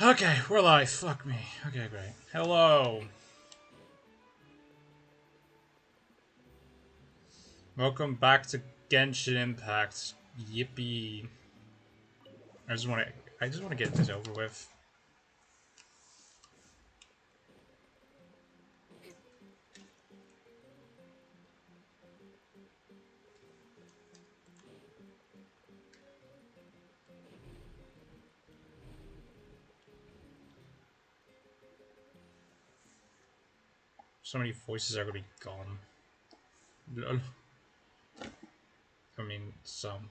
Okay, we're live. Fuck me. Okay, great. Hello. Welcome back to Genshin Impact. Yippee. I just wanna get this over with. So many voices are gonna be gone. Lol. I mean, some.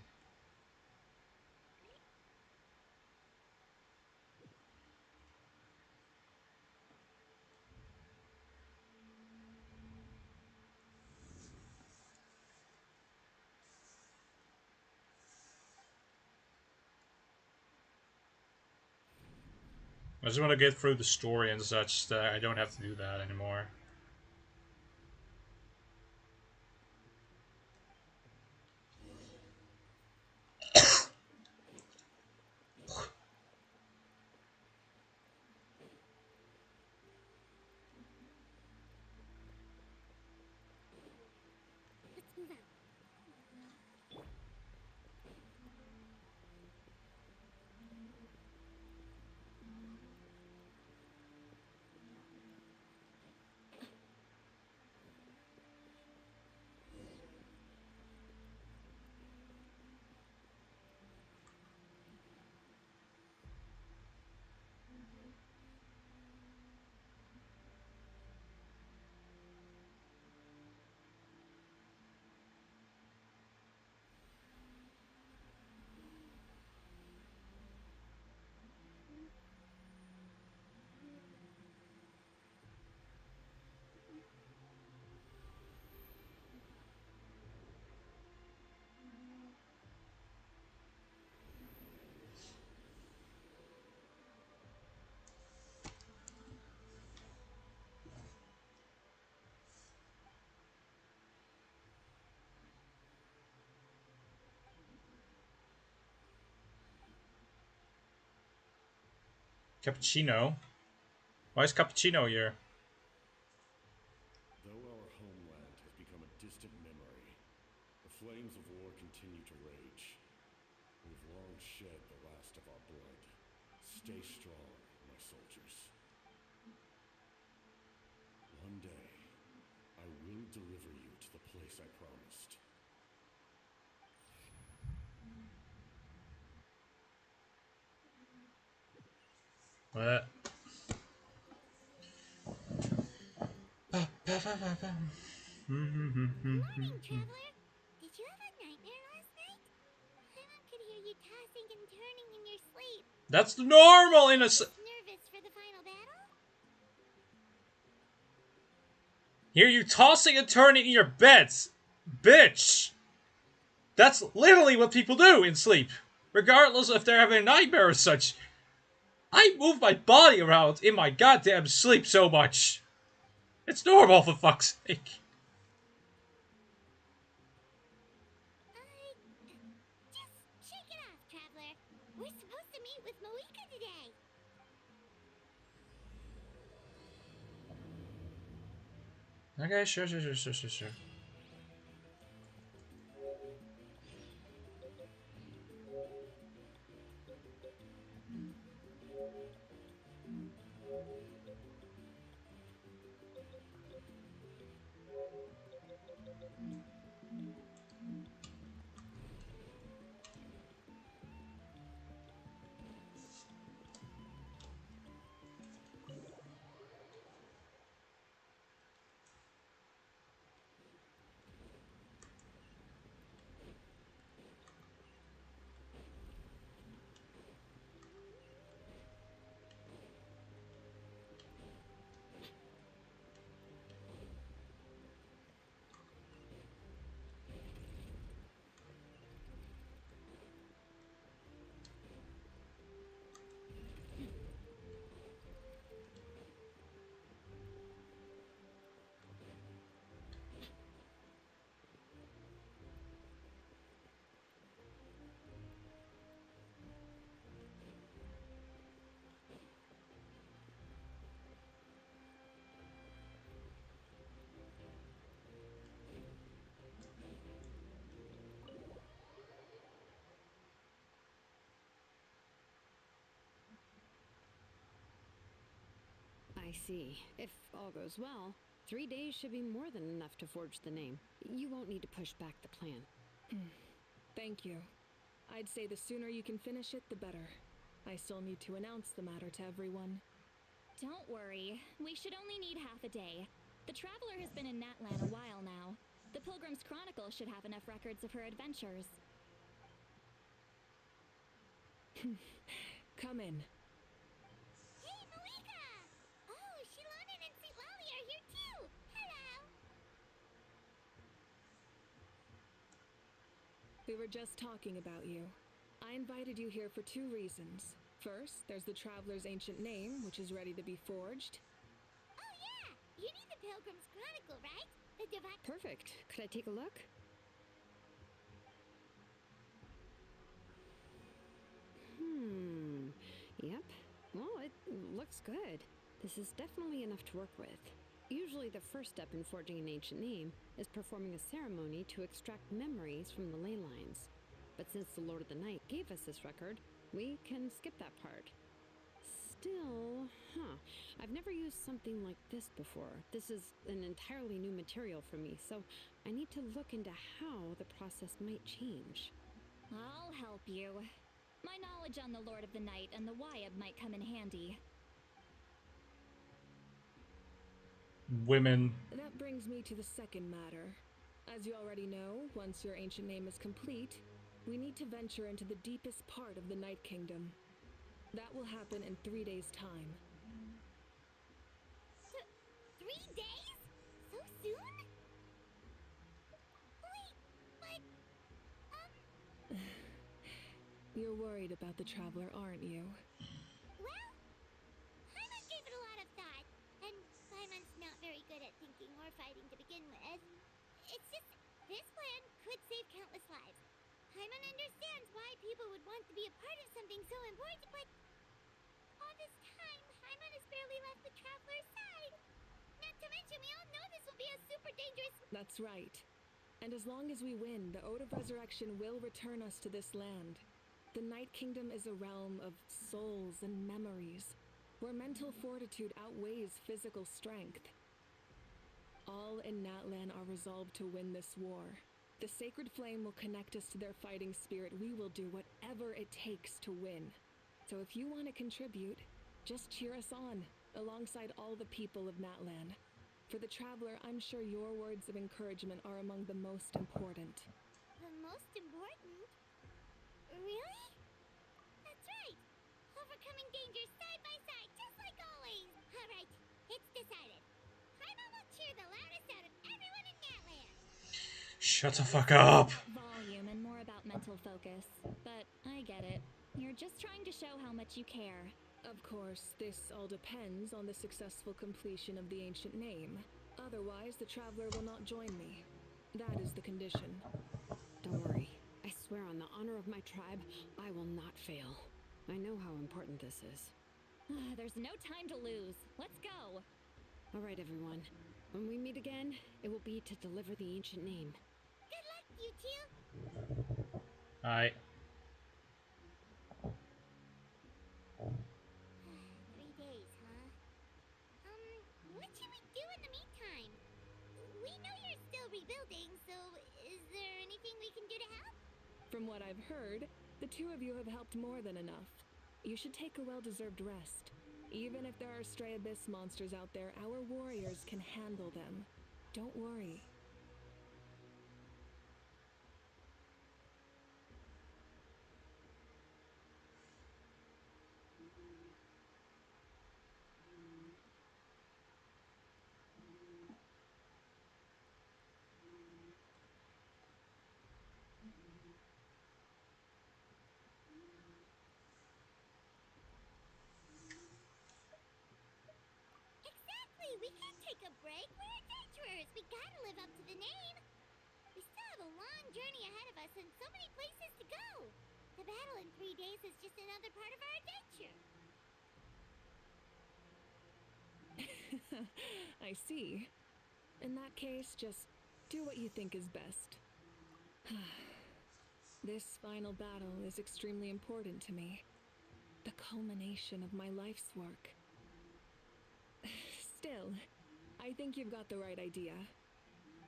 I just wanna get through the story and such that I don't have to do that anymore. Cappuccino? Why is Cappuccino here? Though our homeland has become a distant memory, the flames of war continue to rage. We've long shed the last of our blood. Stay strong, my soldiers. One day, I will deliver you to the place I promised. What? Morning, traveler. Did you have a nightmare last night? Paimon could hear you tossing and turning in your sleep. That's normal in a. Just nervous for the final battle? Hear you tossing and turning in your beds, bitch. That's literally what people do in sleep, regardless if they're having a nightmare or such. I move my body around in my goddamn sleep so much. It's normal, for fuck's sake. Just shake it off, traveler. We're supposed to meet with Moika today. Okay, sure. see. If all goes well, 3 days should be more than enough to forge the name. You won't need to push back the plan. Thank you. I'd say the sooner you can finish it, the better. I still need to announce the matter to everyone. Don't worry, we should only need half a day. The Traveler has been in Natlan a while now. The Pilgrim's Chronicle should have enough records of her adventures. Come in. Hey, Malika! Oh, Shilonen and St. Lolly are here too! Hello! We were just talking about you. I invited you here for 2 reasons. First, there's the Traveler's ancient name, which is ready to be forged. Oh yeah! You need the Pilgrim's Chronicle, right? The divine... Perfect. Could I take a look? Yep. Well, it looks good. This is definitely enough to work with. Usually the first step in forging an ancient name is performing a ceremony to extract memories from the ley lines. But since the Lord of the Night gave us this record, we can skip that part. Still, I've never used something like this before. This is an entirely new material for me, so I need to look into how the process might change. I'll help you. My knowledge on the Lord of the Night and the Wyab might come in handy. Women. That brings me to the second matter. As you already know, once your ancient name is complete, we need to venture into the deepest part of the Night Kingdom. That will happen in 3 days' time. 3 days? So soon? Wait, but... You're worried about the Traveler, aren't you? Well, Hyman gave it a lot of thought, and Hyman's not very good at thinking or fighting to begin with. It's just, this plan could save countless lives. Hyman understands why people would want to be a part of something so important, but all this time, Hyman has barely left the Traveler's side. Not to mention, we all know this will be a super dangerous... That's right. And as long as we win, the Ode of Resurrection will return us to this land. The Night Kingdom is a realm of souls and memories, where mental fortitude outweighs physical strength. All in Natlan are resolved to win this war. The sacred flame will connect us to their fighting spirit. We will do whatever it takes to win. So if you want to contribute, just cheer us on, alongside all the people of Natlan. For the Traveler, I'm sure your words of encouragement are among the most important. The most important? Really? That's right. Overcoming dangers side by side, just like always. All right, it's decided. Hyman will cheer the loudest out of everyone in Natlan. Shut the fuck up. Volume and more about mental focus. But I get it. You're just trying to show how much you care. Of course, this all depends on the successful completion of the ancient name. Otherwise, the Traveler will not join me. That is the condition. Don't worry. I swear on the honor of my tribe, I will not fail. I know how important this is. There's no time to lose. Let's go. All right, everyone. When we meet again, it will be to deliver the ancient name. Good luck, you two. Alright. 3 days, huh? What should we do in the meantime? We know you're still rebuilding, so is there anything we can do to help? From what I've heard, the 2 of you have helped more than enough. You should take a well-deserved rest. Even if there are stray abyss monsters out there, our warriors can handle them. Don't worry. Exactly! We can't take a break. We're adventurers. We gotta live up to the name. We still have a long journey ahead of us and so many places to go. The battle in 3 days is just another part of our adventure. I see. In that case, just do what you think is best. This final battle is extremely important to me. The culmination of my life's work. Still, I think you've got the right idea.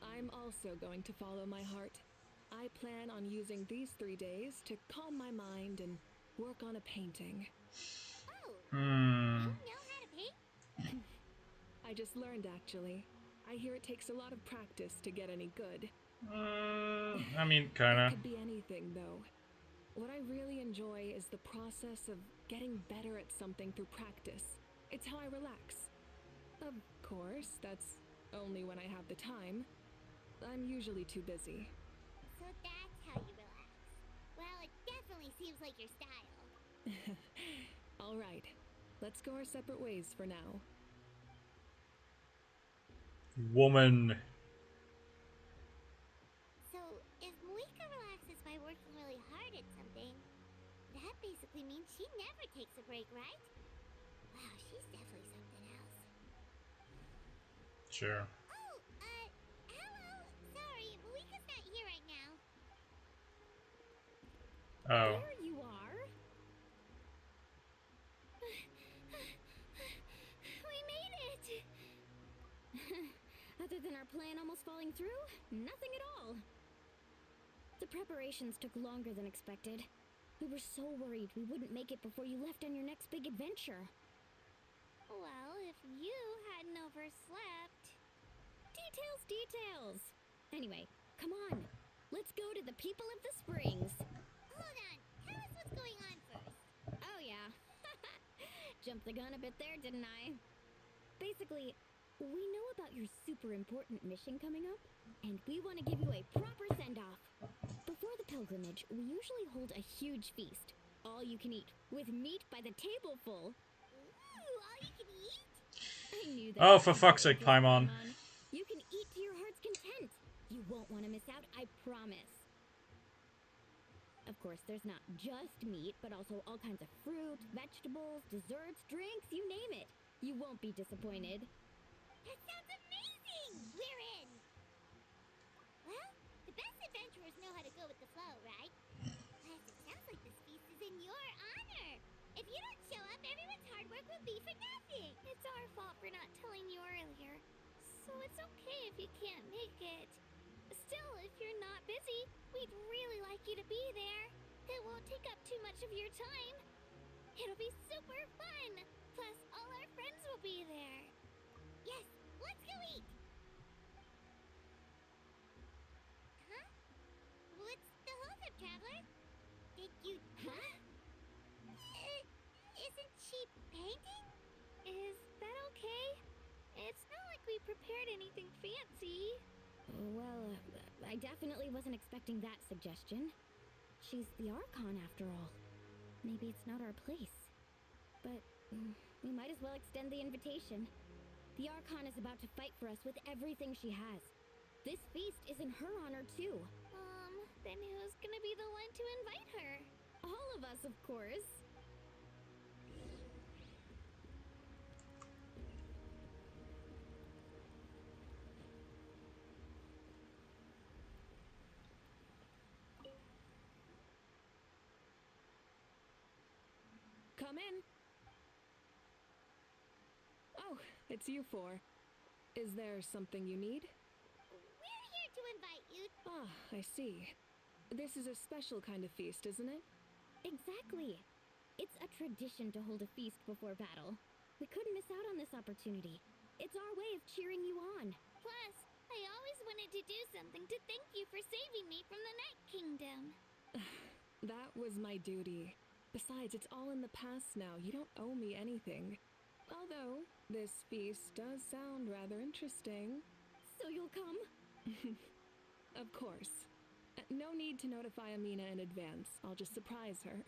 I'm also going to follow my heart. I plan on using these 3 days to calm my mind and work on a painting. Oh, Hmm. you know how to paint? I just learned, actually. I hear it takes a lot of practice to get any good. I mean, It kinda. could be anything, though. What I really enjoy is the process of getting better at something through practice. It's how I relax. Of course, that's only when I have the time. I'm usually too busy. So that's how you relax. Well, it definitely seems like your style. All right, let's go our separate ways for now. Woman. So, if Moika relaxes by working really hard at something, that basically means she never takes a break, right? Wow, she's definitely something else. Sure. Oh, hello! Sorry, Moika's not here right now. Oh. There you are. We made it! Other than our plan almost falling through, nothing at all. The preparations took longer than expected. We were so worried we wouldn't make it before you left on your next big adventure. Well, if you hadn't overslept... Details! Anyway, come on. Let's go to the people of the springs. Hold on, tell us what's going on first. Oh yeah. Jumped the gun a bit there, didn't I? Basically, we know about your super important mission coming up, and we want to give you a proper send-off. Before the pilgrimage, we usually hold a huge feast. All you can eat, with meat by the tableful. Ooh, all you can eat? I knew that. Oh, for fuck's sake, Paimon. You can eat to your heart's content. You won't want to miss out, I promise. Of course, there's not just meat, but also all kinds of fruit, vegetables, desserts, drinks, you name it. You won't be disappointed. That sounds amazing! We're in! Well, the best adventurers know how to go with the flow, right? Plus, it sounds like this feast is in your honor. If you don't show up, everyone's hard work will be for nothing. It's our fault for not telling you earlier. So it's okay if you can't make it. Still, if you're not busy, we'd really like you to be there. It won't take up too much of your time. It'll be super fun. Plus, all our friends will be there. Yes, let's go eat. Huh? What's the holdup, traveler? Did you... Huh? Isn't she painting? Is that okay? It's not like we prepared anything fancy. Well, I definitely wasn't expecting that suggestion. She's the Archon, after all. Maybe it's not our place. But we might as well extend the invitation. The Archon is about to fight for us with everything she has. This feast is in her honor, too. Then who's gonna be the one to invite her? All of us, of course. Come in. Oh, it's you four. Is there something you need? We're here to invite you. Ah, I see. This is a special kind of feast, isn't it? Exactly. It's a tradition to hold a feast before battle. We couldn't miss out on this opportunity. It's our way of cheering you on. Plus, I always wanted to do something to thank you for saving me from the Night Kingdom. That was my duty. Besides, it's all in the past now. You don't owe me anything. Although, this feast does sound rather interesting. So you'll come? Of course. No need to notify Amina in advance. I'll just surprise her.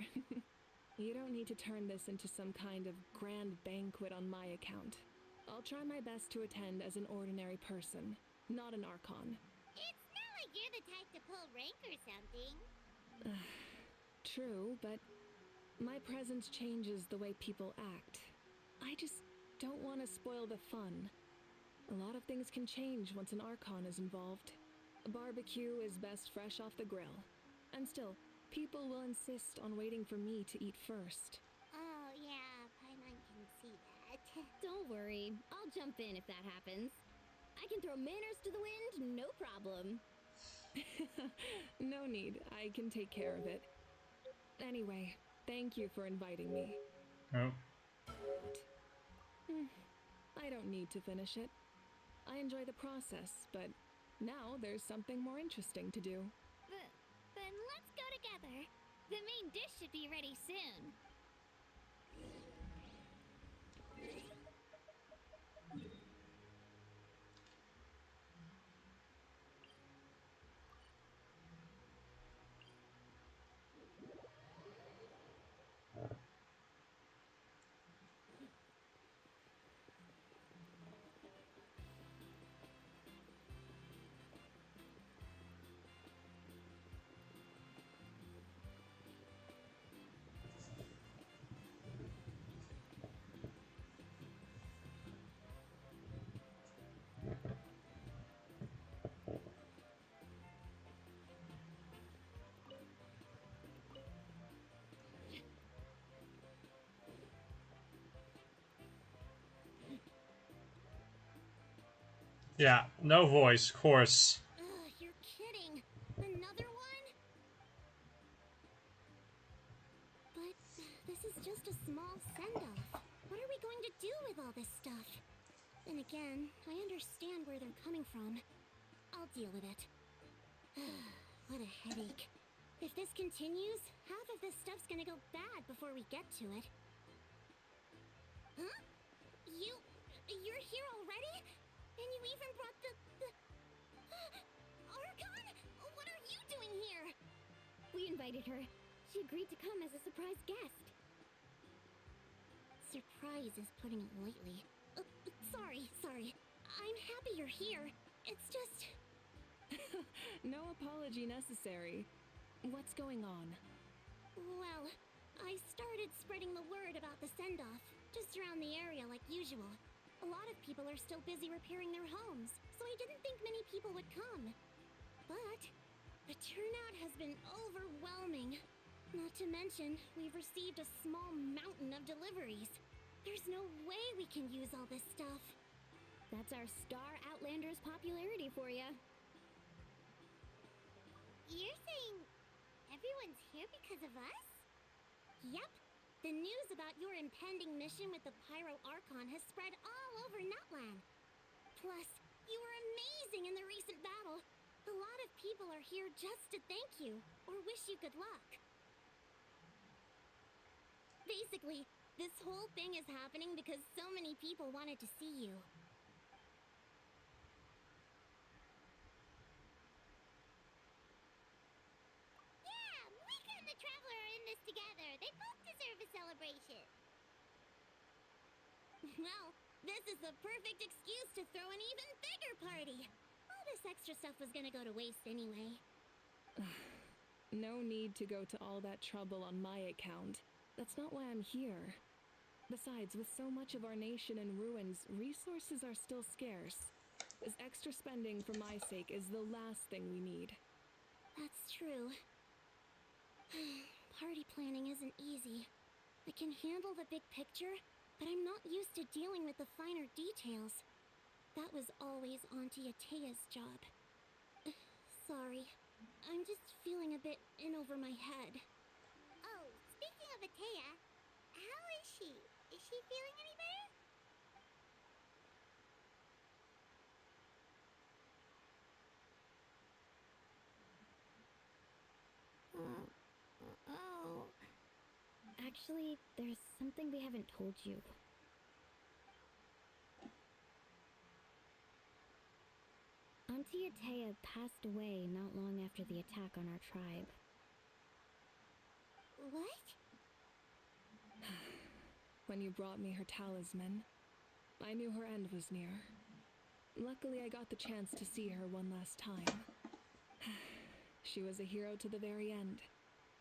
You don't need to turn this into some kind of grand banquet on my account. I'll try my best to attend as an ordinary person, not an Archon. It's not like you're the type to pull rank or something. True, but my presence changes the way people act. I just don't want to spoil the fun. A lot of things can change once an Archon is involved. A barbecue is best fresh off the grill. And still, people will insist on waiting for me to eat first. Oh, yeah, Paimon can see that. Don't worry, I'll jump in if that happens. I can throw manners to the wind, no problem. No need, I can take care of it. Anyway, thank you for inviting me. Oh. I don't need to finish it. I enjoy the process, but now there's something more interesting to do. Then let's go together. The main dish should be ready soon. Yeah, no voice, of course. Ugh, you're kidding. Another one? But this is just a small send-off. What are we going to do with all this stuff? Then again, I understand where they're coming from. I'll deal with it. What a headache. If this continues, half of this stuff's gonna go bad before we get to it. Huh? You're here already? And you even brought the... Archon? What are you doing here? We invited her. She agreed to come as a surprise guest. Surprise is putting it lightly. Sorry. I'm happy you're here. It's just... No apology necessary. What's going on? Well, I started spreading the word about the send-off, just around the area like usual. A lot of people are still busy repairing their homes, so I didn't think many people would come. But the turnout has been overwhelming. Not to mention, we've received a small mountain of deliveries. There's no way we can use all this stuff. That's our Star Outlander's popularity for you. You're saying everyone's here because of us? Yep. The news about your impending mission with the Pyro Archon has spread all over Nutland. Plus, you were amazing in the recent battle. A lot of people are here just to thank you, or wish you good luck. Basically, this whole thing is happening because so many people wanted to see you. Yeah, Mika and the Traveler are in this together. They both deserve a celebration. Well, this is the perfect excuse to throw an even bigger party. All this extra stuff was gonna go to waste anyway. No need to go to all that trouble on my account. That's not why I'm here. Besides, with so much of our nation in ruins, resources are still scarce. This extra spending for my sake is the last thing we need. That's true. Party planning isn't easy. I can handle the big picture, but I'm not used to dealing with the finer details. That was always Auntie Atea's job. Sorry. I'm just feeling a bit in over my head. Oh, speaking of Atea, how is she? Is she feeling any better? Oh. Actually, there's something we haven't told you. Auntie Atea passed away not long after the attack on our tribe. What? When you brought me her talisman, I knew her end was near. Luckily, I got the chance to see her one last time. She was a hero to the very end.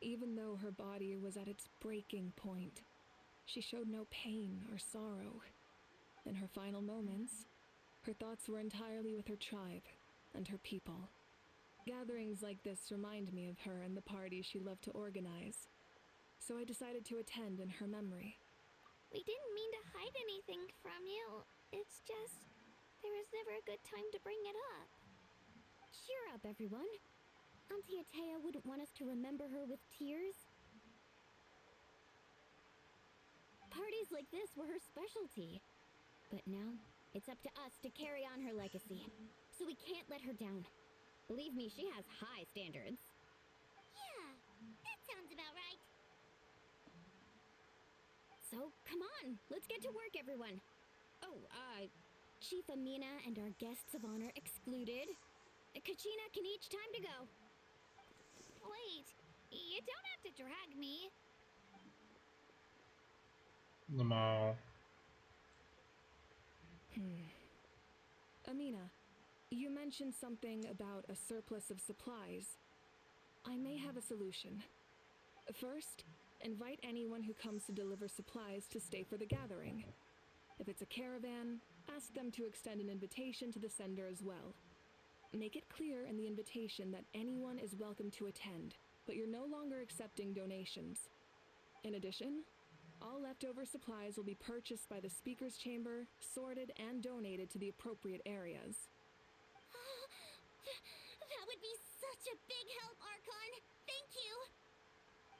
Even though her body was at its breaking point, she showed no pain or sorrow. In her final moments, her thoughts were entirely with her tribe and her people. Gatherings like this remind me of her and the parties she loved to organize, so I decided to attend in her memory. We didn't mean to hide anything from you. It's just, there was never a good time to bring it up. Cheer up, everyone. Auntie Atea wouldn't want us to remember her with tears. Parties like this were her specialty. But now, it's up to us to carry on her legacy. So we can't let her down. Believe me, she has high standards. Yeah, that sounds about right. So, come on, let's get to work, everyone. Oh, Chief Amina and our guests of honor excluded. Kachina can each time to go. Wait, you don't have to drag me. Lamal. Amina, you mentioned something about a surplus of supplies. I may have a solution. First, invite anyone who comes to deliver supplies to stay for the gathering. If it's a caravan, ask them to extend an invitation to the sender as well. Make it clear in the invitation that anyone is welcome to attend, but you're no longer accepting donations. In addition, all leftover supplies will be purchased by the speaker's chamber, sorted, and donated to the appropriate areas. That would be such a big help, Archon. Thank you.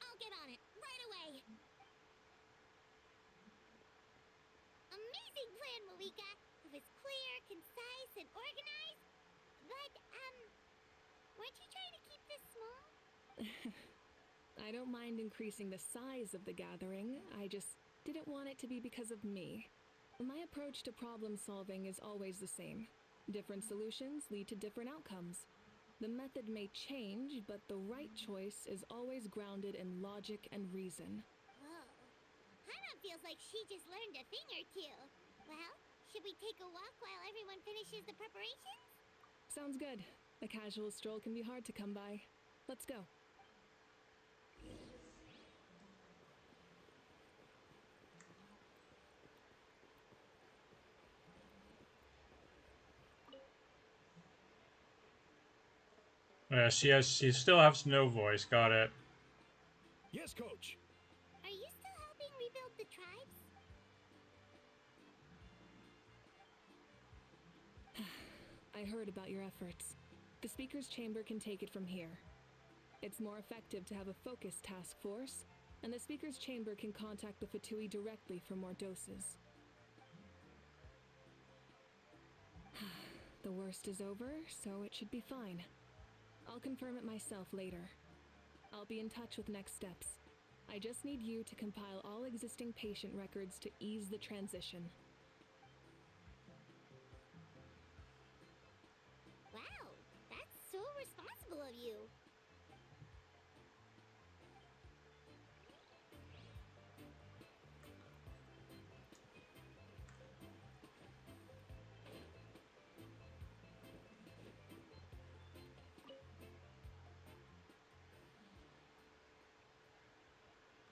I'll get on it right away. Amazing plan, Malika. It was clear, concise, and organized. But, weren't you trying to keep this small? I don't mind increasing the size of the gathering, I just didn't want it to be because of me. My approach to problem solving is always the same. Different solutions lead to different outcomes. The method may change, but the right choice is always grounded in logic and reason. Whoa. Hana feels like she just learned a thing or two. Well, should we take a walk while everyone finishes the preparations? Sounds good. A casual stroll can be hard to come by. Let's go. Yeah, she still has no voice. Got it. Yes, Coach. Are you still helping rebuild the tribes? I heard about your efforts. The speaker's chamber can take it from here. It's more effective to have a focused task force, and the speaker's chamber can contact the Fatui directly for more doses. The worst is over, so it should be fine. I'll confirm it myself later. I'll be in touch with next steps. I just need you to compile all existing patient records to ease the transition. Wow, that's so responsible of you.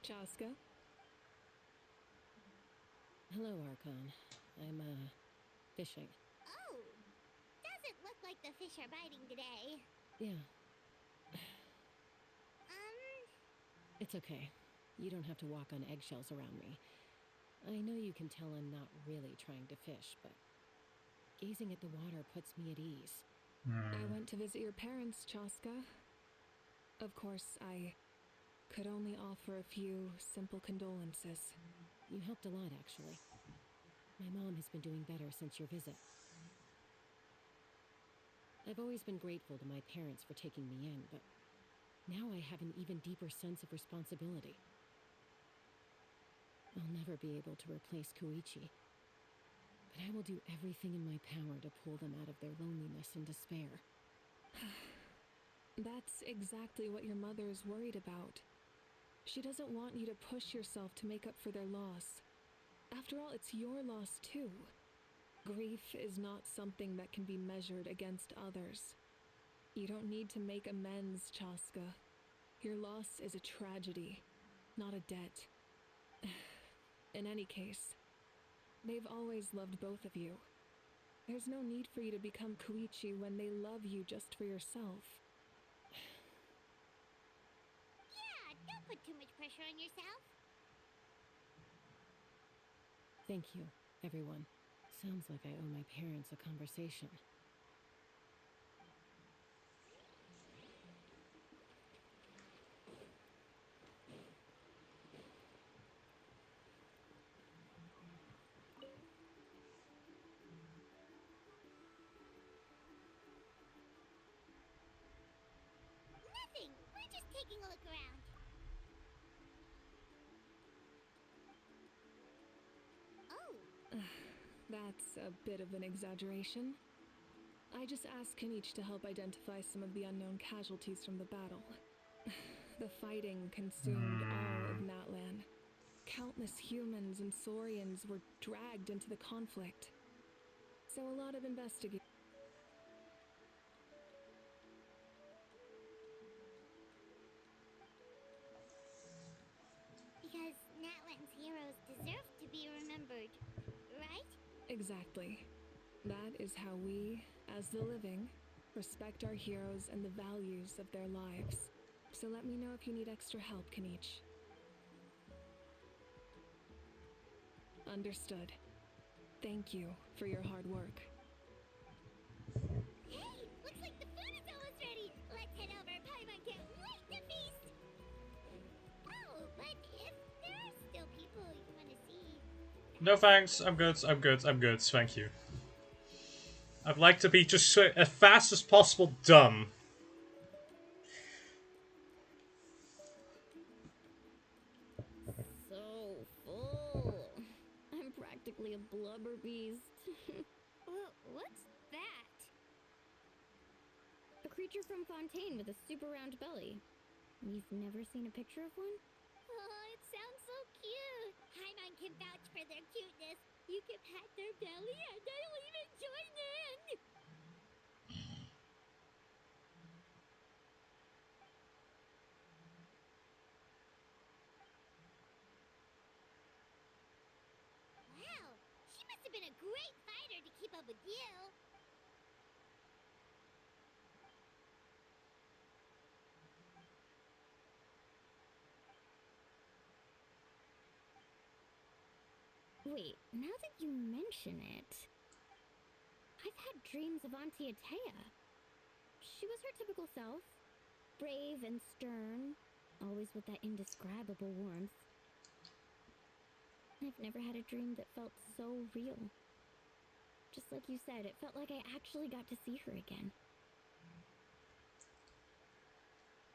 Chaska? Hello, Archon. I'm, fishing. Oh, doesn't look like the fish are biting today. Yeah, Um, it's okay. You don't have to walk on eggshells around me. I know you can tell I'm not really trying to fish, but gazing at the water puts me at ease. I went to visit your parents, Chaska. Of course, I could only offer a few simple condolences. You helped a lot, actually. My mom has been doing better since your visit. I've always been grateful to my parents for taking me in, but now I have an even deeper sense of responsibility. I'll never be able to replace Koichi, but I will do everything in my power to pull them out of their loneliness and despair. That's exactly what your mother is worried about. She doesn't want you to push yourself to make up for their loss. After all, it's your loss too. Grief is not something that can be measured against others. You don't need to make amends, Chaska. Your loss is a tragedy, not a debt. In any case, they've always loved both of you. There's no need for you to become Koichi when they love you just for yourself. yeah, don't put too much pressure on yourself. Thank you, everyone. Sounds like I owe my parents a conversation. Nothing. We're just taking a look around. Oh, That's a bit of an exaggeration. I just asked Kanich to help identify some of the unknown casualties from the battle. The fighting consumed all of Natlan. Countless humans and Saurians were dragged into the conflict. So a lot of investigation. because Natlan's heroes deserve to be remembered, right? Exactly. That is how we, as the living, respect our heroes and the values of their lives. So let me know if you need extra help, Kanich. Understood. Thank you for your hard work. Hey, looks like the food is almost ready. Let's head over. Paimon can't wait to feast. Oh, but if there are still people you want to see... No thanks, I'm good, thank you. I'd like to be just so, as fast as possible done. So full. I'm practically a blubber beast. What's that? A creature from Fontaine with a super round belly. You've never seen a picture of one? Oh, it sounds so cute. Paimon can vouch for their cuteness. You can pat their belly and I'll even join in. Wow, she must have been a great fighter to keep up with you. Wait, now that you mention it, I've had dreams of Auntie Atea. She was her typical self, brave and stern, always with that indescribable warmth. I've never had a dream that felt so real. Just like you said, it felt like I actually got to see her again.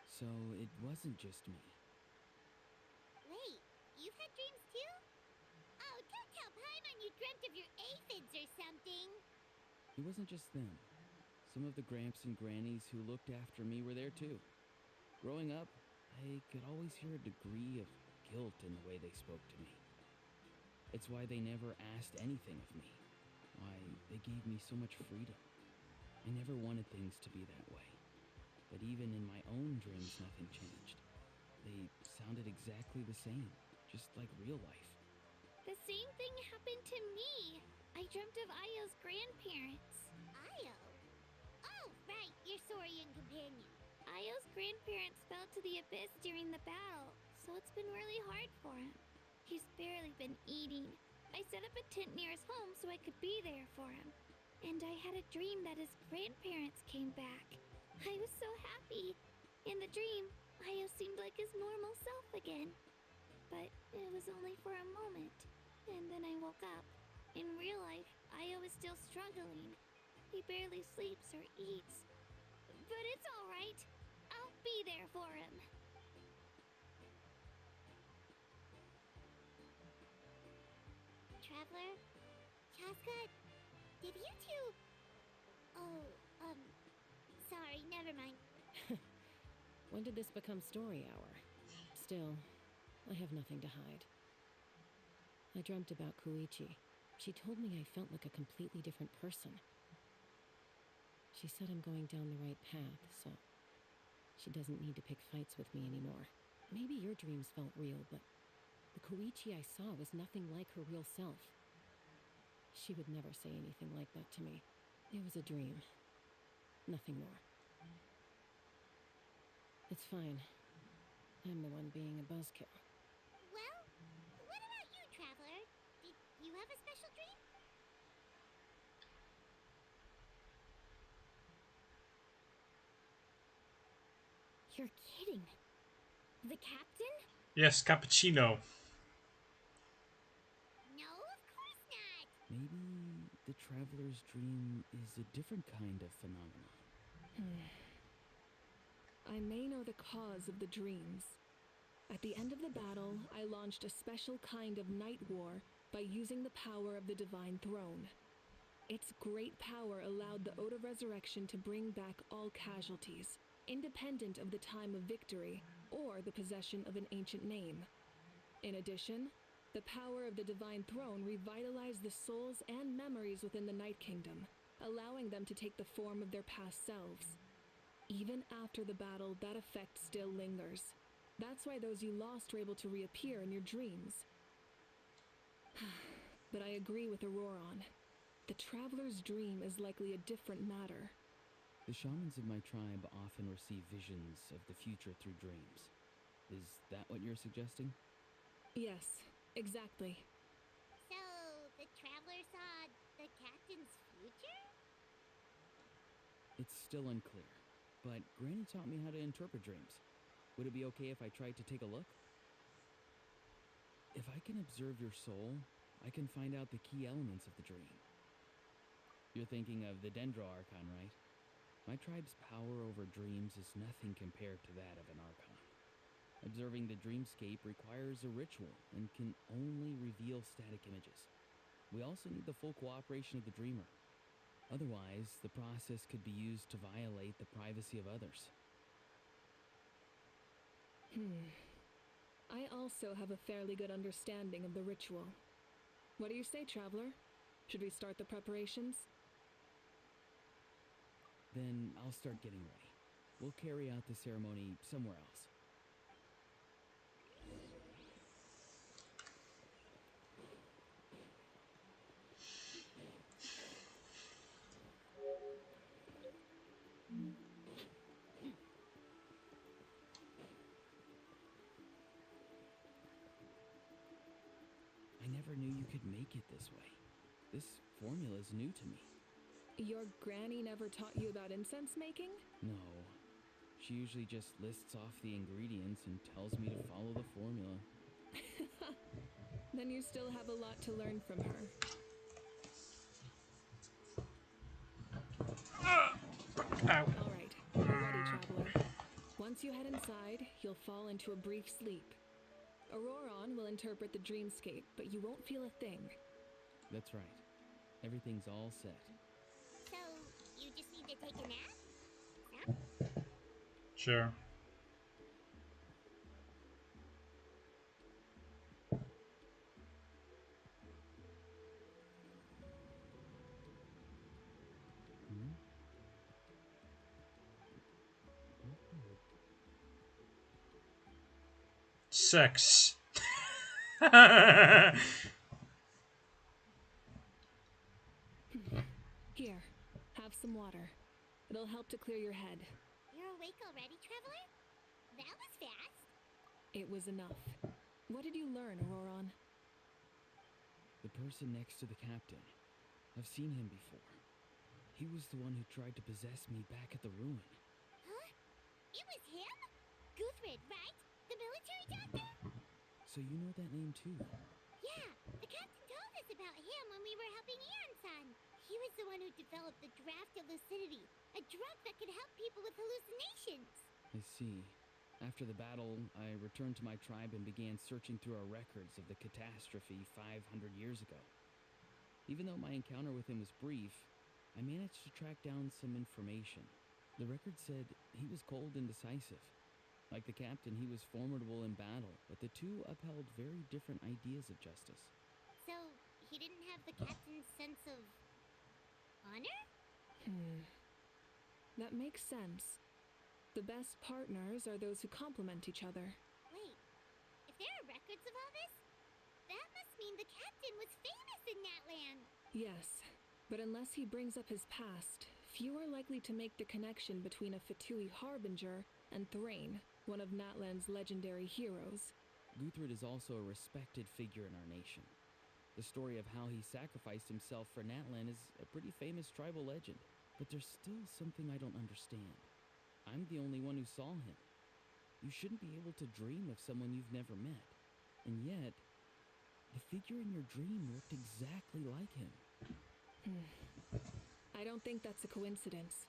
So it wasn't just me. Wait, you've had dreams too? Oh, don't tell Paimon you dreamt of your aphids or something. It wasn't just them. Some of the Gramps and Grannies who looked after me were there too. Growing up, I could always hear a degree of guilt in the way they spoke to me. It's why they never asked anything of me. Why they gave me so much freedom. I never wanted things to be that way. But even in my own dreams, nothing changed. They sounded exactly the same, just like real life. The same thing happened to me. I dreamt of Ayo's grandparents. Ayo? Oh, right, your Saurian companion. Ayo's grandparents fell to the abyss during the battle, so it's been really hard for him. He's barely been eating. I set up a tent near his home so I could be there for him. And I had a dream that his grandparents came back. I was so happy. In the dream, Ayo seemed like his normal self again. But it was only for a moment. And then I woke up. In real life, Ayo is still struggling. He barely sleeps or eats. But it's all right. I'll be there for him. Traveler? Chaska? Did you two... Oh, sorry, never mind. When did this become story hour? Still, I have nothing to hide. I dreamt about Koichi. She told me I felt like a completely different person. She said I'm going down the right path, so she doesn't need to pick fights with me anymore. Maybe your dreams felt real, but the Koichi I saw was nothing like her real self. She would never say anything like that to me. It was a dream. Nothing more. It's fine. I'm the one being a buzzkill. Well, what about you, Traveler? Did you have You're kidding. The captain? Yes, cappuccino. No, of course not. Maybe the traveler's dream is a different kind of phenomenon. I may know the cause of the dreams. At the end of the battle, I launched a special kind of night war by using the power of the Divine Throne. Its great power allowed the Ode of Resurrection to bring back all casualties, independent of the time of victory or the possession of an ancient name. In addition, the power of the Divine Throne revitalized the souls and memories within the Night Kingdom, allowing them to take the form of their past selves. Even after the battle, that effect still lingers. That's why those you lost were able to reappear in your dreams. But I agree with Auroron. The traveler's dream is likely a different matter. The shamans of my tribe often receive visions of the future through dreams. Is that what you're suggesting? Yes, exactly. So, the traveler saw the captain's future? It's still unclear, but Granny taught me how to interpret dreams. Would it be okay if I tried to take a look? If I can observe your soul, I can find out the key elements of the dream. You're thinking of the Dendro Archon, right? My tribe's power over dreams is nothing compared to that of an Archon. Observing the dreamscape requires a ritual and can only reveal static images. We also need the full cooperation of the dreamer. Otherwise, the process could be used to violate the privacy of others. I also have a fairly good understanding of the ritual. What do you say, traveler? Should we start the preparations? Then I'll start getting ready. We'll carry out the ceremony somewhere else. I never knew you could make it this way. This formula is new to me. Your granny never taught you about incense making? No. She usually just lists off the ingredients and tells me to follow the formula. Then you still have a lot to learn from her. Ow. All right, you're ready, traveler. Once you head inside, you'll fall into a brief sleep. Auroron will interpret the dreamscape, but you won't feel a thing. That's right. Everything's all set. So, you just need to take a nap? Huh? Sure. Sex. Here, have some water. It'll help to clear your head. You're awake already, traveler? That was fast. It was enough. What did you learn, Auroron? The person next to the captain. I've seen him before. He was the one who tried to possess me back at the ruin. Huh? It was him? Guthrid, right? The military doctor? So you know that name too? Yeah, the captain told us about him when we were helping Eon-san. He was the one who developed the draft of lucidity, a drug that could help people with hallucinations. I see. After the battle, I returned to my tribe and began searching through our records of the catastrophe 500 years ago. Even though my encounter with him was brief, I managed to track down some information. The record said he was cold and decisive. Like the captain, he was formidable in battle, but the two upheld very different ideas of justice. So, he didn't have the captain's sense of honor? That makes sense. The best partners are those who complement each other. Wait, if there are records of all this, that must mean the captain was famous in that land. Yes, but unless he brings up his past, few are likely to make the connection between a Fatui harbinger and Thrain, one of Natlan's legendary heroes. Guthrid is also a respected figure in our nation. The story of how he sacrificed himself for Natlan is a pretty famous tribal legend. But there's still something I don't understand. I'm the only one who saw him. You shouldn't be able to dream of someone you've never met. And yet, the figure in your dream looked exactly like him. I don't think that's a coincidence.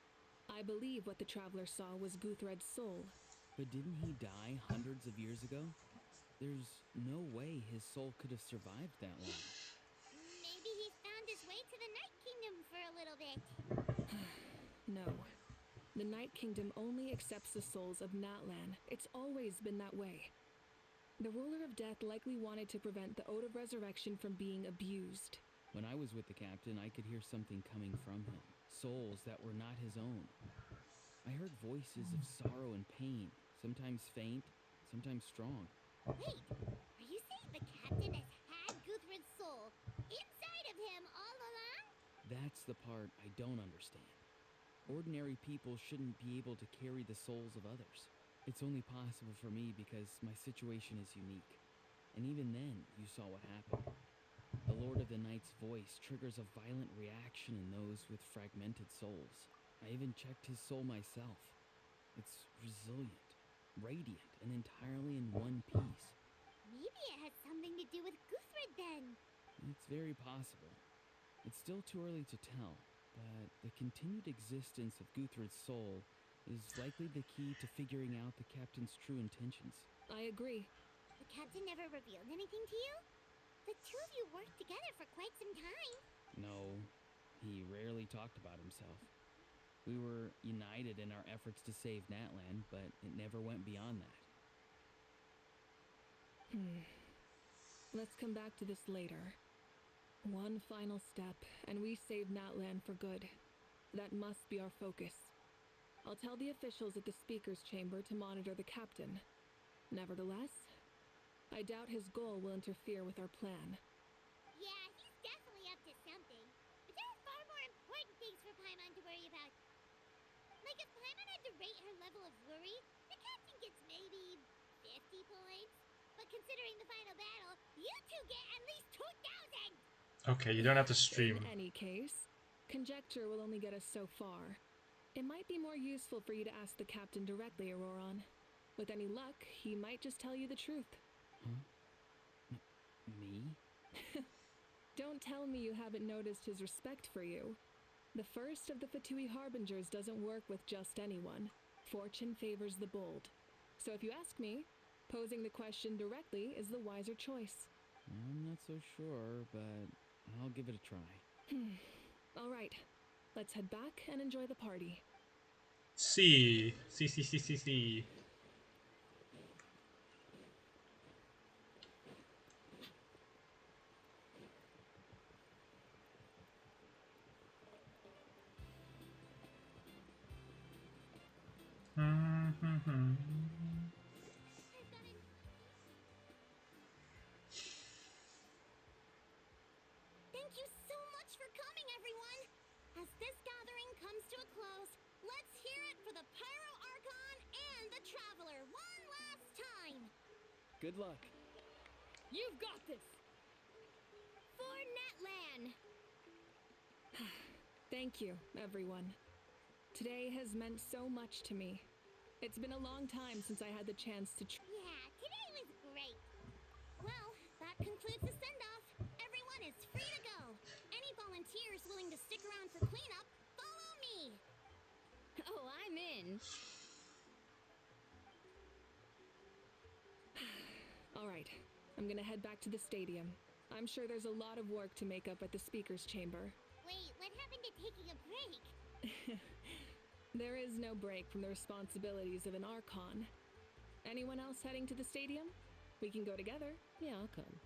I believe what the traveler saw was Guthred's soul. But didn't he die hundreds of years ago? There's no way his soul could have survived that long. Maybe he's found his way to the Night Kingdom for a little bit. No. The Night Kingdom only accepts the souls of Natlan. It's always been that way. The ruler of death likely wanted to prevent the Ode of Resurrection from being abused. When I was with the captain, I could hear something coming from him. Souls that were not his own. I heard voices of sorrow and pain, sometimes faint, sometimes strong. Wait, are you saying the captain has had Guthred's soul inside of him all along? That's the part I don't understand. Ordinary people shouldn't be able to carry the souls of others. It's only possible for me because my situation is unique. And even then, you saw what happened. The Lord of the Night's voice triggers a violent reaction in those with fragmented souls. I even checked his soul myself. It's resilient, radiant, and entirely in one piece. Maybe it has something to do with Guthred then. It's very possible. It's still too early to tell, but the continued existence of Guthred's soul is likely the key to figuring out the captain's true intentions. I agree. The captain never revealed anything to you? The two of you worked together for quite some time. No, he rarely talked about himself. We were united in our efforts to save Natlan, but it never went beyond that. Let's come back to this later. One final step, and we save Natlan for good. That must be our focus. I'll tell the officials at the speaker's chamber to monitor the captain. Nevertheless, I doubt his goal will interfere with our plan. Yeah, he's definitely up to something. But there are far more important things for Paimon to worry about. Like if Paimon had to rate her level of worry, the captain gets maybe 50 points. But considering the final battle, you two get at least 2,000! Okay, you don't have to stream. In any case, conjecture will only get us so far. It might be more useful for you to ask the captain directly, Auroron. With any luck, he might just tell you the truth. Huh? Me? Don't tell me you haven't noticed his respect for you. The first of the Fatui Harbingers doesn't work with just anyone. Fortune favors the bold. So if you ask me, posing the question directly is the wiser choice. I'm not so sure, but I'll give it a try. All right, let's head back and enjoy the party. See. Thank you so much for coming, everyone! As this gathering comes to a close, let's hear it for the Pyro Archon and the Traveler one last time! Good luck. You've got this! For Natlan! Thank you, everyone. Today has meant so much to me. It's been a long time since I had the chance to Yeah, today was great. Well, that concludes the send-off. Everyone is free to go. Any volunteers willing to stick around for cleanup, follow me. Oh, I'm in. All right, I'm gonna head back to the stadium. I'm sure there's a lot of work to make up at the speaker's chamber. Wait, what happened to taking a break? There is no break from the responsibilities of an Archon. Anyone else heading to the stadium? We can go together. Yeah, I'll come.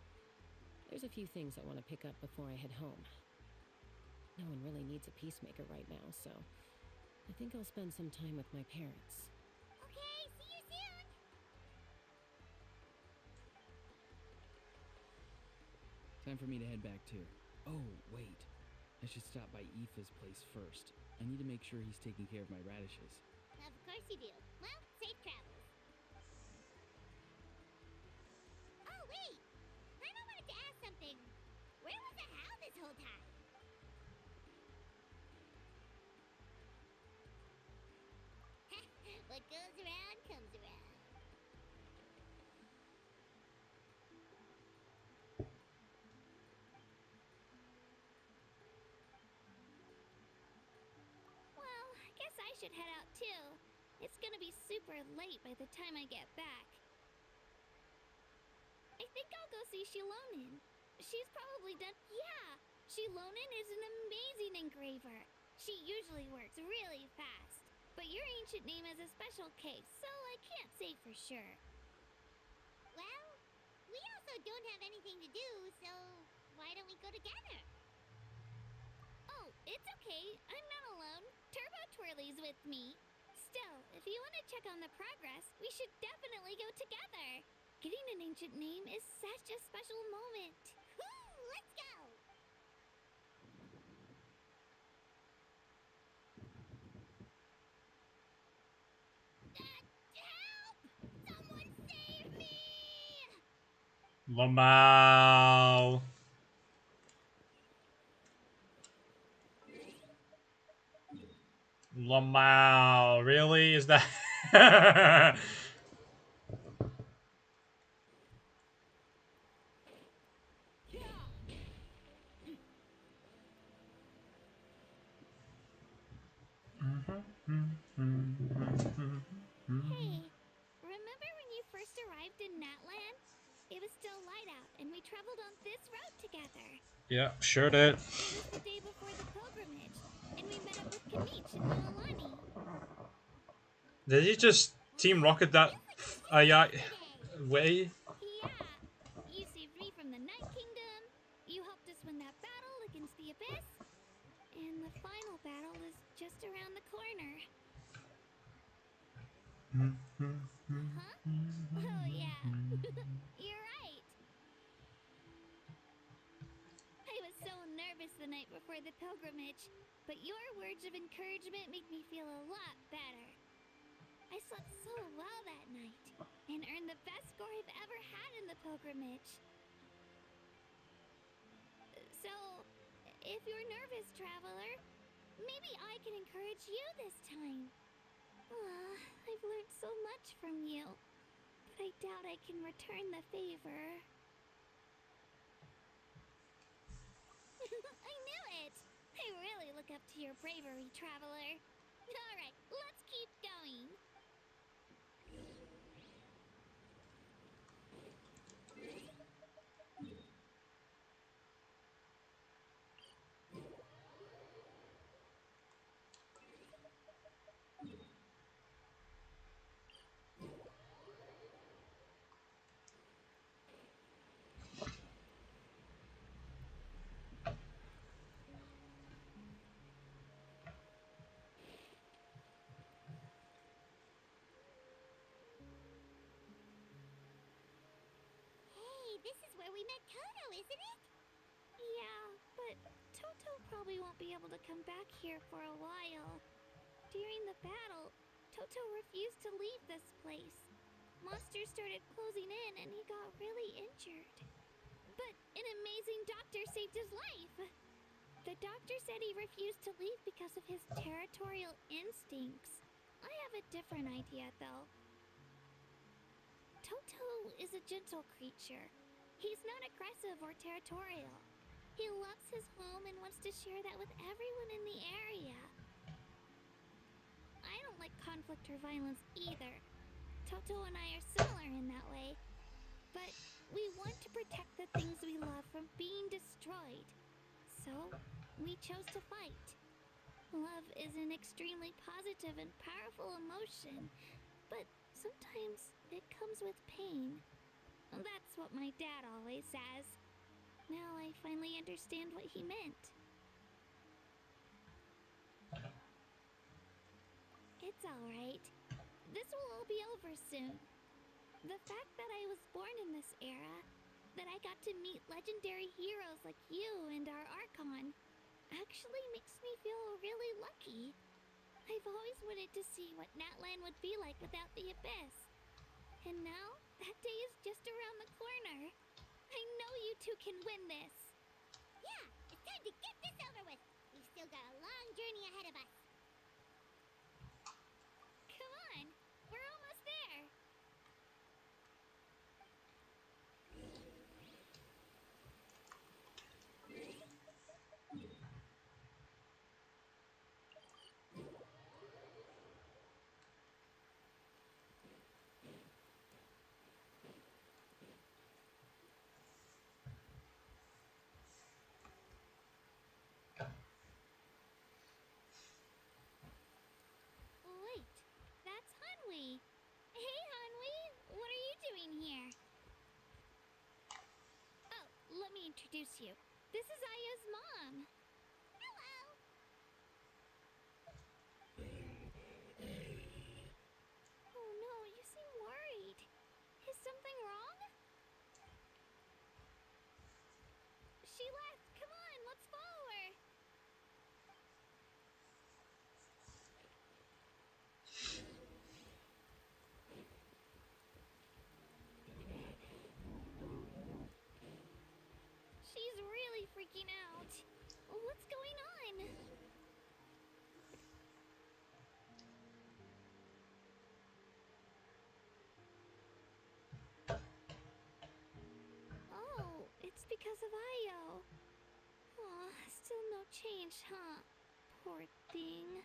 There's a few things I want to pick up before I head home. No one really needs a peacemaker right now, so I think I'll spend some time with my parents. Okay, see you soon. Time for me to head back too. Oh, wait. I should stop by Aoife's place first. I need to make sure he's taking care of my radishes. Of course you do. Well, safe travels. Oh, wait! Paimon wanted to ask something. Where was the Howl this whole time? What goes around comes around. should head out too. It's gonna be super late by the time I get back. I think I'll go see Shilonen. She's probably done. Yeah, Shilonen is an amazing engraver. She usually works really fast. But your ancient name is a special case, so I can't say for sure. Well, we also don't have anything to do, so why don't we go together? Oh, it's okay. I'm not alone. Turbo Twirly's with me. Still, if you want to check on the progress, we should definitely go together. Getting an ancient name is such a special moment. Woo! Let's go! Help! Someone save me! Lamau. Lamau. Really? Is that? Hey, remember when you first arrived in Natland? It was still light out, and we traveled on this road together. Yeah, sure did. It was the day before the pilgrimage, and we met up with Kamich and Malani. Did you just Team Rocket that way? Yeah, you saved me from the Night Kingdom, you helped us win that battle against the Abyss, and the final battle is just around the corner. Huh? Oh, yeah. You're right. I was so nervous the night before the pilgrimage, but your words of encouragement made me feel a lot better. I slept so well that night and earned the best score I've ever had in the pilgrimage. So, if you're nervous, traveler, maybe I can encourage you this time. I've learned so much from you, but I doubt I can return the favor. I knew it! I really look up to your bravery, traveler. Alright, let's keep going. Hey, this is where we met Toto, isn't it? Yeah, but Toto probably won't be able to come back here for a while. During the battle, Toto refused to leave this place. Monsters started closing in and he got really injured. But an amazing doctor saved his life. The doctor said he refused to leave because of his territorial instincts. I have a different idea, though. Toto is a gentle creature. He's not aggressive or territorial. He loves his home and wants to share that with everyone in the area. I don't like conflict or violence either. Toto and I are similar in that way. But we want to protect the things we love from being destroyed. So, we chose to fight. Love is an extremely positive and powerful emotion, but sometimes it comes with pain. That's what my dad always says. Now I finally understand what he meant. It's alright. This will all be over soon. The fact that I was born in this era, that I got to meet legendary heroes like you and our Archon, actually makes me feel really lucky. I've always wanted to see what Natland would be like without the Abyss. And now, that day is just around the corner. I know you two can win this. Yeah, it's time to get this over with. We've still got a long journey ahead of us. Come on, we're almost there. introduce you. This is Aya's mom. Hello. Oh no, you seem worried. Is something wrong? She left. Come on, let's follow her. She's really freaking out. What's going on? Oh, it's because of Io. Aw, still no change, huh? Poor thing.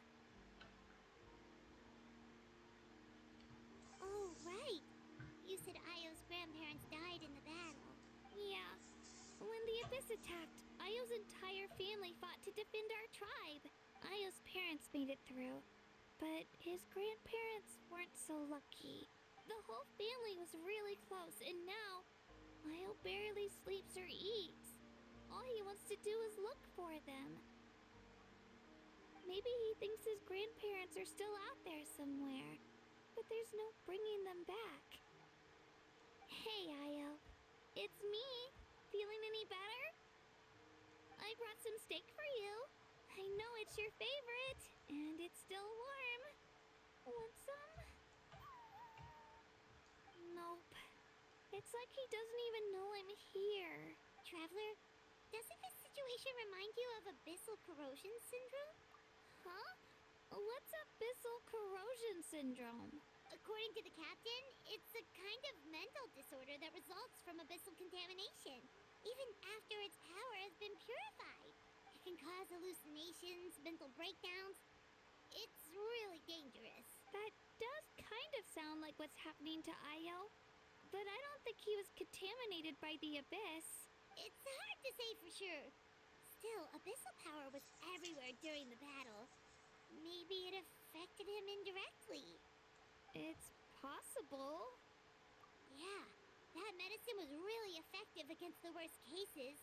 Oh, right. You said Io's grandparents died in the battle. Yeah. When the Abyss attacked, Io's entire family fought to defend our tribe. Io's parents made it through, but his grandparents weren't so lucky. The whole family was really close, and now Io barely sleeps or eats. All he wants to do is look for them. Maybe he thinks his grandparents are still out there somewhere, but there's no bringing them back. Hey, Io. It's me. Feeling any better? I brought some steak for you. I know it's your favorite, and it's still warm. Want some? Nope. It's like he doesn't even know I'm here. Traveler, doesn't this situation remind you of abyssal corrosion syndrome? Huh? What's abyssal corrosion syndrome? According to the captain, it's a kind of mental disorder that results from abyssal contamination, even after its power has been purified. It can cause hallucinations, mental breakdowns. It's really dangerous. That does kind of sound like what's happening to Io, but I don't think he was contaminated by the Abyss. It's hard to say for sure. Still, abyssal power was everywhere during the battle. Maybe it affected him indirectly. It's possible. Yeah, that medicine was really effective against the worst cases.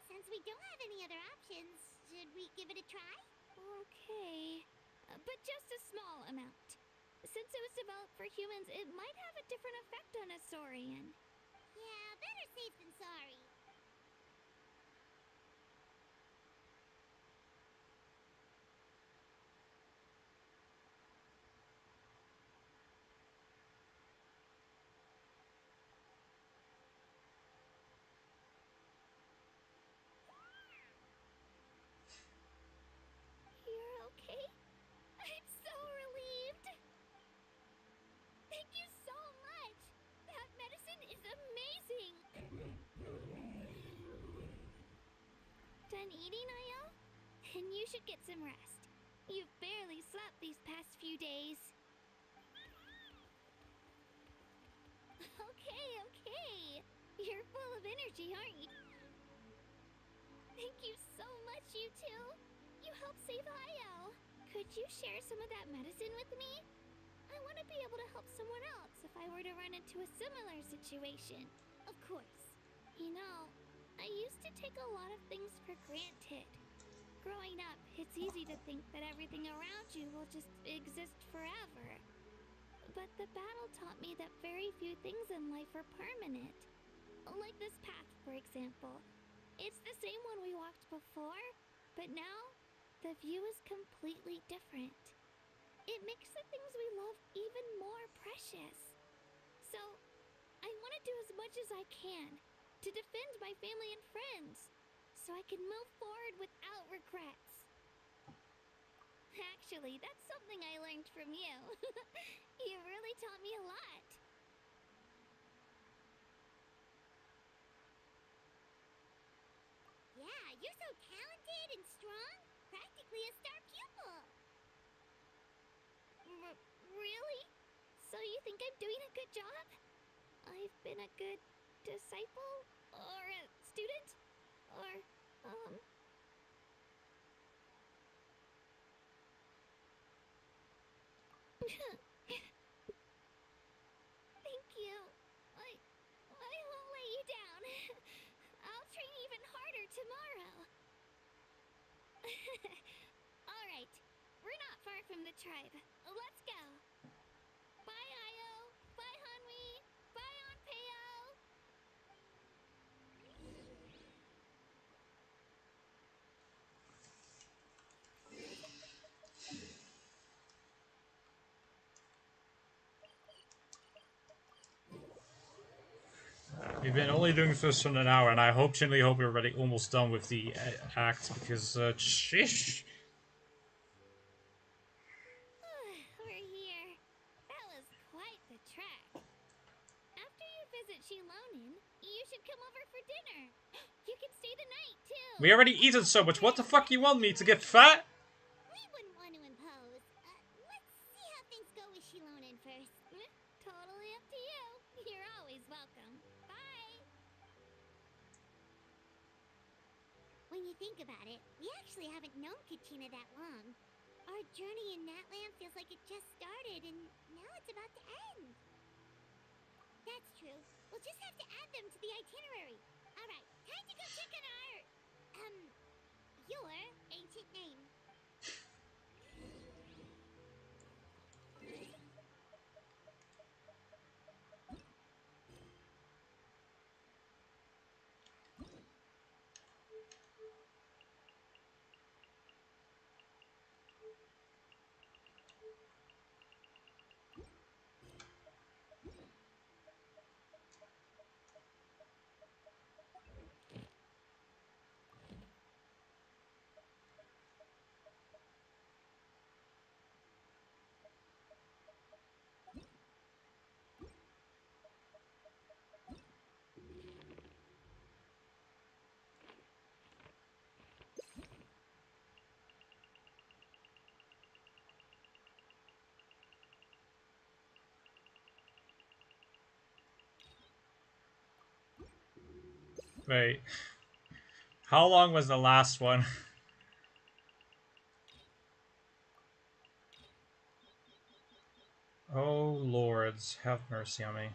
Since we don't have any other options, should we give it a try? Okay. But just a small amount. Since it was developed for humans, it might have a different effect on a Saurian. Yeah, better safe than sorry. You're okay? I'm so relieved! Thank you so much! That medicine is amazing! Done eating, Io? And you should get some rest. You've barely slept these past few days. Okay. You're full of energy, aren't you? Thank you so much, you two. You helped save Io. Could you share some of that medicine with me? I want to be able to help someone else if I were to run into a similar situation. Of course. You know, I used to take a lot of things for granted. Growing up, it's easy to think that everything around you will just exist forever. But the battle taught me that very few things in life are permanent. Like this path, for example. It's the same one we walked before, but now the view is completely different. It makes the things we love even more precious. So, I want to do as much as I can to defend my family and friends, so I can move forward without regrets. Actually, that's something I learned from you. You really taught me a lot. Yeah, you're so talented and strong. Practically a star pupil. Really? So you think I'm doing a good job? I've been a good disciple? Or a student? Or, Thank you. I won't let you down. I'll Alright, we're not far from the tribe. Let's go. Bye, Io. Bye, Hanwi. Bye, Onpeo. We've been only doing this for an hour, and I genuinely hope we're already almost done with the act, because, shish. We're here. That was quite the trek. After you visit Shilonin, you should come over for dinner. You can stay the night, too. We already eaten so much, what the fuck you want me to get fat? We wouldn't want to impose. Let's see how things go with Shilonin first. Totally up to you. You're always welcome. Bye. When you think about it, we actually haven't known Kachina that long. Our journey in Natland feels like it just started, and now it's about to end. That's true. We'll just have to add them to the itinerary. Alright, time to go check on your ancient name. Wait. How long was the last one? Oh lords, have mercy on me.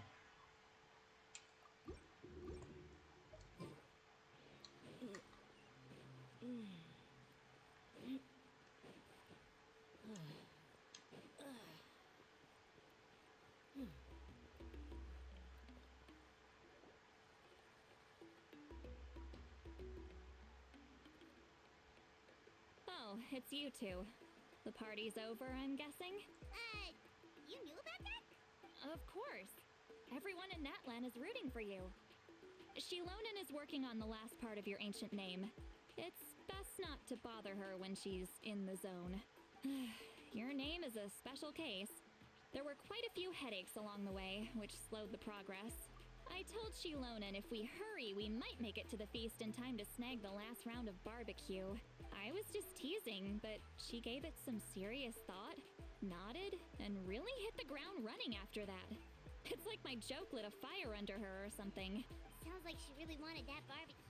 Oh, it's you two. The party's over, I'm guessing? You knew about that? Of course. Everyone in Natlan is rooting for you. Shilonin is working on the last part of your ancient name. It's best not to bother her when she's in the zone. Your name is a special case. There were quite a few headaches along the way, which slowed the progress. I told Shilonin if we hurry, we might make it to the feast in time to snag the last round of barbecue. I was just teasing, but she gave it some serious thought, nodded, and really hit the ground running after that. It's like my joke lit a fire under her or something. Sounds like she really wanted that barbecue.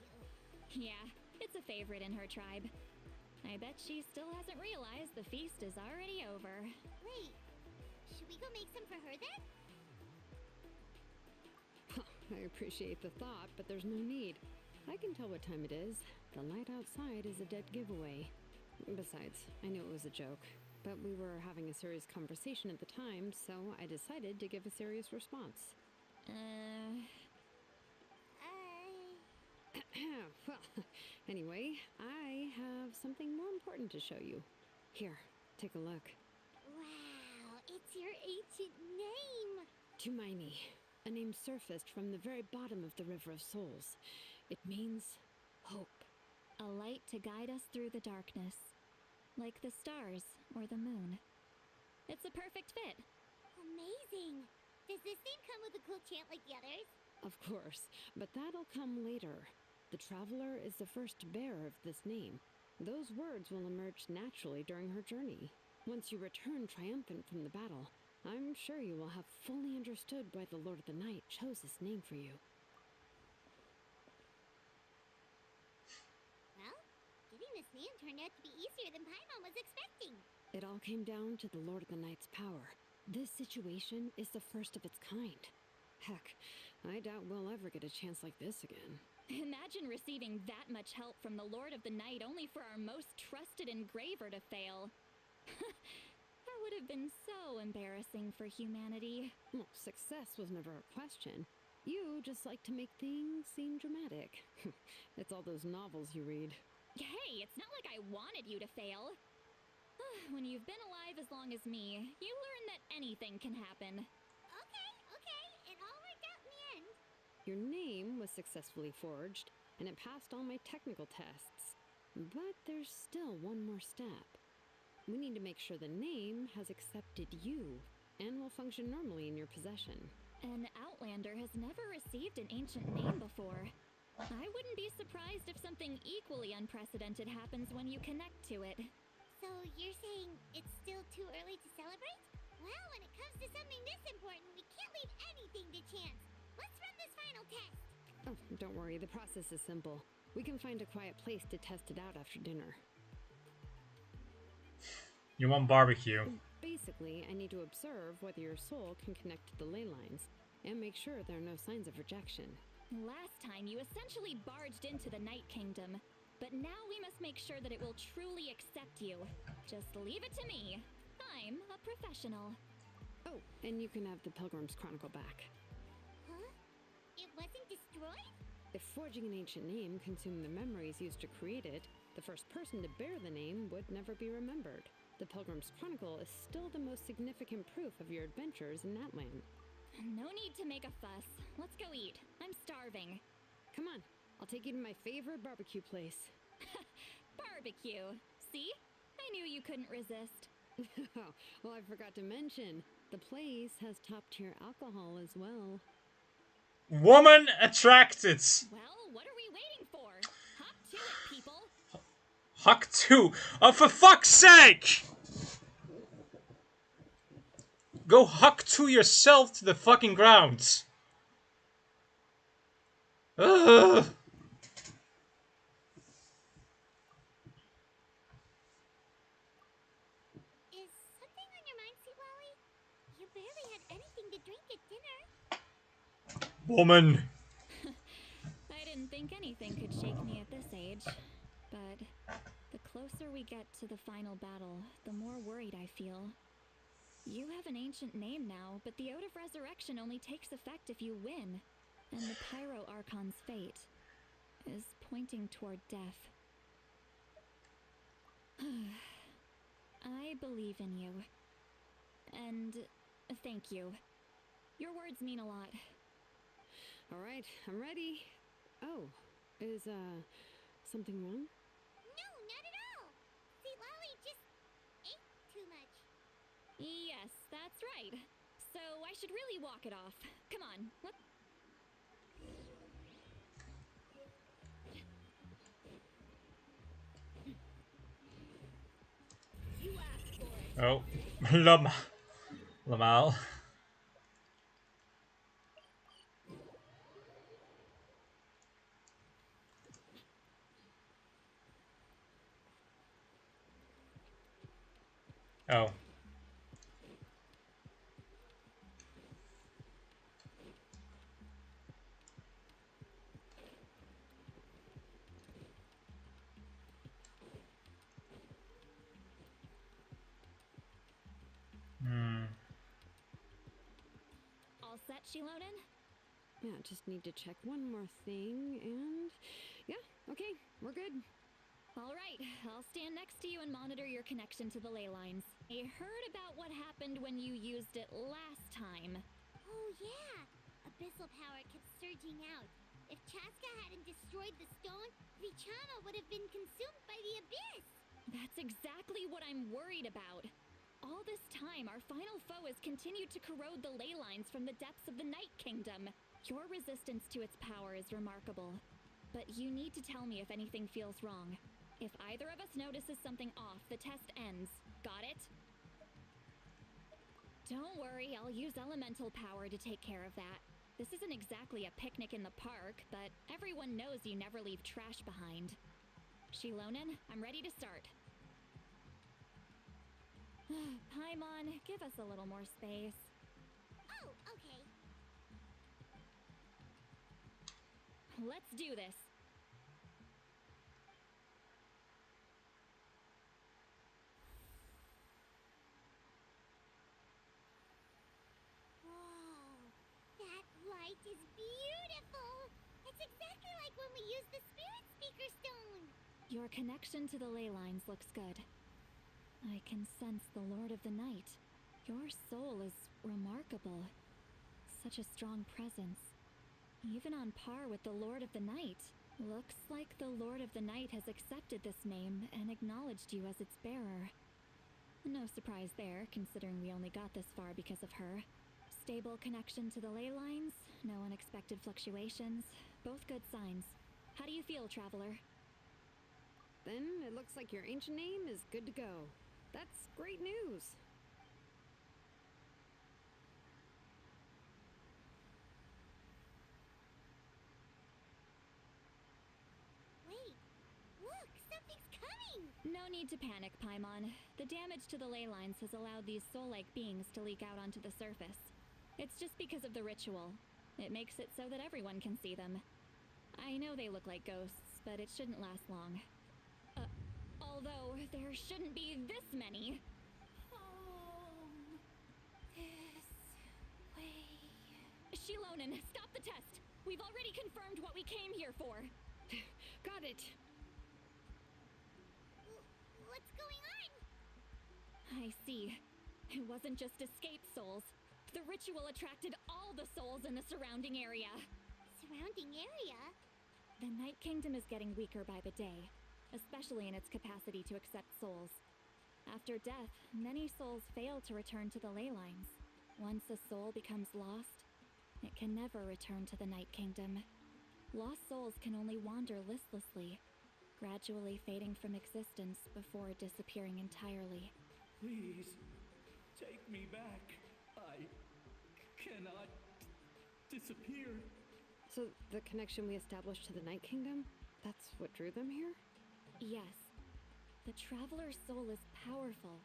Yeah, it's a favorite in her tribe. I bet she still hasn't realized the feast is already over. Wait, should we go make some for her then? I appreciate the thought, but there's no need. I can tell what time it is. The light outside is a dead giveaway. Besides, I knew it was a joke, but we were having a serious conversation at the time, so I decided to give a serious response. Well, anyway, I have something more important to show you. Here, take a look. Wow, it's your ancient name! Tumaini, a name surfaced from the very bottom of the River of Souls. It means hope. A light to guide us through the darkness, like the stars or the moon. It's a perfect fit. Amazing! Does this name come with a cool chant like the others? Of course, but that'll come later. The Traveler is the first bearer of this name. Those words will emerge naturally during her journey. Once you return triumphant from the battle, I'm sure you will have fully understood why the Lord of the Night chose this name for you. Well, getting this name turned out to be easier than Paimon was expecting. It all came down to the Lord of the Night's power. This situation is the first of its kind. Heck, I doubt we'll ever get a chance like this again. Imagine receiving that much help from the Lord of the Night only for our most trusted engraver to fail. That would have been so embarrassing for humanity. Well, success was never a question. You just like to make things seem dramatic. It's all those novels you read. Hey, it's not like I wanted you to fail. When you've been alive as long as me, you learn that anything can happen. Okay, it all worked out in the end. Your name was successfully forged, and it passed all my technical tests. But there's still one more step. We need to make sure the name has accepted you, and will function normally in your possession. An Outlander has never received an ancient name before. I wouldn't be surprised if something equally unprecedented happens when you connect to it. So you're saying it's still too early to celebrate? Well, when it comes to something this important, we can't leave anything to chance. Let's run this final test. Oh, don't worry, the process is simple. We can find a quiet place to test it out after dinner. You want barbecue. Basically, I need to observe whether your soul can connect to the ley lines, and make sure there are no signs of rejection. Last time, you essentially barged into the Night Kingdom. But now we must make sure that it will truly accept you. Just leave it to me. I'm a professional. Oh, and you can have the Pilgrim's Chronicle back. Huh? It wasn't destroyed? If forging an ancient name consumed the memories used to create it, the first person to bear the name would never be remembered. The Pilgrim's Chronicle is still the most significant proof of your adventures in that land. No need to make a fuss. Let's go eat. I'm starving. Come on, I'll take you to my favorite barbecue place. Barbecue. See? I knew you couldn't resist. Well, I forgot to mention, the place has top-tier alcohol as well. Woman attracted. Well, what are we waiting for? Hop to it, people. Huck 2. Oh, for fuck's sake! Go huck to yourself to the fucking ground. Ugh. Is something on your mind, Sweet Lolly? You barely had anything to drink at dinner. Woman. I didn't think anything could shake me at this age. But the closer we get to the final battle, the more worried I feel. You have an ancient name now, but the Ode of Resurrection only takes effect if you win. And the Pyro Archon's fate is pointing toward death. I believe in you. And thank you. Your words mean a lot. All right, I'm ready. Oh, is, something wrong? No, not at all. Sweet Lolly just ate too much. Yes, that's right. So I should really walk it off. Come on, let's... You asked for it. Oh. Lamal. Oh. All set, Shilonen? Yeah, just need to check one more thing, and... Yeah, okay, we're good. All right, I'll stand next to you and monitor your connection to the ley lines. I heard about what happened when you used it last time. Oh, yeah. Abyssal power kept surging out. If Chaska hadn't destroyed the stone, Vichama would have been consumed by the abyss. That's exactly what I'm worried about. All this time, our final foe has continued to corrode the ley lines from the depths of the Night Kingdom. Your resistance to its power is remarkable. But you need to tell me if anything feels wrong. If either of us notices something off, the test ends. Got it? Don't worry, I'll use elemental power to take care of that. This isn't exactly a picnic in the park, but everyone knows you never leave trash behind. Shilonen, I'm ready to start. Paimon, give us a little more space. Oh, okay. let's do this. Whoa, that light is beautiful! It's exactly like when we used the Spirit Speaker Stone! Your connection to the ley lines looks good. I can sense the Lord of the Night. Your soul is remarkable. Such a strong presence. Even on par with the Lord of the Night. Looks like the Lord of the Night has accepted this name and acknowledged you as its bearer. No surprise there, considering we only got this far because of her. Stable connection to the ley lines, no unexpected fluctuations, both good signs. How do you feel, Traveler? Then it looks like your ancient name is good to go. That's great news. Wait, look, something's coming! No need to panic, Paimon. The damage to the ley lines has allowed these soul-like beings to leak out onto the surface. It's just because of the ritual. It makes it so that everyone can see them. I know they look like ghosts, but it shouldn't last long. Although there shouldn't be this many. Home. This way. Shilonen, stop the test! We've already confirmed what we came here for. Got it. What's going on? I see. It wasn't just escaped souls. The ritual attracted all the souls in the surrounding area. Surrounding area? The Night Kingdom is getting weaker by the day, especially in its capacity to accept souls. After death, many souls fail to return to the ley lines. Once a soul becomes lost, it can never return to the Night Kingdom. Lost souls can only wander listlessly, gradually fading from existence before disappearing entirely. Please, take me back. I cannot disappear. So the connection we established to the Night Kingdom, that's what drew them here? Yes. The Traveler's soul is powerful,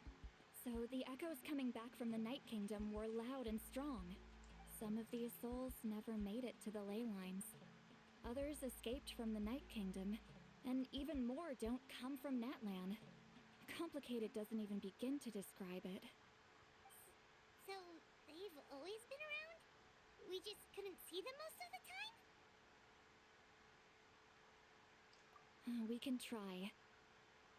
so the echoes coming back from the Night Kingdom were loud and strong. Some of these souls never made it to the ley lines. Others escaped from the Night Kingdom, and even more don't come from Natlan. Complicated doesn't even begin to describe it. So, they've always been around? We just couldn't see them most of the time? We can try.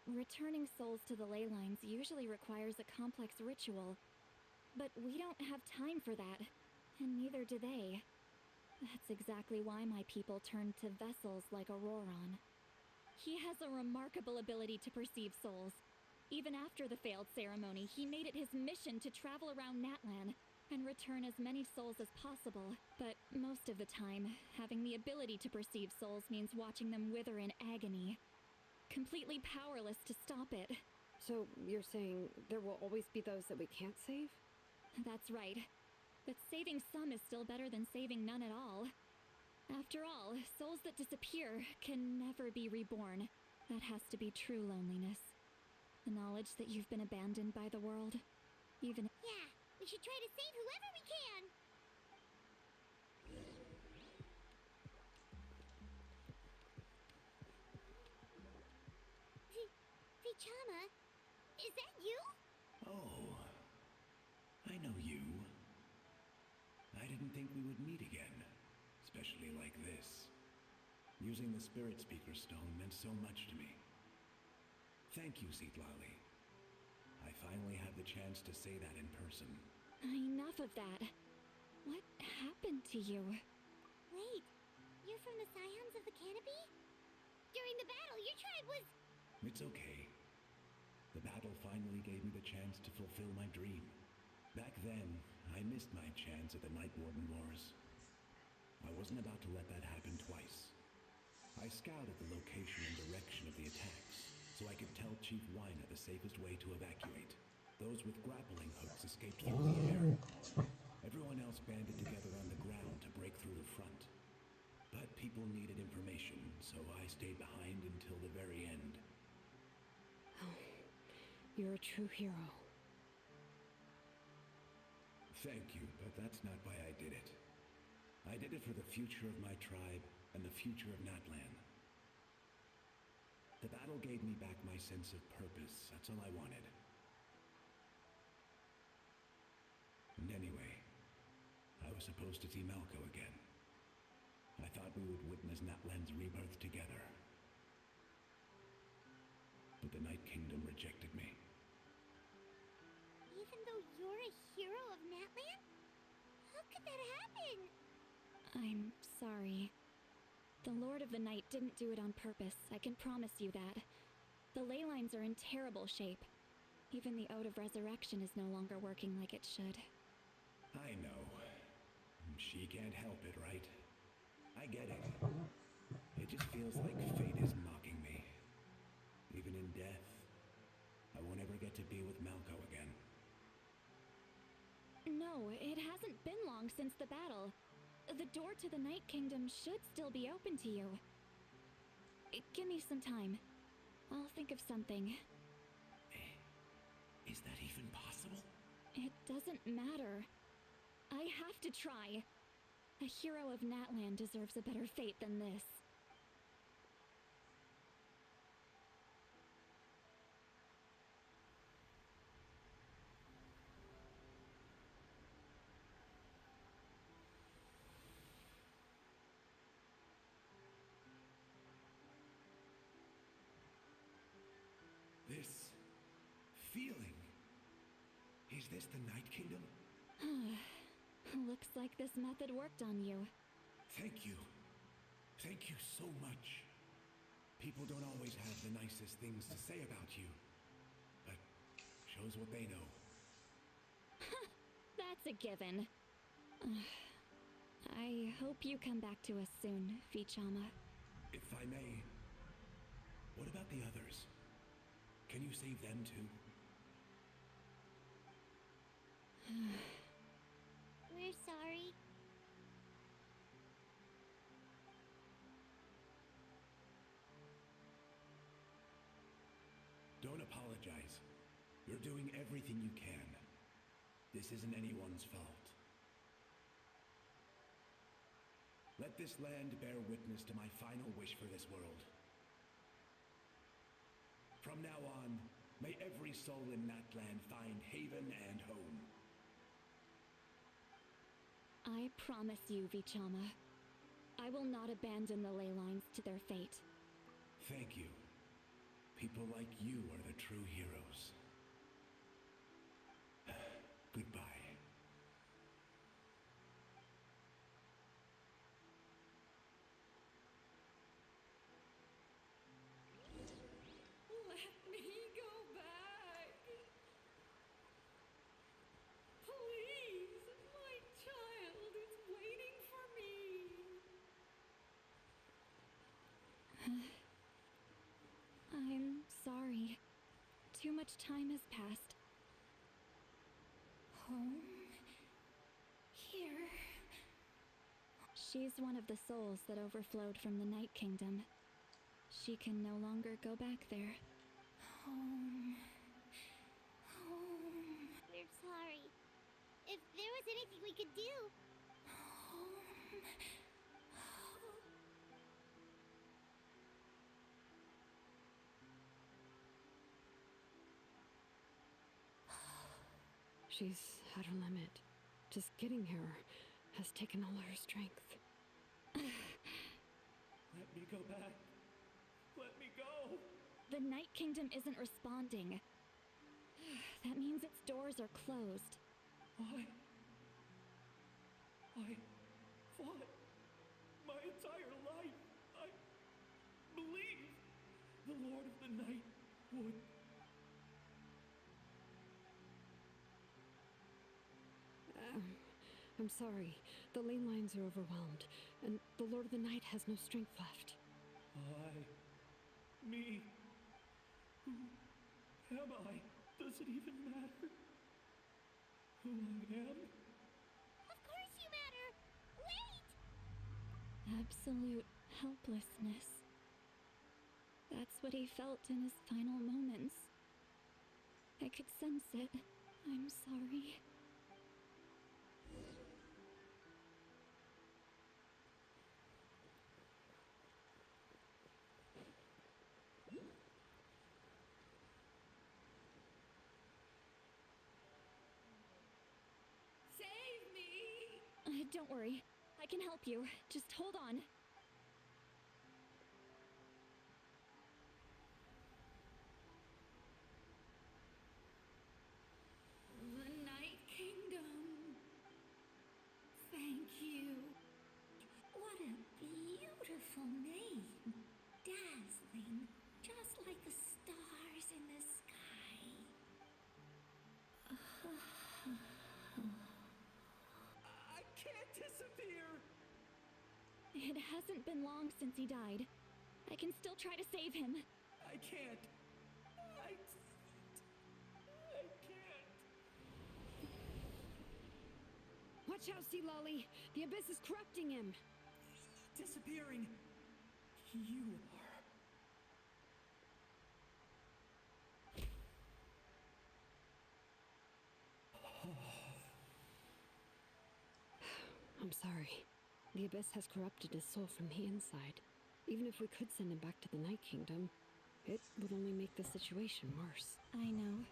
Returning souls to the ley lines usually requires a complex ritual, but we don't have time for that, and neither do they. That's exactly why my people turned to vessels like Auroron. He has a remarkable ability to perceive souls. Even after the failed ceremony, he made it his mission to travel around Natlan and return as many souls as possible. But most of the time, having the ability to perceive souls means watching them wither in agony. Completely powerless to stop it. So you're saying there will always be those that we can't save? That's right. But saving some is still better than saving none at all. After all, souls that disappear can never be reborn. That has to be true loneliness. The knowledge that you've been abandoned by the world. Even... Yeah, we should try to save whoever we can! Vichama, is that you? Oh, I know you. I didn't think we would meet again, especially like this. Using the Spirit Speaker Stone meant so much to me. Thank you, Zitlali. I finally have the chance to say that in person. Enough of that. What happened to you? Wait, you're from the Scions of the Canopy? During the battle, your tribe was... It's okay. The battle finally gave me the chance to fulfill my dream. Back then, I missed my chance at the Night Warden Wars. I wasn't about to let that happen twice. I scouted the location and direction of the attacks, so I could tell Chief Wina the safest way to evacuate. Those with grappling hooks escaped through the air. Everyone else banded together on the ground to break through the front. But people needed information, so I stayed behind until the very end. Oh, you're a true hero. Thank you, but that's not why I did it. I did it for the future of my tribe and the future of Natlan. The battle gave me back my sense of purpose. That's all I wanted. And anyway, I was supposed to see Malco again. I thought we would witness Natlan's rebirth together. But the Night Kingdom rejected me. Even though you're a hero of Natlan? How could that happen? I'm sorry. The Lord of the Night didn't do it on purpose, I can promise you that. The ley lines are in terrible shape. Even the Ode of Resurrection is no longer working like it should. I know. She can't help it, right? I get it. It just feels like fate is mocking me. Even in death, I won't ever get to be with Malco again. No, it hasn't been long since the battle. The door to the Night Kingdom should still be open to you. Give me some time. I'll think of something. Is that even possible? It doesn't matter. I have to try. A hero of Natlan deserves a better fate than this. This feeling. Is this the Night Kingdom? Looks like this method worked on you. Thank you. Thank you so much. People don't always have the nicest things to say about you, but shows what they know. That's a given. I hope you come back to us soon, Vichama. If I may, what about the others? Can you save them too? We're sorry. Don't apologize. You're doing everything you can. This isn't anyone's fault. Let this land bear witness to my final wish for this world. From now on, may every soul in Natlan find haven and home. I promise you, Vichama. I will not abandon the ley lines to their fate. Thank you. People like you are the true heroes. Goodbye. Let me go back. Please, my child is waiting for me. I'm sorry. Too much time has passed. Home? Here? She's one of the souls that overflowed from the Night Kingdom. She can no longer go back there. Home. Home. We're sorry. If there was anything we could do. Home. She's at her limit. Just getting here has taken all her strength. Let me go back. Let me go. The Night Kingdom isn't responding. That means its doors are closed. I fought my entire life. I believed the Lord of the Night would. I'm sorry. The ley lines are overwhelmed, and the Lord of the Night has no strength left. Me. Who am I? Does it even matter who I am? Of course you matter. Wait! Absolute helplessness. That's what he felt in his final moments. I could sense it. I'm sorry. Don't worry. I can help you. Just hold on. The Night Kingdom. Thank you. What a beautiful name. Dazzling, just like the stars in the sky. I can't disappear! It hasn't been long since he died. I can still try to save him. I can't. I can't. Watch out, Sea Lolly! The abyss is corrupting him! Disappearing. You are. I'm sorry. The abyss has corrupted his soul from the inside. Even if we could send him back to the Night Kingdom, it would only make the situation worse. I know.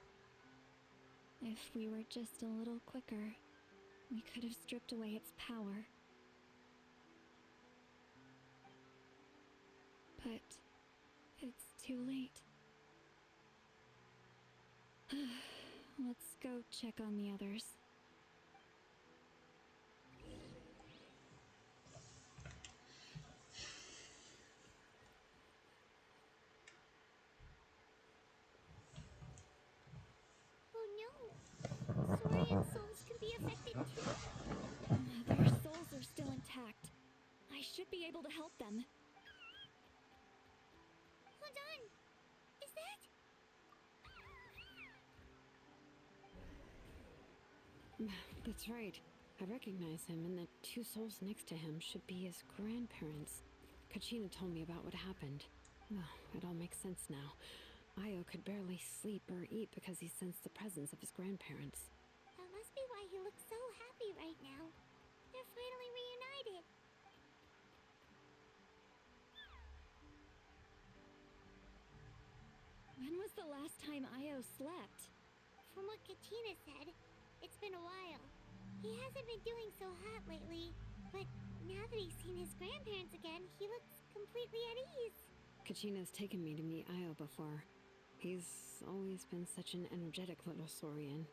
If we were just a little quicker, we could have stripped away its power. But it's too late. Let's go check on the others. Oh no! Saurian souls can be affected too? Their souls are still intact. I should be able to help them. Hold on! Is that? That's right. I recognize him, and the two souls next to him should be his grandparents. Kachina told me about what happened. Well, it all makes sense now. Io could barely sleep or eat because he sensed the presence of his grandparents. That must be why he looks so happy right now. They're finally reunited. When was the last time Io slept? From what Katina said, it's been a while. He hasn't been doing so hot lately, but now that he's seen his grandparents again, he looks completely at ease. Kachina's taken me to meet Io before. He's always been such an energetic little saurian.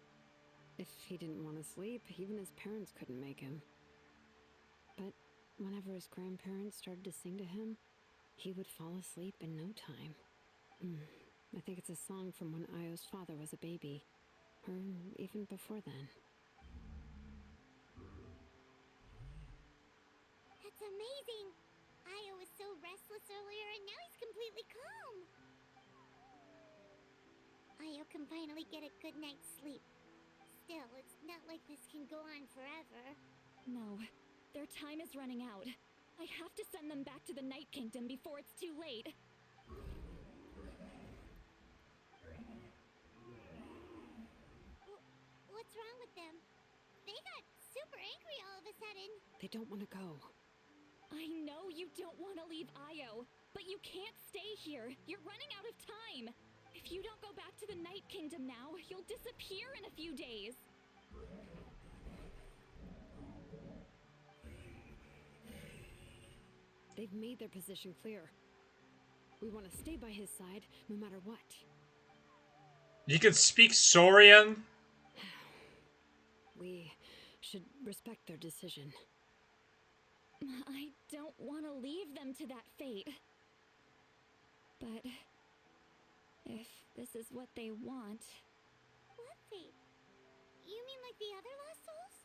If he didn't want to sleep, even his parents couldn't make him. But whenever his grandparents started to sing to him, he would fall asleep in no time. I think it's a song from when Io's father was a baby, or even before then. That's amazing! Io was so restless earlier and now he's completely calm. Io can finally get a good night's sleep. Still, it's not like this can go on forever. No, their time is running out. I have to send them back to the Night Kingdom before it's too late. What's wrong with them? They got super angry all of a sudden. They don't want to go. I know you don't want to leave Io, but you can't stay here. You're running out of time. If you don't go back to the Night Kingdom now, you'll disappear in a few days. They've made their position clear. We want to stay by his side, no matter what. You can speak Saurian? We should respect their decision. I don't want to leave them to that fate. But if this is what they want... What fate? You mean like the other lost souls?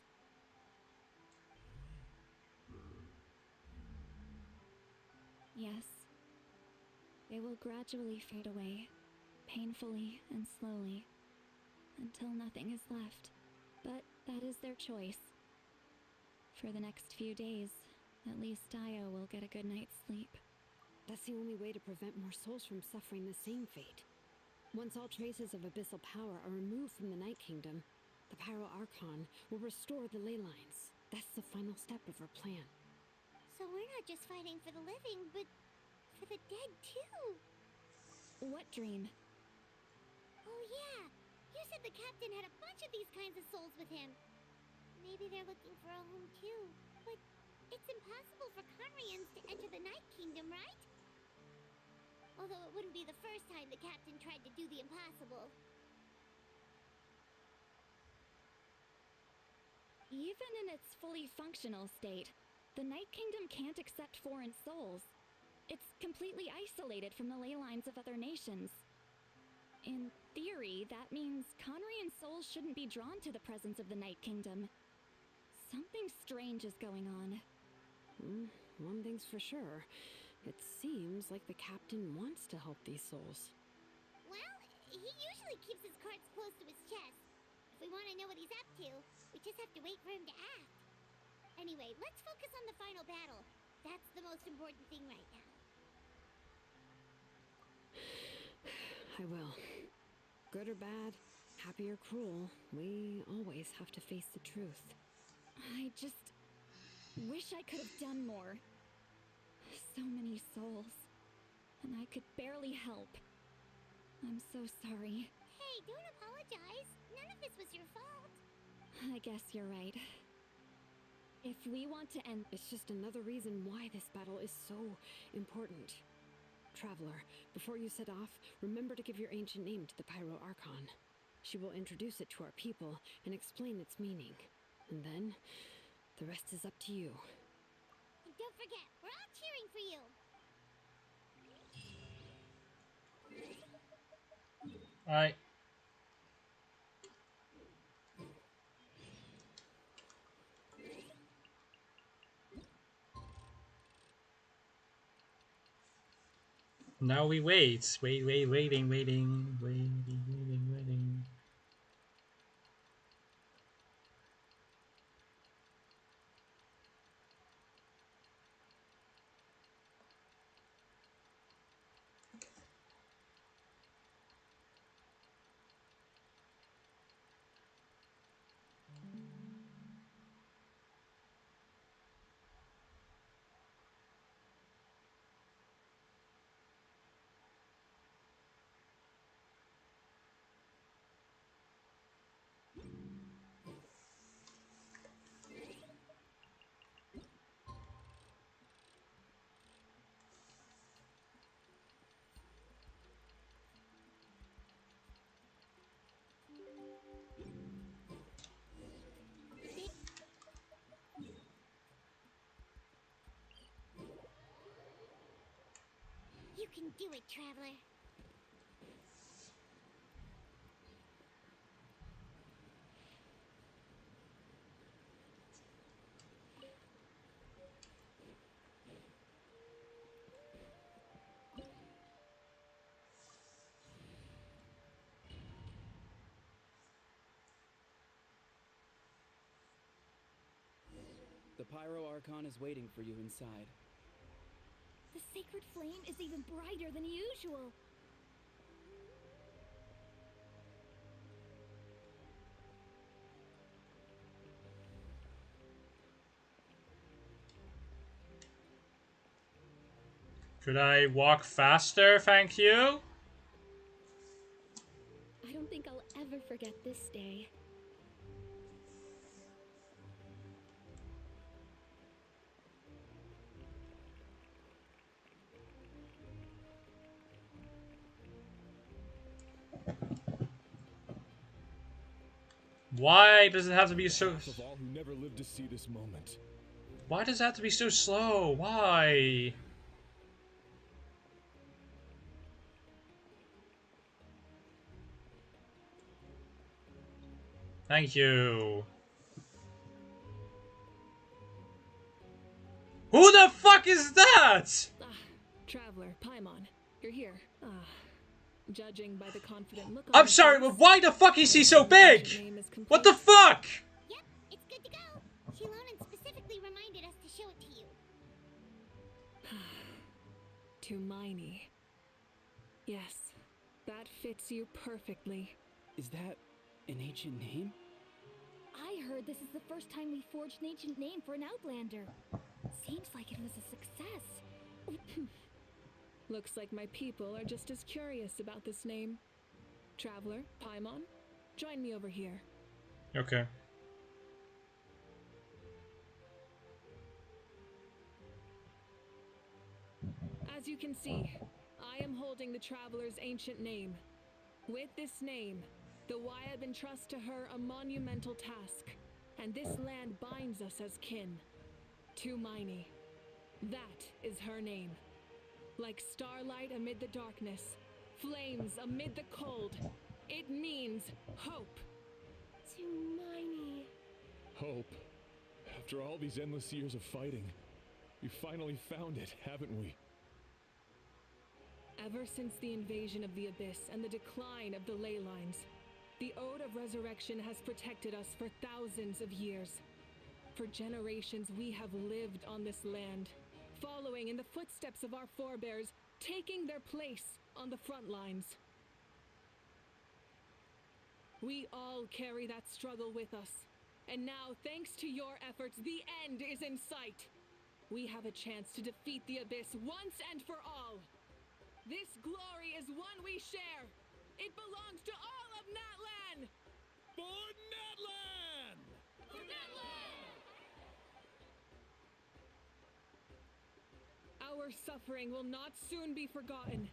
Yes. They will gradually fade away, painfully and slowly, until nothing is left. But that is their choice. For the next few days, at least Io will get a good night's sleep. That's the only way to prevent more souls from suffering the same fate. Once all traces of abyssal power are removed from the Night Kingdom, the Pyro Archon will restore the ley lines. That's the final step of our plan. So we're not just fighting for the living, but for the dead too. What dream? Oh yeah, you said the captain had a bunch of these kinds of souls with him. Maybe they're looking for a home too. But it's impossible for Conrians to enter the Night Kingdom, right? Although it wouldn't be the first time the captain tried to do the impossible. Even in its fully functional state, the Night Kingdom can't accept foreign souls. It's completely isolated from the ley lines of other nations. In theory, that means Conrian souls shouldn't be drawn to the presence of the Night Kingdom. Something strange is going on. One thing's for sure. It seems like the captain wants to help these souls. Well, he usually keeps his cards close to his chest. If we want to know what he's up to, we just have to wait for him to act. Anyway, let's focus on the final battle. That's the most important thing right now. I will. Good or bad, happy or cruel, we always have to face the truth. I just wish I could have done more. So many souls, and I could barely help. I'm so sorry. Hey, don't apologize. None of this was your fault. I guess you're right. If we want to end... It's just another reason why this battle is so important. Traveler, before you set off, remember to give your ancient name to the Pyro Archon. She will introduce it to our people and explain its meaning. And then, the rest is up to you. And don't forget, we're all cheering for you. Alright. Now we wait. Waiting. You can do it, Traveler. The Pyro Archon is waiting for you inside. The sacred flame is even brighter than usual. Could I walk faster, thank you? I don't think I'll ever forget this day. Why does it have to be so... Of all who never lived to see this moment. Why does it have to be so slow? Why? Thank you. Who the fuck is that? Traveler, Paimon, you're here. Judging by the confident look on I'm your sorry, face, but why the fuck is he so big? your name is What the complete. fuck? Yep, it's good to go. Shilonan specifically reminded us to show it to you. Tumaini. Yes, that fits you perfectly. Is that an ancient name? I heard this is the first time we forged an ancient name for an Outlander. Seems like it was a success. Looks like my people are just as curious about this name. Traveler, Paimon, join me over here. Okay. As you can see, I am holding the Traveler's ancient name. With this name, the Wyab entrusts to her a monumental task, and this land binds us as kin. To Miney. That is her name. Like starlight amid the darkness, flames amid the cold, it means hope. To Miney. Hope. After all these endless years of fighting, we finally found it, haven't we? Ever since the invasion of the Abyss and the decline of the ley lines, the Ode of Resurrection has protected us for thousands of years. For generations we have lived on this land, following in the footsteps of our forebears, taking their place on the front lines. We all carry that struggle with us, and now, thanks to your efforts, the end is in sight. We have a chance to defeat the Abyss once and for all. This glory is one we share. It belongs to all of Natlan! For Natlan! For Natlan! Our suffering will not soon be forgotten,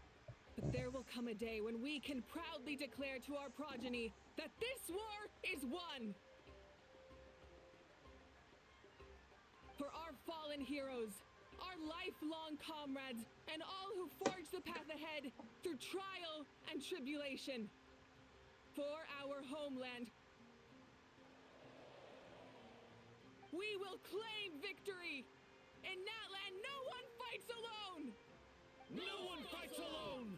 but there will come a day when we can proudly declare to our progeny that this war is won. For our fallen heroes, our lifelong comrades, and all who forge the path ahead through trial and tribulation. For our homeland, we will claim victory! In Natlan, no one fights alone! No one fights alone!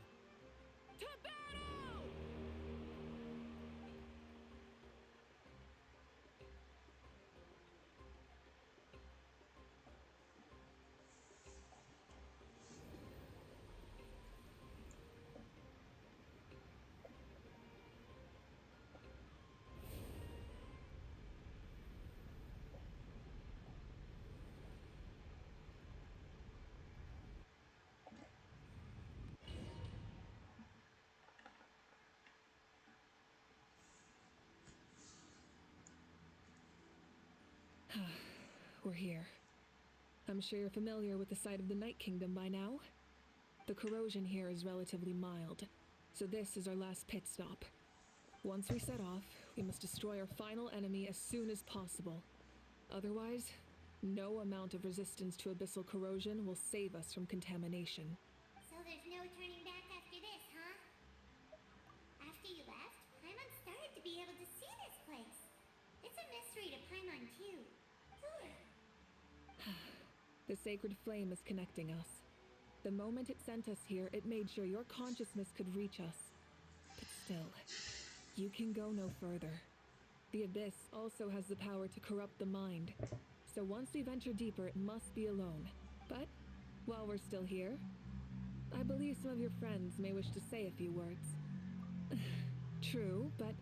To battle! We're here. I'm sure you're familiar with the site of the Night Kingdom by now. The corrosion here is relatively mild, so this is our last pit stop. Once we set off, we must destroy our final enemy as soon as possible. Otherwise, no amount of resistance to abyssal corrosion will save us from contamination. So there's no turning back after this, huh? After you left, Paimon started to be able to see this place. It's a mystery to Paimon, too. The sacred flame is connecting us. The moment it sent us here, it made sure your consciousness could reach us. But still, you can go no further. The Abyss also has the power to corrupt the mind. So once we venture deeper, it must be alone. But while we're still here, I believe some of your friends may wish to say a few words. True, but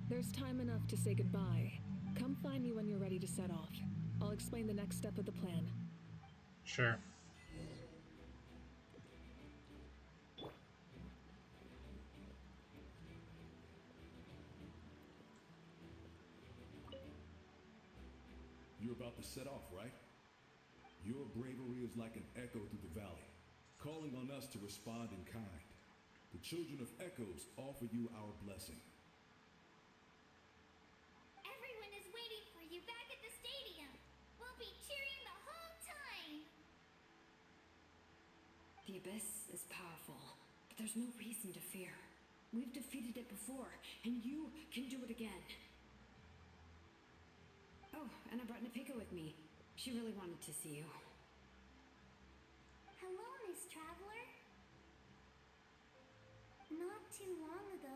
there's time enough to say goodbye. Come find me when you're ready to set off. I'll explain the next step of the plan. Sure. You're about to set off, right? Your bravery is like an echo through the valley, calling on us to respond in kind. The children of Echoes offer you our blessing. Everyone is waiting for you back at the stadium. We'll be cheering the whole time. The Abyss is powerful, but there's no reason to fear. We've defeated it before, and you can do it again. Oh, and I brought Napika with me. She really wanted to see you. Hello, Miss Traveler. Not too long ago,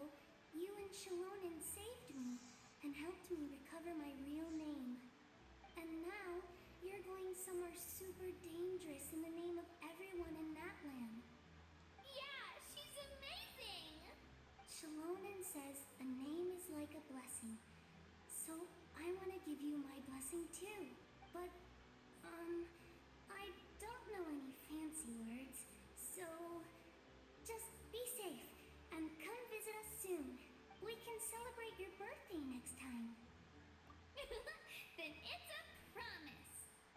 you and Shalonen saved me and helped me recover my real name. And now, you're going somewhere super dangerous in the name of everyone in Natlan. Yeah, she's amazing! Shalonen says a name is like a blessing. So, I want to give you my blessing too. But, I don't know any fancy words. So, just be safe and come visit us soon. We can celebrate your birthday next time. Then it's a promise.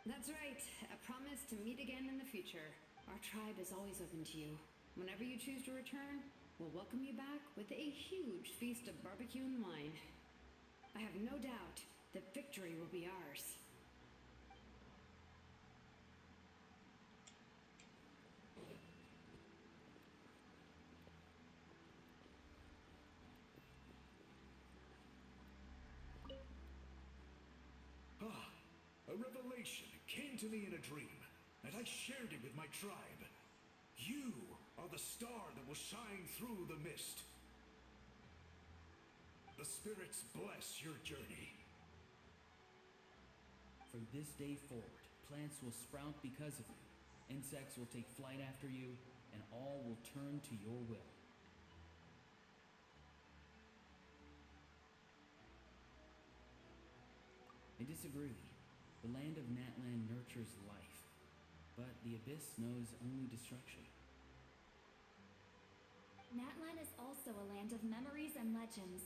That's right. A promise to meet again in the future. Our tribe is always open to you. Whenever you choose to return, we'll welcome you back with a huge feast of barbecue and wine. I have no doubt that victory will be ours. A revelation came to me in a dream, and I shared it with my tribe. You are the star that will shine through the mist. The spirits bless your journey. From this day forward, plants will sprout because of you. Insects will take flight after you, and all will turn to your will. I disagree. The land of Natlan nurtures life, but the Abyss knows only destruction. Natlan is also a land of memories and legends.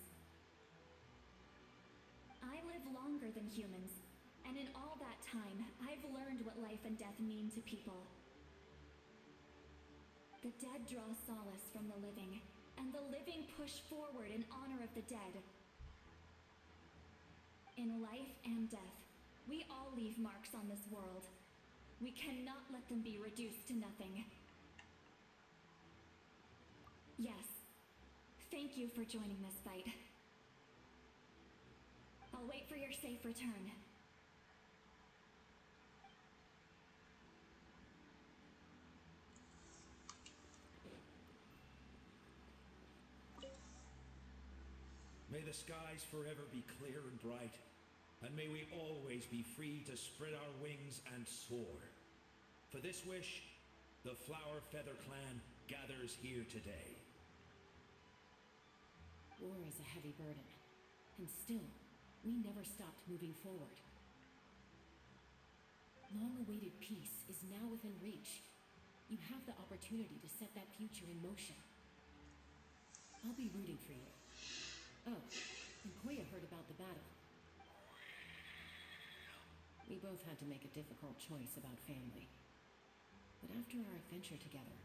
I live longer than humans, and in all that time, I've learned what life and death mean to people. The dead draw solace from the living, and the living push forward in honor of the dead. In life and death, we all leave marks on this world. We cannot let them be reduced to nothing. Yes, thank you for joining this fight. I'll wait for your safe return. May the skies forever be clear and bright, and may we always be free to spread our wings and soar. For this wish, the Flower Feather Clan gathers here today. War is a heavy burden, and still, we never stopped moving forward. Long-awaited peace is now within reach. You have the opportunity to set that future in motion. I'll be rooting for you. Oh, and Koya heard about the battle. We both had to make a difficult choice about family. But after our adventure together,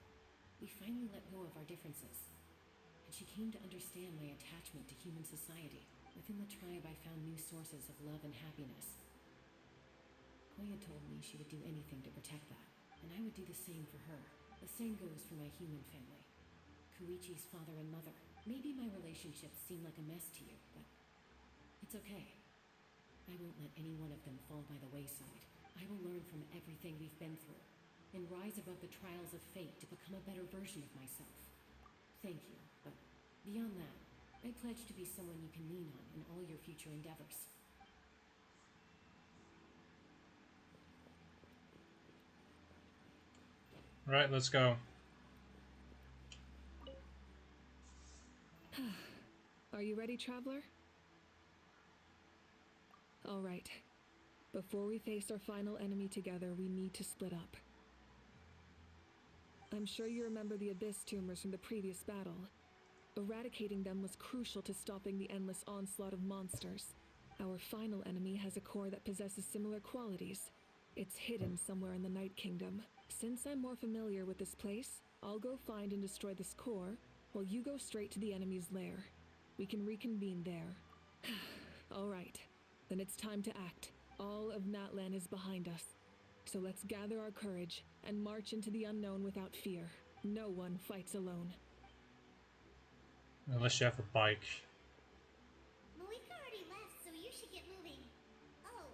we finally let go of our differences. And she came to understand my attachment to human society. Within the tribe, I found new sources of love and happiness. Koya told me she would do anything to protect that, and I would do the same for her. The same goes for my human family. Koichi's father and mother. Maybe my relationships seem like a mess to you, but it's okay. I won't let any one of them fall by the wayside. I will learn from everything we've been through, and rise above the trials of fate to become a better version of myself. Thank you, but beyond that, I pledge to be someone you can lean on in all your future endeavors. Right, let's go. Are you ready, traveler? All right. Before we face our final enemy together, we need to split up. I'm sure you remember the Abyss tumors from the previous battle. Eradicating them was crucial to stopping the endless onslaught of monsters. Our final enemy has a core that possesses similar qualities. It's hidden somewhere in the Night Kingdom. Since I'm more familiar with this place, I'll go find and destroy this core, while you go straight to the enemy's lair. We can reconvene there. All right, then it's time to act. All of Natlan is behind us. So let's gather our courage and march into the unknown without fear. No one fights alone. Unless you have a bike. Malika already left, so you should get moving. Oh,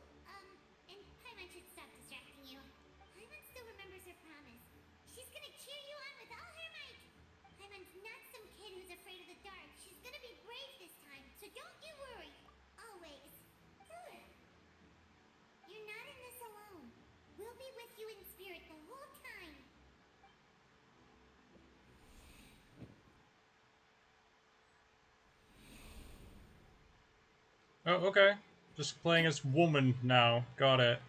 and Paimon should stop distracting you. Paimon still remembers her promise. She's gonna cheer you on with all her might. Paimon's not some kid who's afraid of the dark. She's gonna be brave this time, so don't you worry. Always. You're not in this alone. We'll be with you in spirit the whole time. Oh, okay. Just playing as woman now. Got it.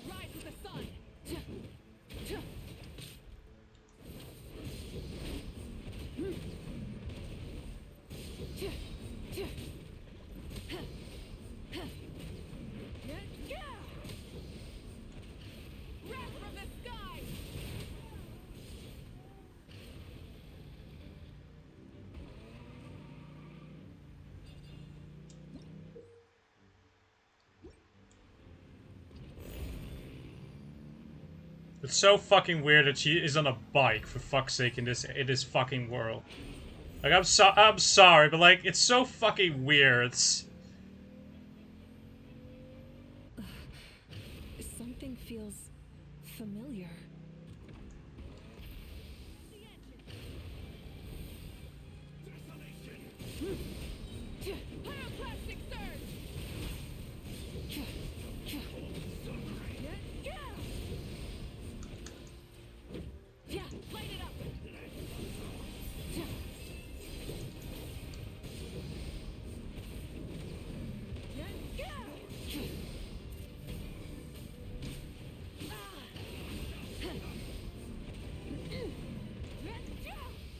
Rise with the sun! It's so fucking weird that she is on a bike, for fuck's sake, in this fucking world. Like, I'm sorry, but like, it's so fucking weird. Something feels familiar. Pyroclastic surge! Yeah, light it up!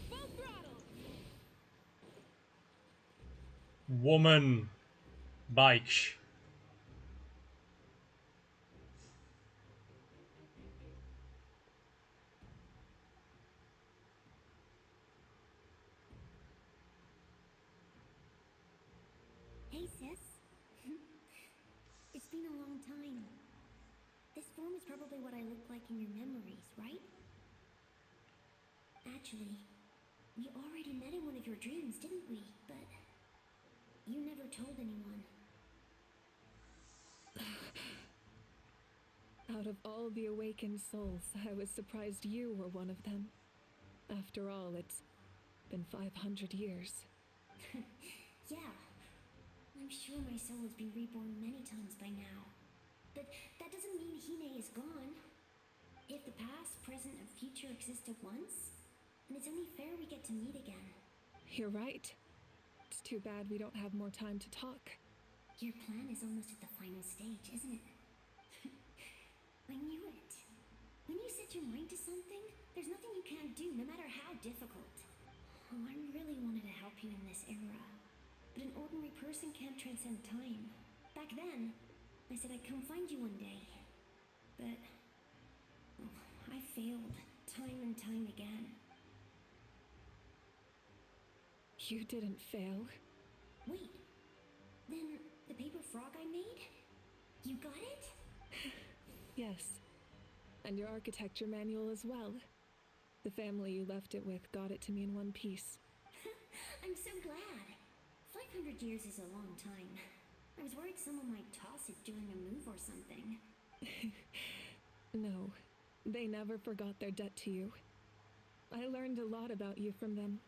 Full throttle! Woman. Bike. Hey, sis. It's been a long time. This form is probably what I look like in your memories, right? Actually, we already met in one of your dreams, didn't we? But you never told anyone. Out of all the awakened souls, I was surprised you were one of them. After all, it's been 500 years. Yeah. I'm sure my soul has been reborn many times by now. But that doesn't mean Hine is gone. If the past, present, and future exist at once, then it's only fair we get to meet again. You're right. It's too bad we don't have more time to talk. Your plan is almost at the final stage, isn't it? I knew it. When you set your mind to something, there's nothing you can't do, no matter how difficult. Oh, I really wanted to help you in this era. But an ordinary person can't transcend time. Back then, I said I'd come find you one day. But I failed time and time again. You didn't fail. Wait, then the paper frog I made? You got it? Yes. And your architecture manual as well. The family you left it with got it to me in one piece. I'm so glad. 500 years is a long time. I was worried someone might toss it during a move or something. No, they never forgot their debt to you. I learned a lot about you from them.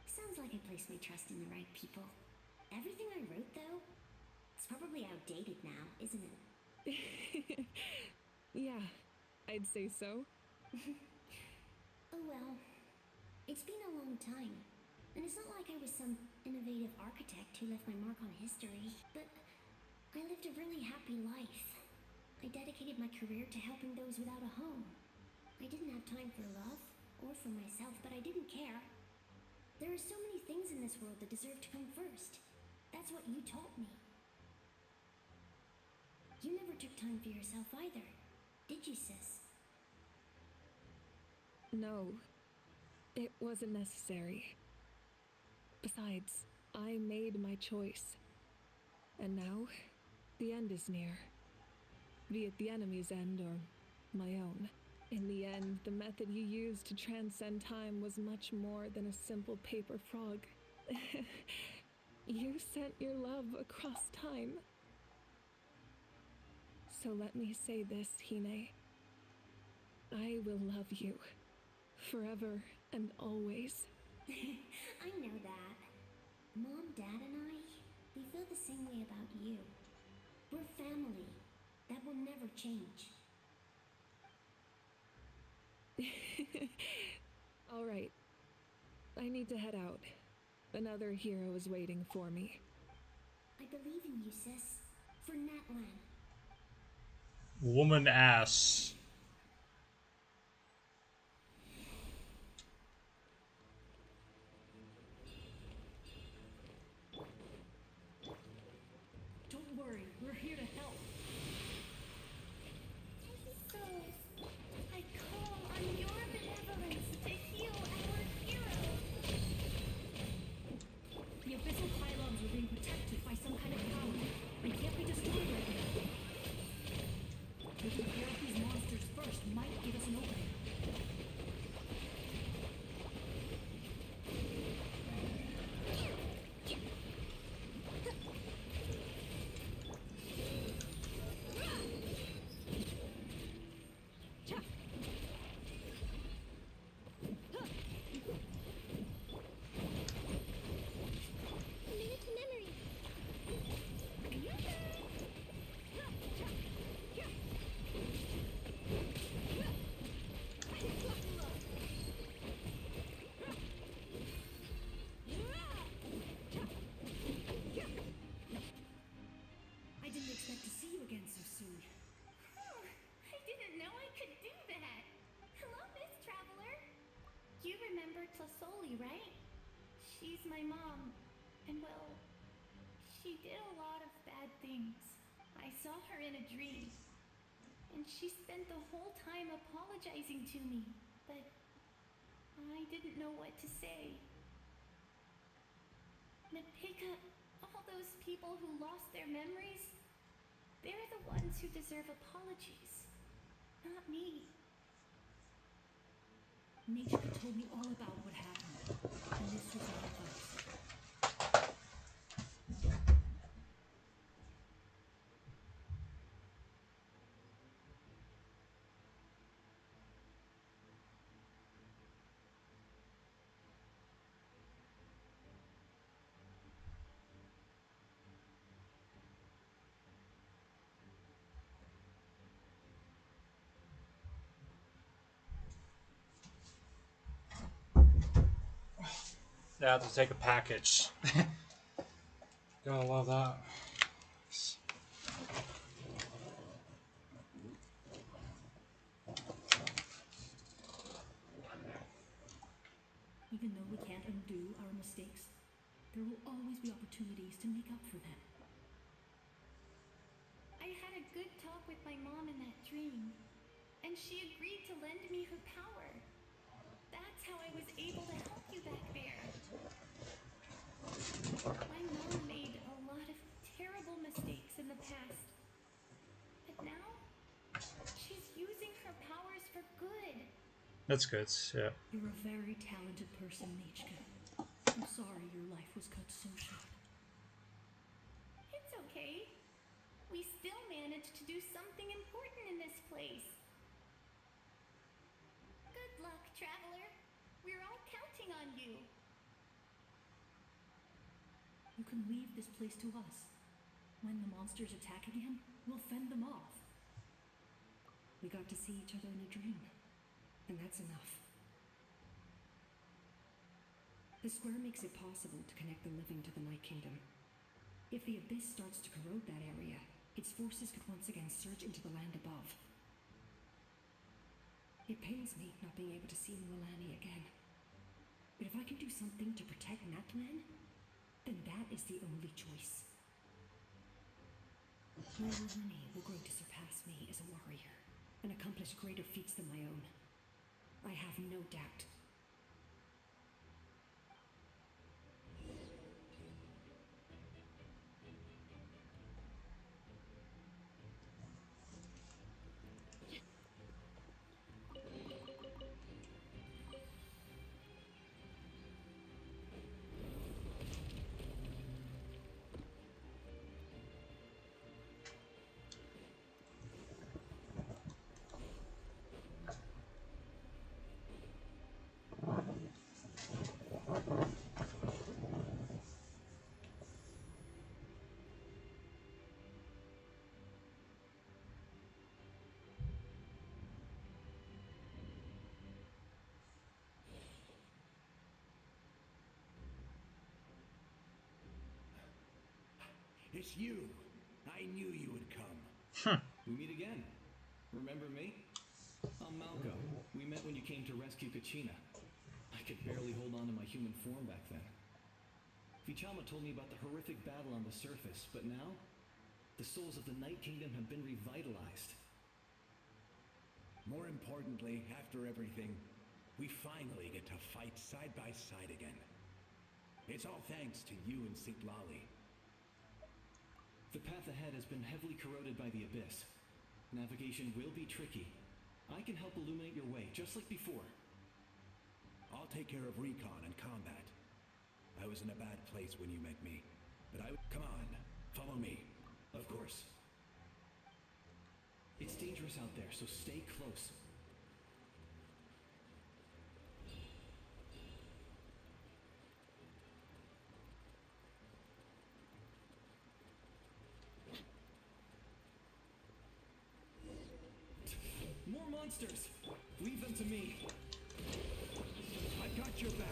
Sounds like I placed my trust in the right people. Everything I wrote, though, it's probably outdated now, isn't it? Yeah, I'd say so. Oh well. It's been a long time. And it's not like I was some innovative architect who left my mark on history. But I lived a really happy life. I dedicated my career to helping those without a home. I didn't have time for love, or for myself, but I didn't care. There are so many things in this world that deserve to come first. That's what you taught me. You never took time for yourself either, did you, sis? No, it wasn't necessary. Besides, I made my choice. And now, the end is near. Be it the enemy's end or my own. In the end, the method you used to transcend time was much more than a simple paper frog. You sent your love across time. So let me say this, Hine. I will love you. Forever and always. I know that. Mom, Dad, and I, we feel the same way about you. We're family. That will never change. All right. I need to head out. Another hero is waiting for me. I believe in you, sis. For Natlan. Woman ass. Don't worry, we're here to help. So, I call on your benevolence to heal our hero. The abyssal pylons are being protected by some kind of power. They can't be destroyed right now. We can care if these monsters Soli, right? She's my mom. And well, she did a lot of bad things. I saw her in a dream. And she spent the whole time apologizing to me. But I didn't know what to say. Napika, all those people who lost their memories, they're the ones who deserve apologies. Not me. Nichika told me all about what happened, and this was our advice. They have to take a package. Gotta love that. Even though we can't undo our mistakes, there will always be opportunities to make up for them. I had a good talk with my mom in that dream, and she agreed to lend me her power. That's how I was able to help you back there. My mom made a lot of terrible mistakes in the past, but now she's using her powers for good. That's good, yeah. You're a very talented person, Nichika. I'm sorry your life was cut so short. It's okay. We still managed to do something important in this place. Good luck, traveler. We're all counting on you. You can leave this place to us. When the monsters attack again, we'll fend them off. We got to see each other in a dream, and that's enough. The square makes it possible to connect the living to the Night Kingdom. If the abyss starts to corrode that area, its forces could once again surge into the land above. It pains me not being able to see Mualani again. But if I can do something to protect Natlan, then that is the only choice. Mualani will grow to surpass me as a warrior and accomplish greater feats than my own. I have no doubt. It's you. I knew you would come. We meet again. Remember me? I'm Malco. We met when you came to rescue Kachina. I could barely hold on to my human form back then. Vichama told me about the horrific battle on the surface, but now, the souls of the Night Kingdom have been revitalized. More importantly, after everything, we finally get to fight side by side again. It's all thanks to you and Sitlali. The path ahead has been heavily corroded by the abyss. Navigation will be tricky. I can help illuminate your way, just like before. I'll take care of recon and combat. I was in a bad place when you met me, but come on, follow me. Of course. It's dangerous out there, so stay close. More monsters! Leave them to me. I've got your back.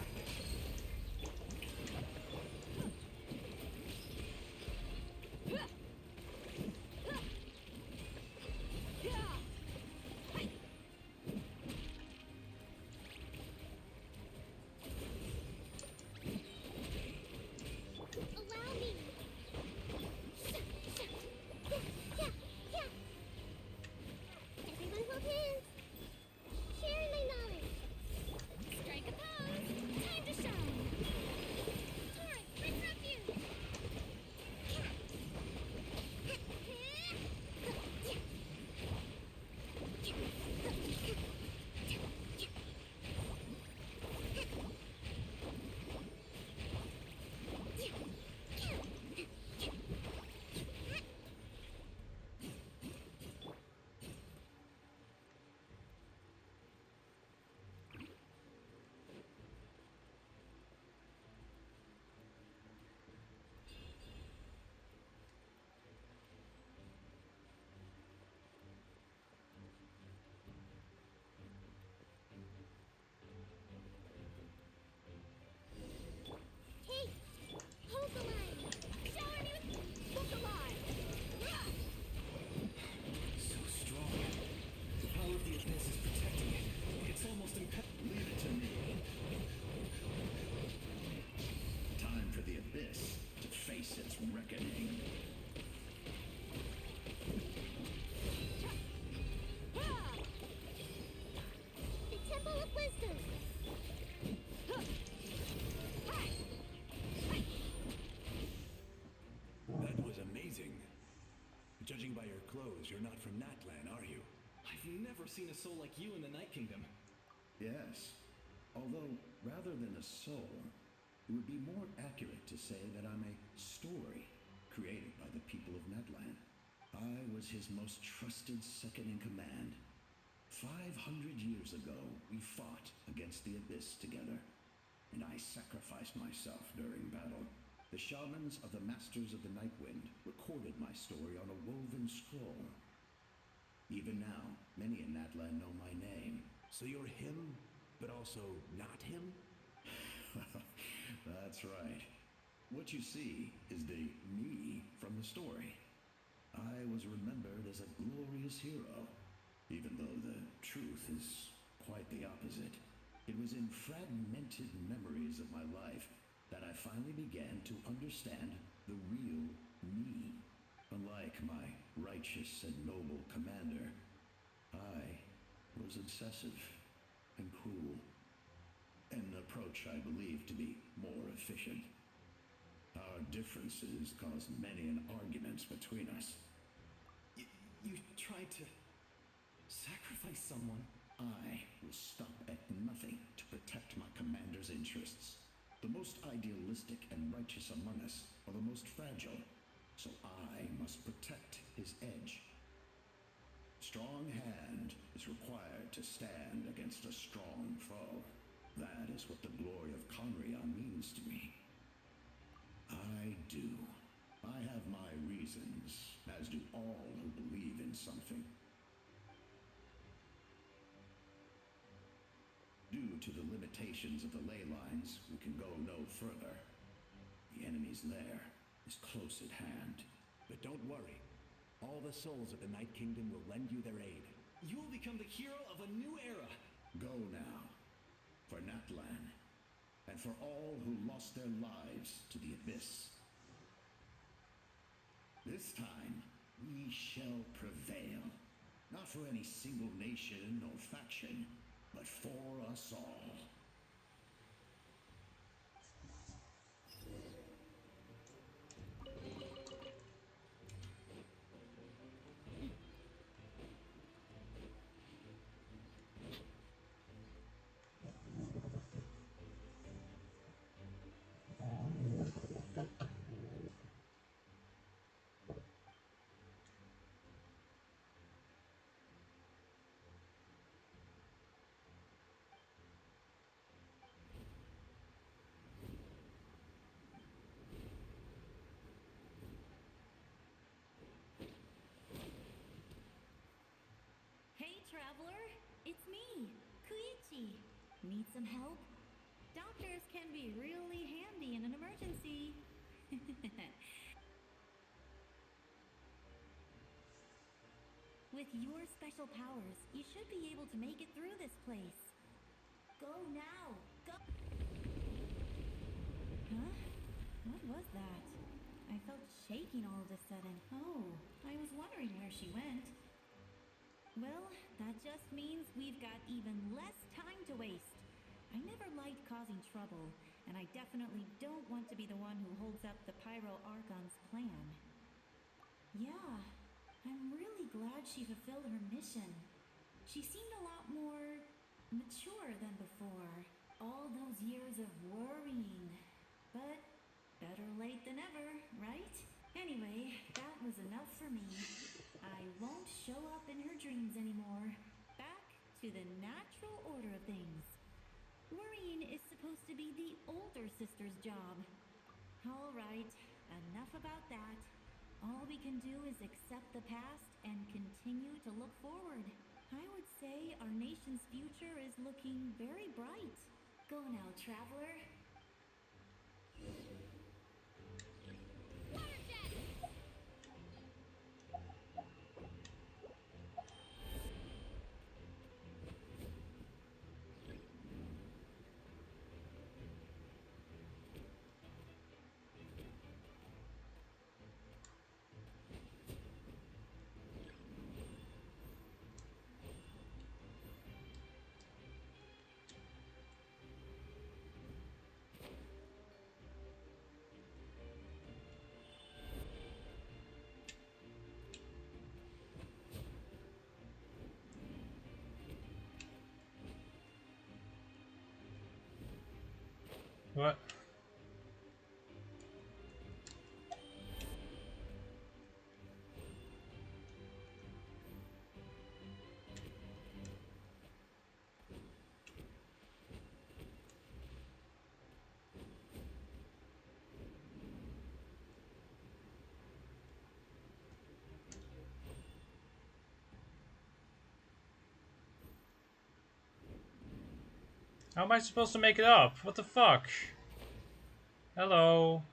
Judging by your clothes, you're not from Natlan, are you? I've never seen a soul like you in the Night Kingdom. Yes. Although, rather than a soul, it would be more accurate to say that I'm a story created by the people of Natlan. I was his most trusted second in command. 500 years ago, we fought against the Abyss together, and I sacrificed myself during battle. The shamans of the Masters of the Nightwind recorded my story on a woven scroll. Even now, many in Natlan know my name. So you're him, but also not him? That's right. What you see is the me from the story. I was remembered as a glorious hero, even though the truth is quite the opposite. It was in fragmented memories of my life that I finally began to understand the real me. Unlike my righteous and noble commander, I was obsessive and cruel, an approach I believe to be more efficient. Our differences caused many an arguments between us. You tried to sacrifice someone? I will stop at nothing to protect my commander's interests. The most idealistic and righteous among us are the most fragile, so I must protect his edge. Strong hand is required to stand against a strong foe. That is what the glory of Conria means to me. I do. I have my reasons, as do all who believe in something. Due to the limitations of the ley lines, we can go no further. The enemy's lair is close at hand. But don't worry. All the souls of the Night Kingdom will lend you their aid. You will become the hero of a new era. Go now. For Natlan. And for all who lost their lives to the Abyss. This time, we shall prevail. Not for any single nation or faction, but for us all. Hey, traveler! It's me, Koichi. Need some help? Doctors can be really handy in an emergency. With your special powers, you should be able to make it through this place. Go now! Go! Huh? What was that? I felt shaking all of a sudden. Oh, I was wondering where she went. Well, that just means we've got even less time to waste. I never liked causing trouble, and I definitely don't want to be the one who holds up the Pyro Archon's plan. Yeah, I'm really glad she fulfilled her mission. She seemed a lot more mature than before. All those years of worrying. But better late than ever, right? Anyway, that was enough for me. I won't show up in her dreams anymore. Back to the natural order of things. Worrying is supposed to be the older sister's job. All right, enough about that. All we can do is accept the past and continue to look forward. I would say our nation's future is looking very bright. Go now, traveler. What? How am I supposed to make it up? What the fuck? Hello.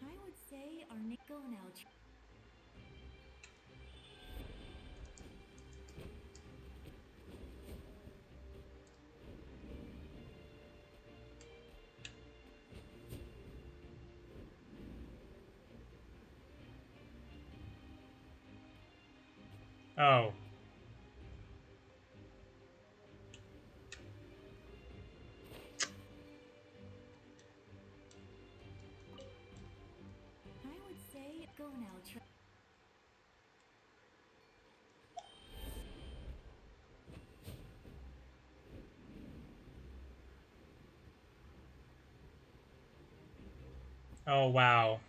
I would say our Nico and Alch. Oh. I would say go now. Oh, wow.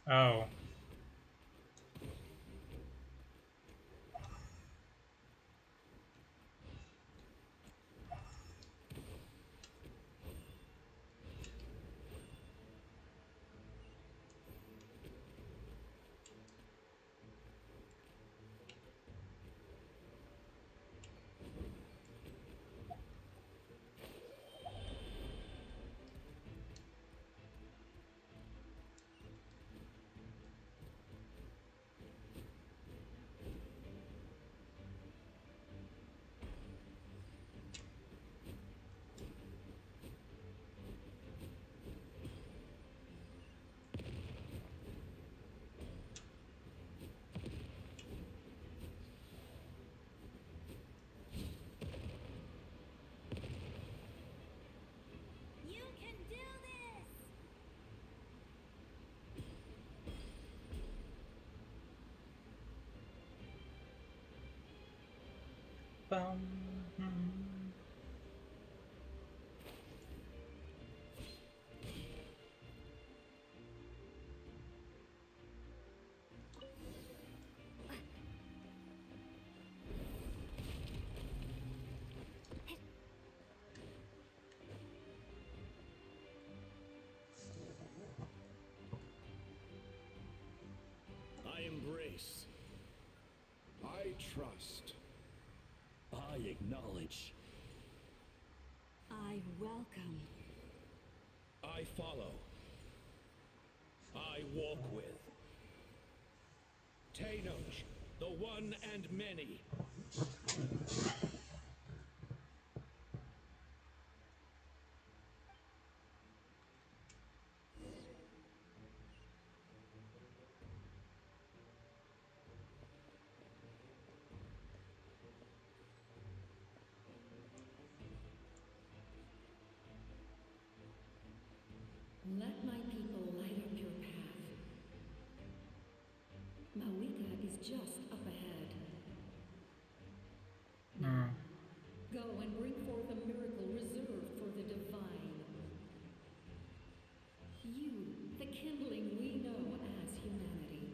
Oh. You can do this! Bum. place. I trust. I acknowledge. I welcome. I follow. I walk with. Tenoch, the one and many. Let my people light up your path. Mawika is just up ahead. Now, go and bring forth a miracle reserved for the divine. You, the kindling we know as humanity.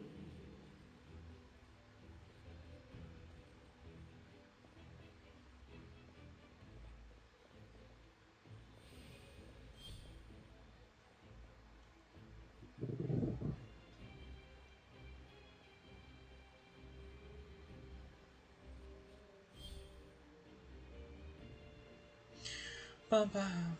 Bum, bum.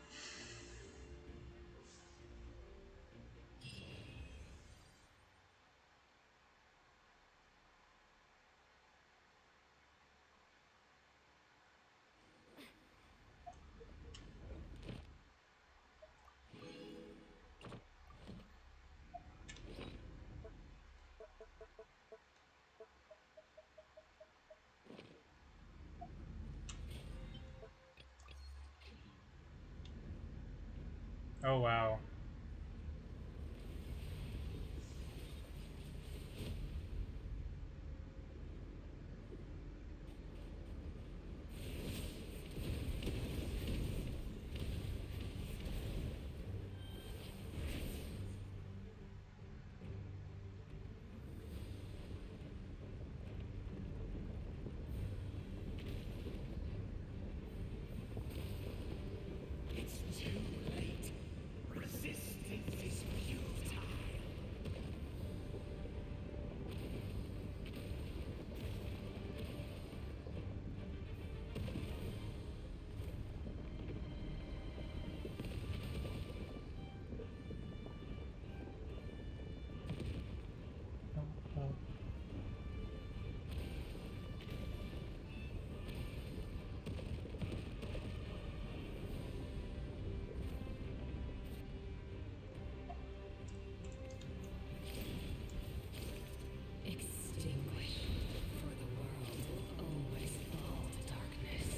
Oh wow. It's too late. Resistance is futile. Extinguish, for the world will always fall to darkness.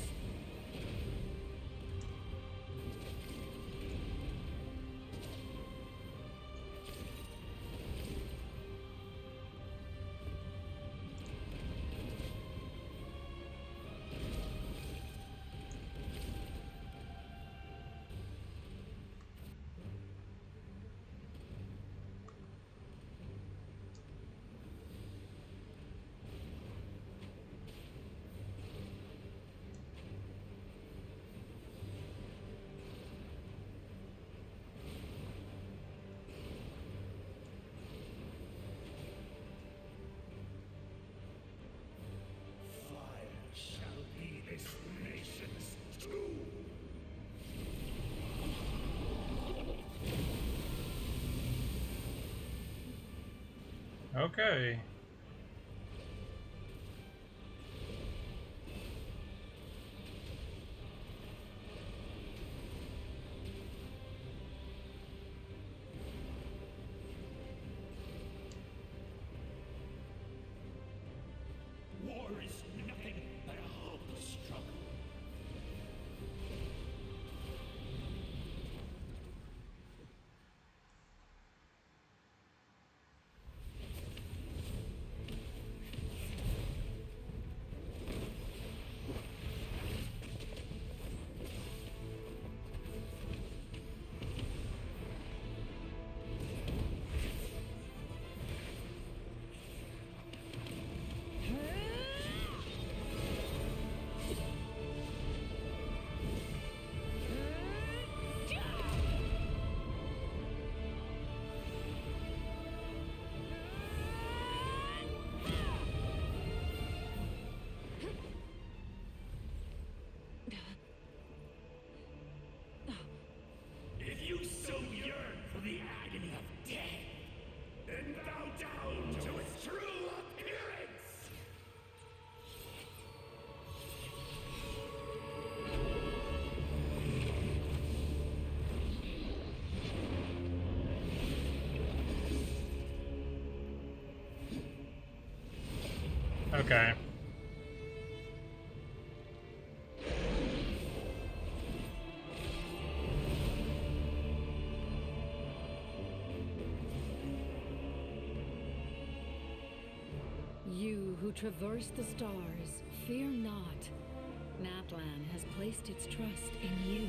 Fire shall be this nation's tomb. Okay. War is nothing but a hopeless struggle. you so yearn for the agony of death, and bow down to its true appearance? Okay. You who traverse the stars, fear not. Natlan has placed its trust in you.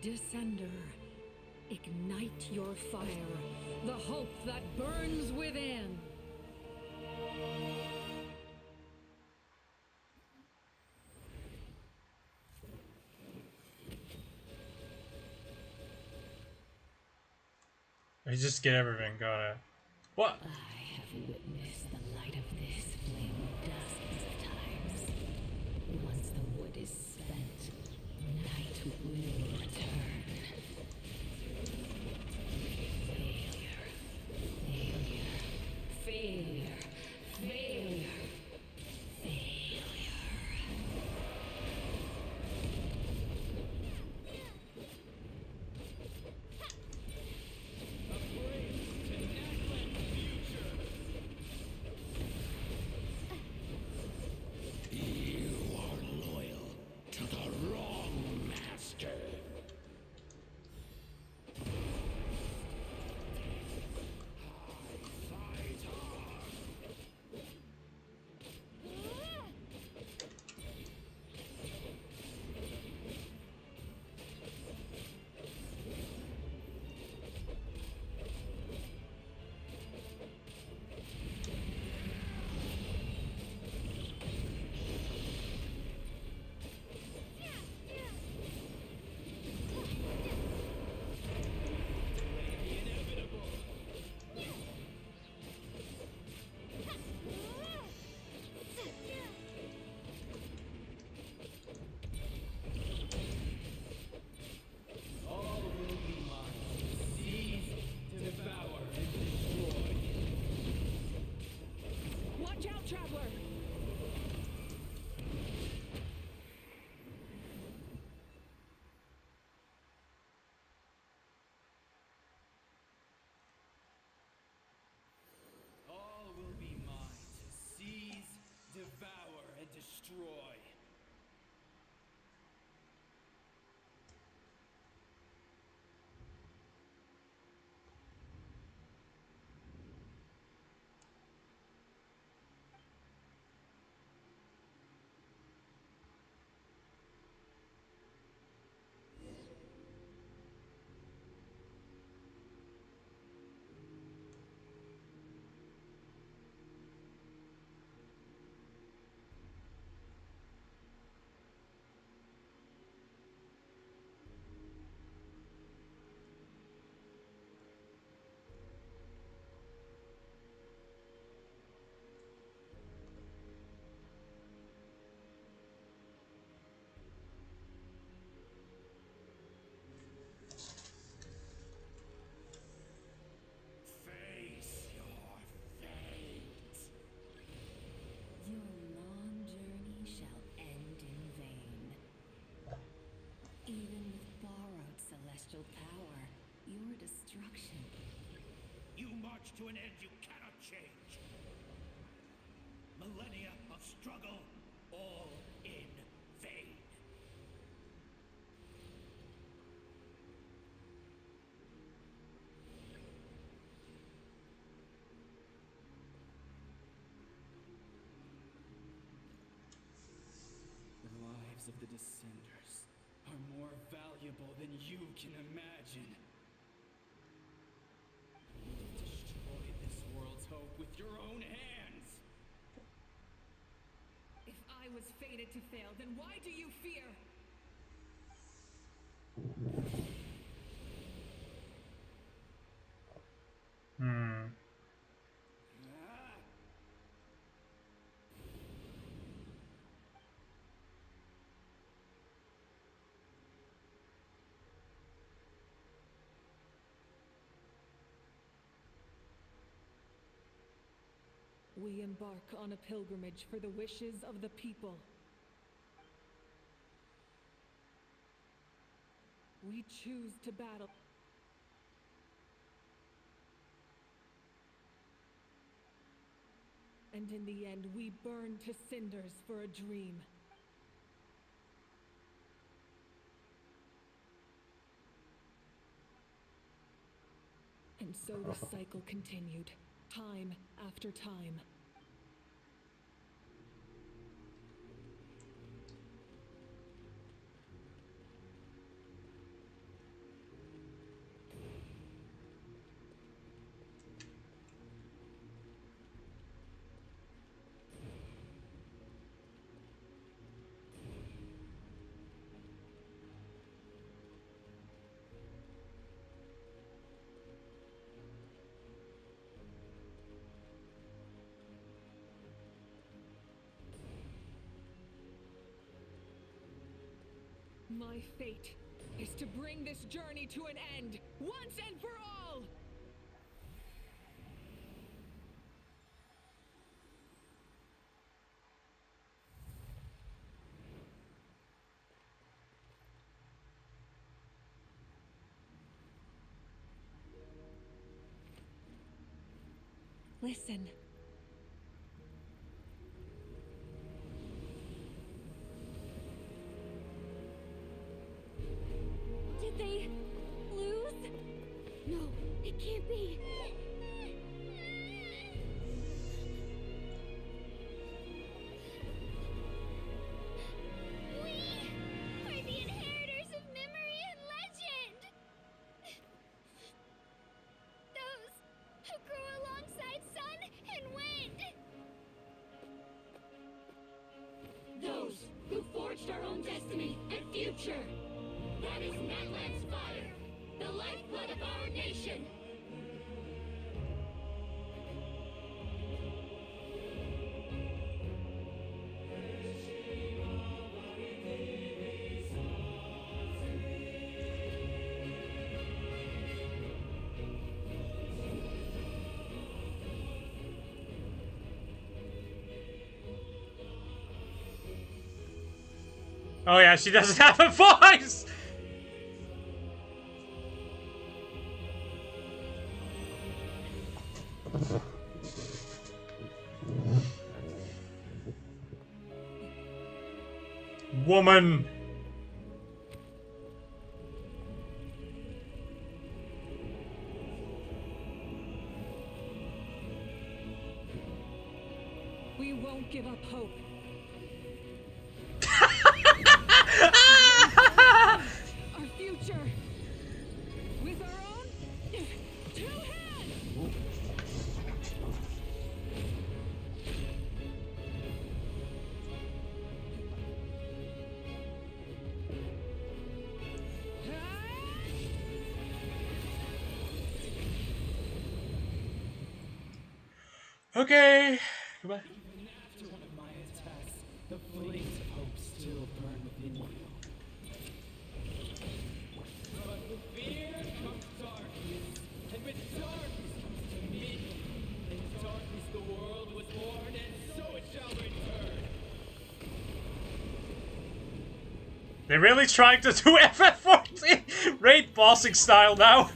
Descender, ignite your fire, the hope that burns within. I just get everything, got it. What? I have witnessed the light of this flame dozens of times. Once the wood is spent, night will return. Failure. Failure. Failure. Failure. Failure. You are loyal to the wrong master. Fight hard. All will be mine. Seize, devour, and destroy. Watch out, traveler! All will be mine to seize, devour, and destroy. Face your fate. Your long journey shall end in vain. Even with borrowed celestial power, your destruction. You march to an end you cannot change. Millennia of struggle, all in vain. The lives of the Descenders are more valuable than you can imagine. You've destroyed this world's hope with your own hands. If I was fated to fail, then why do you fear? Hmm. We embark on a pilgrimage for the wishes of the people. We choose to battle. And in the end, we burn to cinders for a dream. And so the cycle continued, time after time. My fate is to bring this journey to an end, once and for all! Listen. Did they lose? No, it can't be. We are the inheritors of memory and legend. Those who grew alongside sun and wind. Those who forged our own destiny and future. That is Natlan's fire, the lifeblood of our nation. Oh yeah, she doesn't have a voice! Woman! We won't give up hope. Our future with our own two hands. Okay. Goodbye. Even after one of my attacks, the flames of hope still burn within you. But with fear comes darkness, and with darkness comes dominion. In darkness the world was born, and so it shall return. They're really trying to do FF14 raid bossing style now.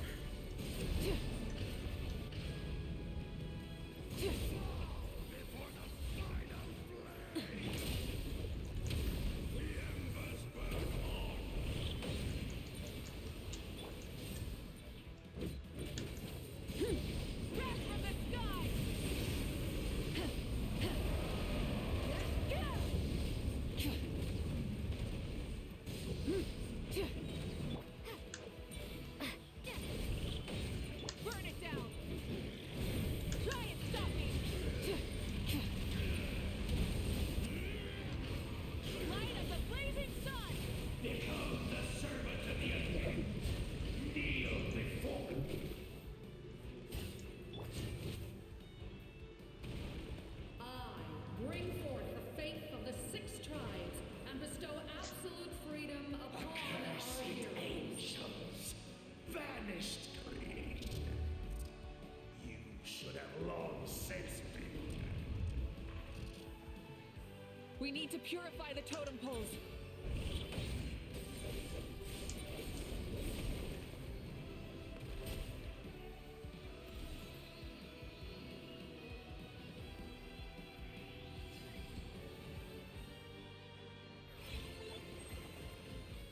We need to purify the totem poles.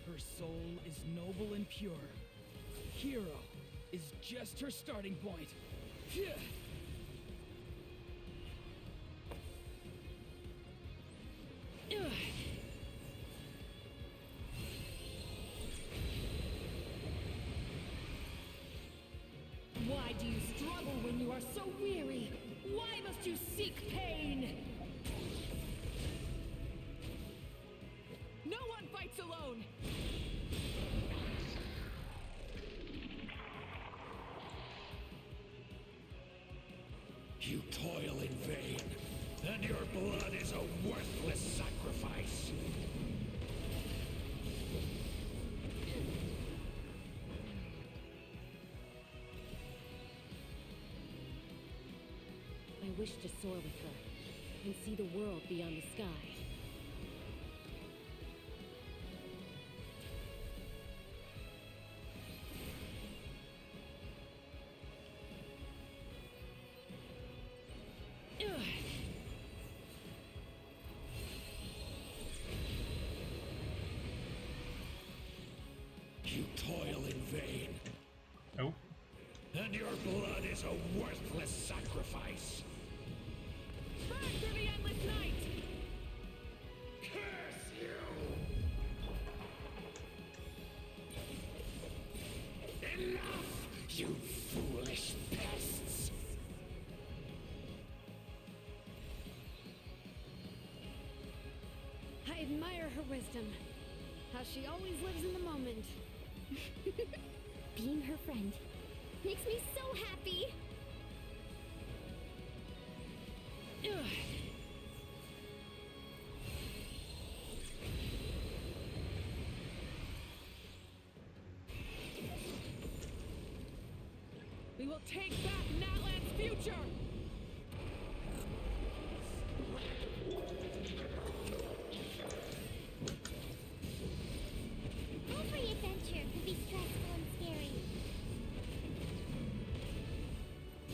Her soul is noble and pure. Hero is just her starting point. Why do you struggle when you are so weary? Why must you seek pain? No one fights alone! You toil in vain, and your blood is a worthless sacrifice. I wish to soar with her and see the world beyond the sky. You toil in vain. Oh. And your blood is a worthless sacrifice. Burn through the endless night! Curse you! Enough, you foolish pests! I admire her wisdom. How she always lives in the moment. Being her friend makes me so happy. We will take back Natlan's future! Every adventure can be stressful and scary.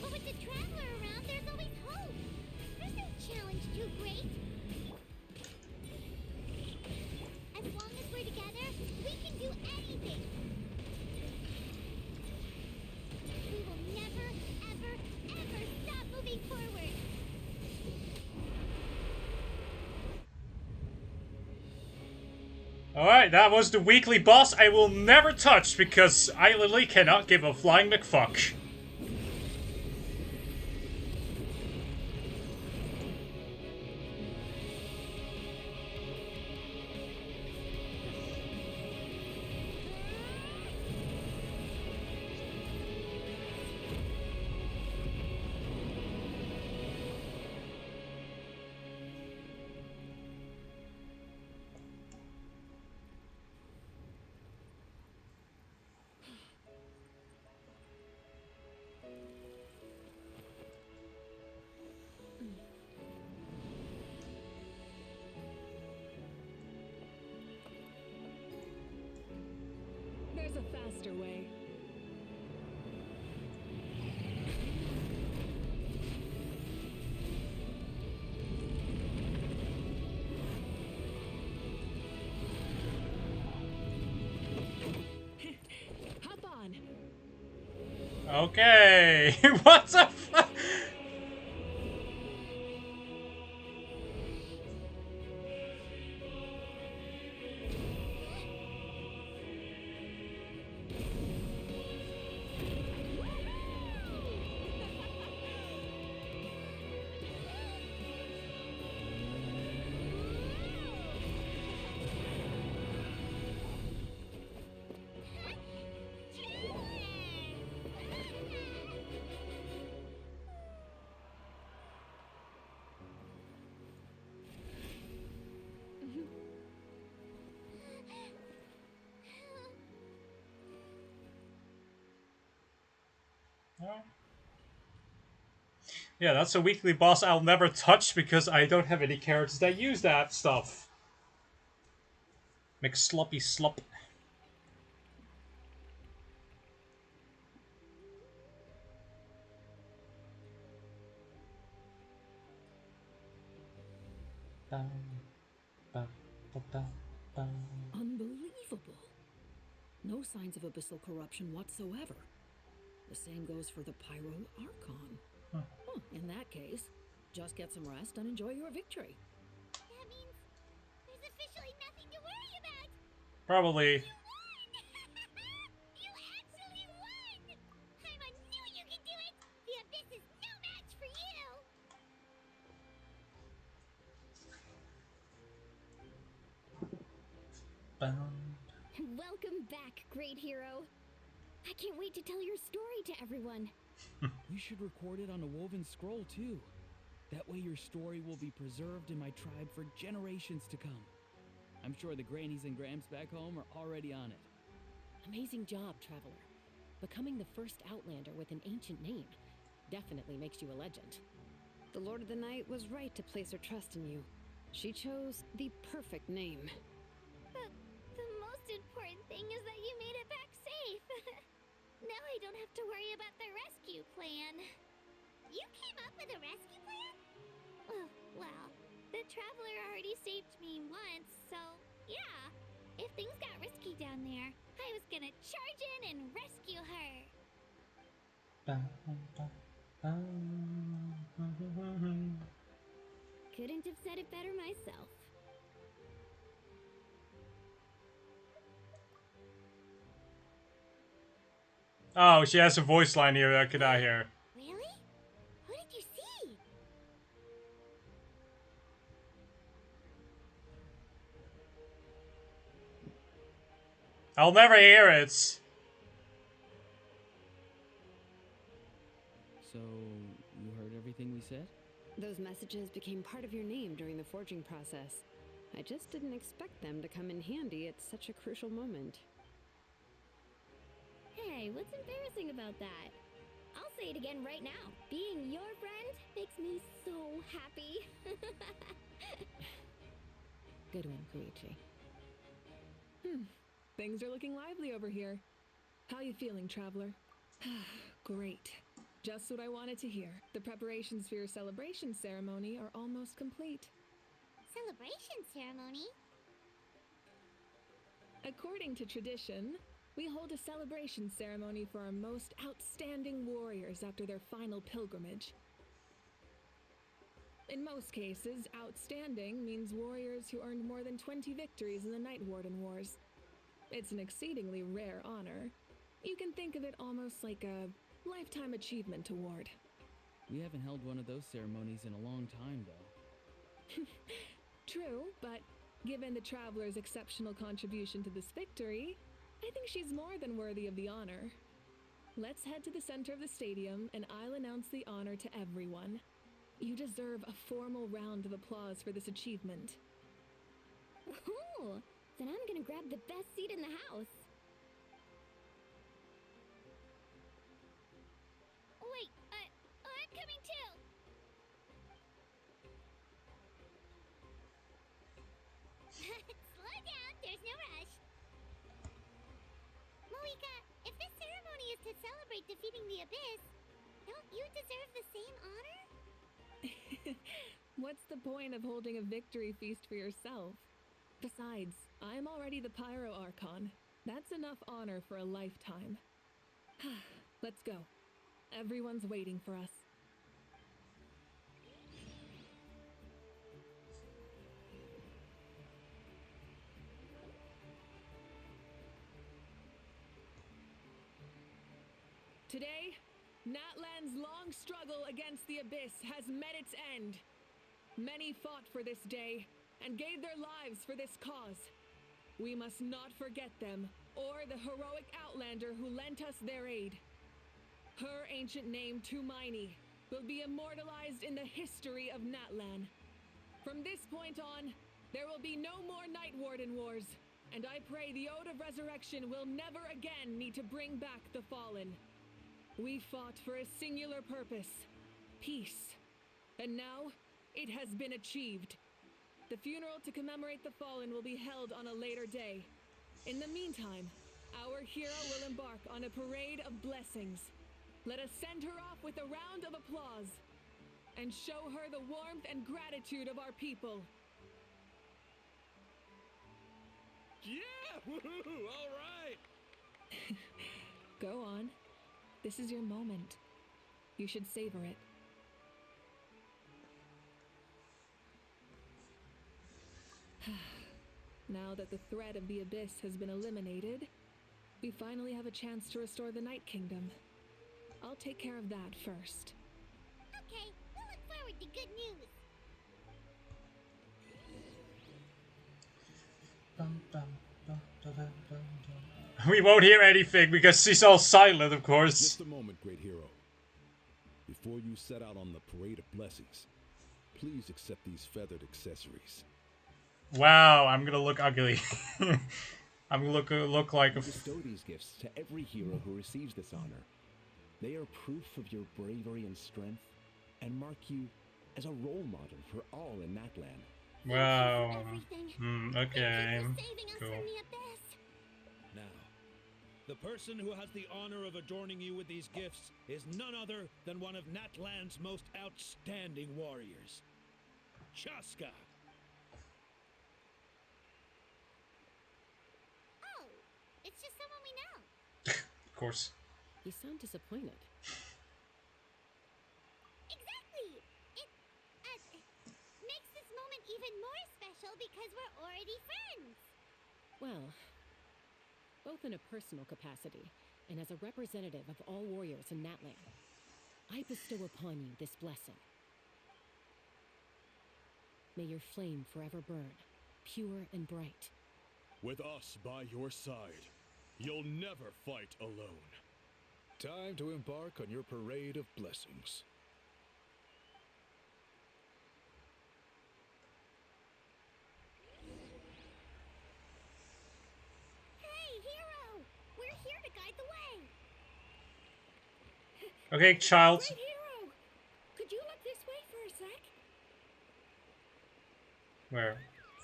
But with the Traveler around, there's always hope. There's no challenge too great. As long as we're together, we can do anything. We will never, ever, ever stop moving forward. Alright, that was the weekly boss I will never touch because I literally cannot give a flying McFuck. There's a faster way. Hop on. Okay, what the fuck? Yeah, that's a weekly boss I'll never touch because I don't have any characters that use that stuff. McSloppy slop. Unbelievable. No signs of abyssal corruption whatsoever. The same goes for the Pyro Archon. Huh. Well, in that case, just get some rest and enjoy your victory. That means there's officially nothing to worry about. Probably. You actually won! Paimon knew you could do it! The Abyss is no match for you! Welcome back, great hero. I can't wait to tell your story to everyone. We should record it on a woven scroll too. That way your story will be preserved in my tribe for generations to come. I'm sure the grannies and grams back home are already on it. Amazing job, Traveler. Becoming the first Outlander with an ancient name definitely makes you a legend. The Lord of the Night was right to place her trust in you. She chose the perfect name. The most important thing is that you made it back safe. Now I don't have to worry about the rescue plan. You came up with a rescue plan? Well, the Traveler already saved me once, so yeah. If things got risky down there, I was gonna charge in and rescue her. Couldn't have said it better myself. Oh, she has a voice line here that I could not hear. Really? What did you see? I'll never hear it. So, you heard everything we said? Those messages became part of your name during the forging process. I just didn't expect them to come in handy at such a crucial moment. Hey, what's embarrassing about that? I'll say it again right now. Being your friend makes me so happy. Good one, Koichi. Things are looking lively over here. How you feeling, Traveler? Great. Just what I wanted to hear. The preparations for your celebration ceremony are almost complete. Celebration ceremony? According to tradition, we hold a celebration ceremony for our most outstanding warriors after their final pilgrimage. In most cases, outstanding means warriors who earned more than 20 victories in the Night Warden Wars. It's an exceedingly rare honor. You can think of it almost like a lifetime achievement award. We haven't held one of those ceremonies in a long time, though. True, but given the Traveler's exceptional contribution to this victory, I think she's more than worthy of the honor. Let's head to the center of the stadium and I'll announce the honor to everyone. You deserve a formal round of applause for this achievement. Ooh, then I'm gonna grab the best seat in the house. Wait, I'm coming too. Slow down, there's no rush. Moika, if this ceremony is to celebrate defeating the Abyss, don't you deserve the same honor? What's the point of holding a victory feast for yourself? Besides, I'm already the Pyro Archon. That's enough honor for a lifetime. Let's go. Everyone's waiting for us. Today, Natlan's long struggle against the Abyss has met its end. Many fought for this day and gave their lives for this cause. We must not forget them or the heroic Outlander who lent us their aid. Her ancient name, Tumaini, will be immortalized in the history of Natlan. From this point on, there will be no more Night Warden Wars, and I pray the Ode of Resurrection will never again need to bring back the fallen. We fought for a singular purpose, peace. And now, it has been achieved. The funeral to commemorate the fallen will be held on a later day. In the meantime, our hero will embark on a parade of blessings. Let us send her off with a round of applause and show her the warmth and gratitude of our people. Yeah! Woohoo! All right! Go on. This is your moment. You should savor it. Now that the threat of the Abyss has been eliminated, we finally have a chance to restore the Night Kingdom. I'll take care of that first. Okay, we'll look forward to good news. We won't hear anything because she's all silent, of course. Just a moment, great hero. Before you set out on the parade of blessings, please accept these feathered accessories. Wow, I'm gonna look ugly. I'm gonna look like a. Bestow these gifts to every hero who receives this honor. They are proof of your bravery and strength, and mark you as a role model for all in Natlan. Wow. Okay. Cool. Now, the person who has the honor of adorning you with these gifts is none other than one of Natlan's most outstanding warriors, Chaska. Oh, it's just someone we know. Of course. You sound disappointed. Exactly! It makes this moment even more special because we're already friends. Well, both in a personal capacity and as a representative of all warriors in Natlan, I bestow upon you this blessing. May your flame forever burn, pure and bright. With us by your side, you'll never fight alone. Time to embark on your parade of blessings. Hey, hero! We're here to guide the way. Okay, child. Great hero! Could you look this way for a sec? Where?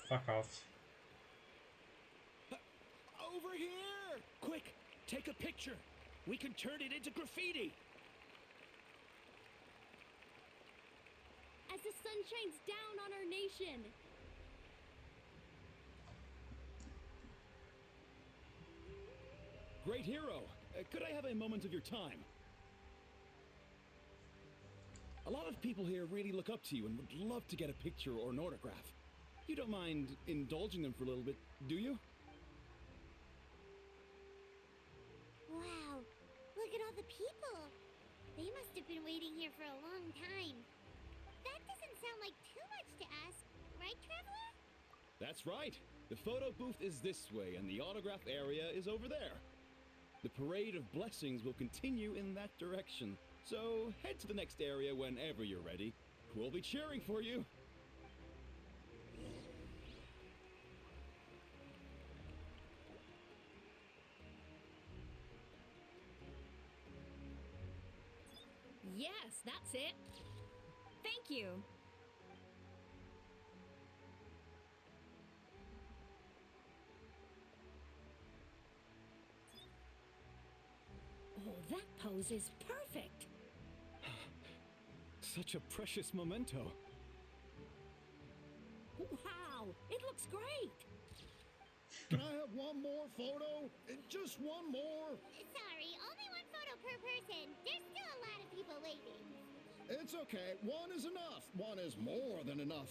Fuck off. Over here! Quick, take a picture. We can turn it into graffiti. As the sun shines down on our nation. Great hero, could I have a moment of your time? A lot of people here really look up to you and would love to get a picture or an autograph. You don't mind indulging them for a little bit, do you? Wow, look at all the people. They must have been waiting here for a long time. That doesn't sound like too much to ask, right, Traveler? That's right. The photo booth is this way and the autograph area is over there. The parade of blessings will continue in that direction. So head to the next area whenever you're ready. We'll be cheering for you. Yes, that's it. Thank you. Oh, that pose is perfect. Such a precious memento. Wow, it looks great. Can I have one more photo? Just one more? Sorry, only one photo per person. There's still a lot of people waiting. It's okay. One is enough. One is more than enough.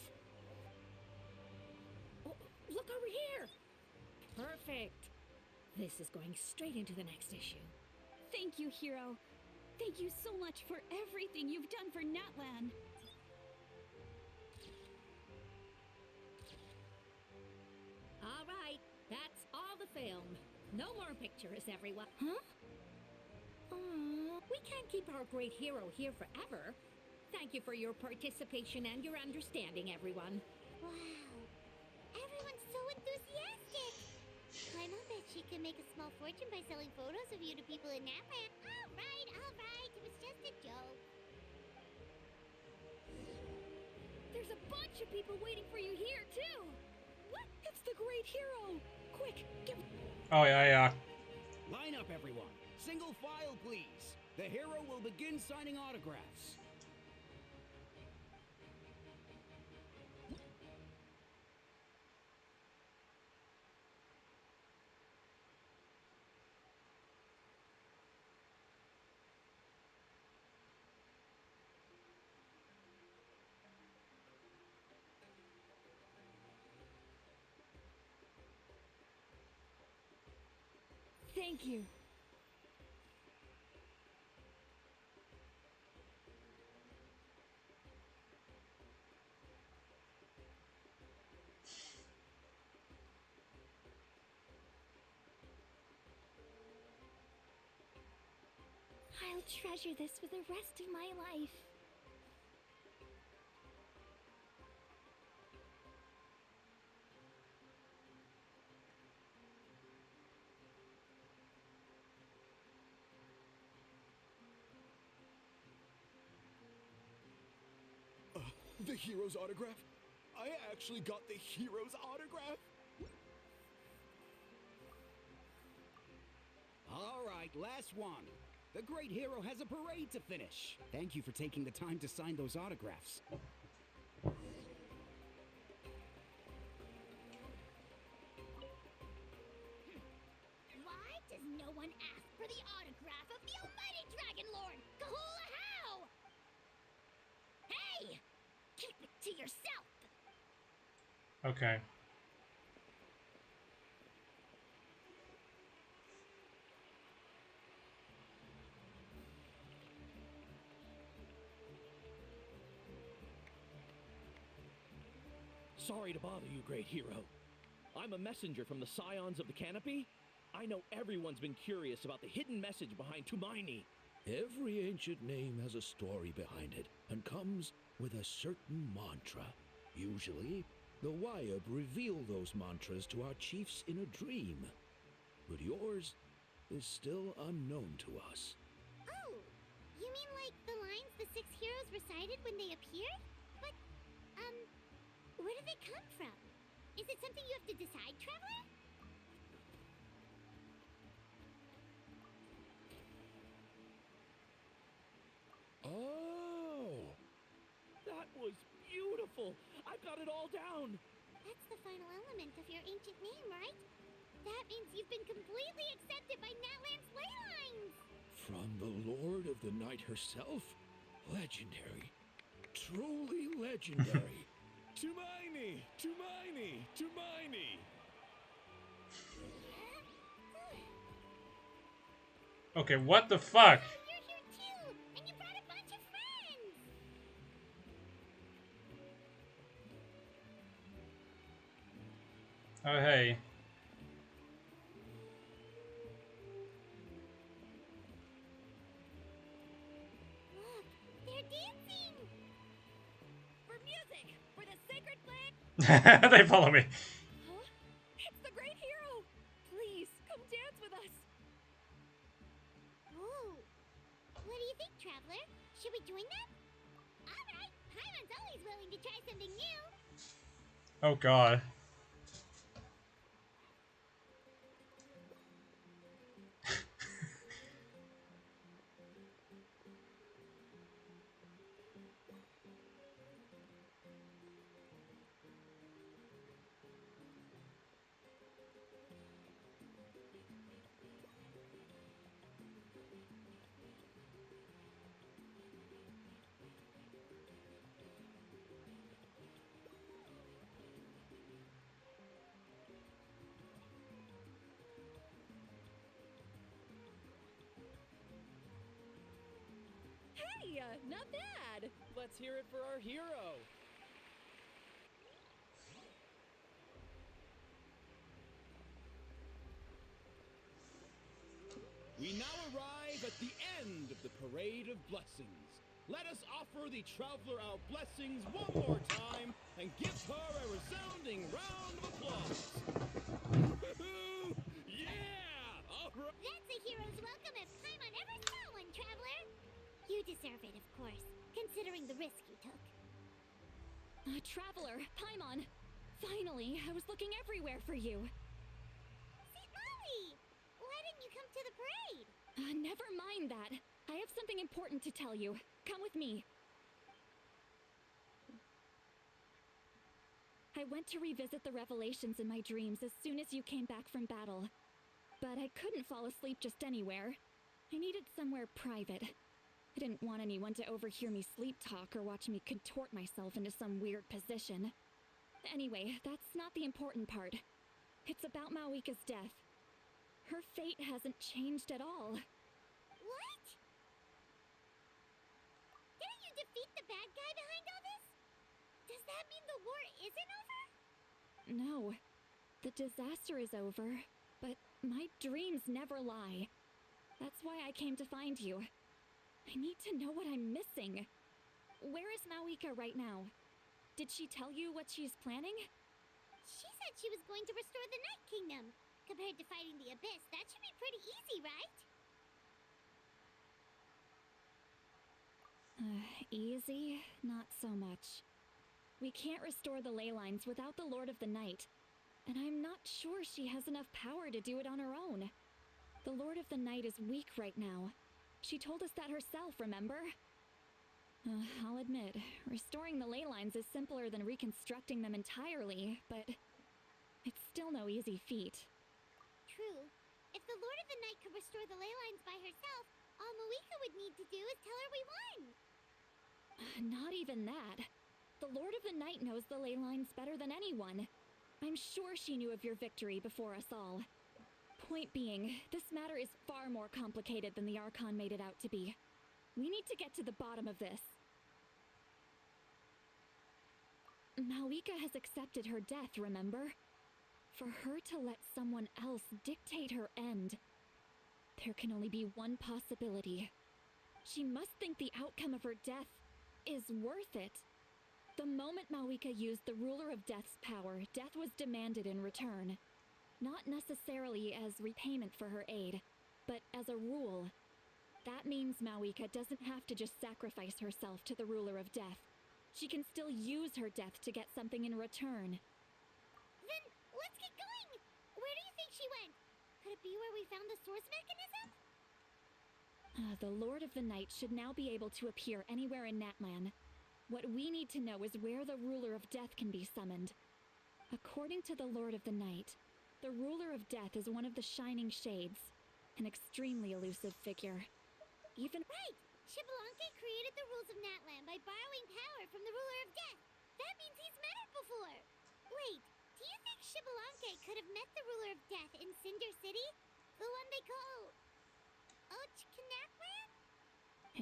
Oh, look over here. Perfect. This is going straight into the next issue. Thank you, hero. Thank you so much for everything you've done for Natlan. All right, that's all the film. No more pictures, everyone. Huh? We can't keep our great hero here forever. Thank you for your participation and your understanding, everyone. Wow, everyone's so enthusiastic. Paimon bet she can make a small fortune by selling photos of you to people in Natlan. All right, it was just a joke. There's a bunch of people waiting for you here, too! What? It's the great hero! Quick, give... Oh, yeah. Line up, everyone. Single file, please. The hero will begin signing autographs. Thank you. I'll treasure this for the rest of my life. The hero's autograph? I actually got the hero's autograph? All right, last one. The great hero has a parade to finish. Thank you for taking the time to sign those autographs. Why does no one ask for the autograph of the almighty Dragon Lord, Kahula How? Hey! Keep it to yourself! Okay. Sorry to bother you, great hero. I'm a messenger from the Scions of the Canopy. I know everyone's been curious about the hidden message behind Tumaini. Every ancient name has a story behind it and comes with a certain mantra. Usually, the Wayab reveal those mantras to our chiefs in a dream. But yours is still unknown to us. Oh, you mean like the lines the 6 heroes recited when they appeared? But, where do they come from? Is it something you have to decide, Traveler? Oh! That was beautiful! I've got it all down! That's the final element of your ancient name, right? That means you've been completely accepted by Natlan's ley lines! From the Lord of the Night herself? Legendary. Truly legendary. Tumaini! Tumaini! Tumaini! Okay, what the fuck? You're here too! And you brought a bunch of friends! Oh, hey. Look, they're dancing! For music! For the sacred flame! They follow me. Huh? It's the great hero! Please, come dance with us! Oh, what do you think, Traveler? Should we join them? Alright, Paimon's always willing to try something new! Oh, God. Hey, not bad. Let's hear it for our hero. We now arrive at the end of the Parade of Blessings. Let us offer the traveler our blessings one more time and give her a resounding round of applause. Yeah! All right. That's a hero's welcome if Paimon ever saw one, Traveler! You deserve it, of course, considering the risk you took. Traveler, Paimon! Finally, I was looking everywhere for you. St. Molly! Why didn't you come to the parade? Never mind that. I have something important to tell you. Come with me. I went to revisit the revelations in my dreams as soon as you came back from battle. But I couldn't fall asleep just anywhere. I needed somewhere private. I didn't want anyone to overhear me sleep talk or watch me contort myself into some weird position. Anyway, that's not the important part. It's about Mawika's death. Her fate hasn't changed at all. What? Didn't you defeat the bad guy behind all this? Does that mean the war isn't over? No. The disaster is over, but my dreams never lie. That's why I came to find you. I need to know what I'm missing. Where is Mawika right now? Did she tell you what she's planning? She said she was going to restore the Night Kingdom. Compared to fighting the Abyss, that should be pretty easy, right? Easy? Not so much. We can't restore the ley lines without the Lord of the Night, and I'm not sure she has enough power to do it on her own. The Lord of the Night is weak right now. She told us that herself, remember? I'll admit, restoring the ley lines is simpler than reconstructing them entirely, but it's still no easy feat. True. If the Lord of the Night could restore the ley lines by herself, all Mawika would need to do is tell her we won. Not even that. The Lord of the Night knows the ley lines better than anyone. I'm sure she knew of your victory before us all. Point being, this matter is far more complicated than the Archon made it out to be. We need to get to the bottom of this. Mawika has accepted her death, remember? For her to let someone else dictate her end, there can only be one possibility. She must think the outcome of her death is worth it. The moment Mawika used the Ruler of Death's power, death was demanded in return. Not necessarily as repayment for her aid, but as a rule. That means Mawika doesn't have to just sacrifice herself to the Ruler of Death. She can still use her death to get something in return. Then, let's get going! Where do you think she went? Could it be where we found the source mechanism? The Lord of the Night should now be able to appear anywhere in Natlan. What we need to know is where the Ruler of Death can be summoned. According to the Lord of the Night, the Ruler of Death is one of the Shining Shades, an extremely elusive figure. Even right! Shibalanke created the rules of Natlan by borrowing power from the Ruler of Death. That means he's met her before. Wait, do you think Shibalanke could have met the Ruler of Death in Cinder City? The one they call... Ochkanatlan?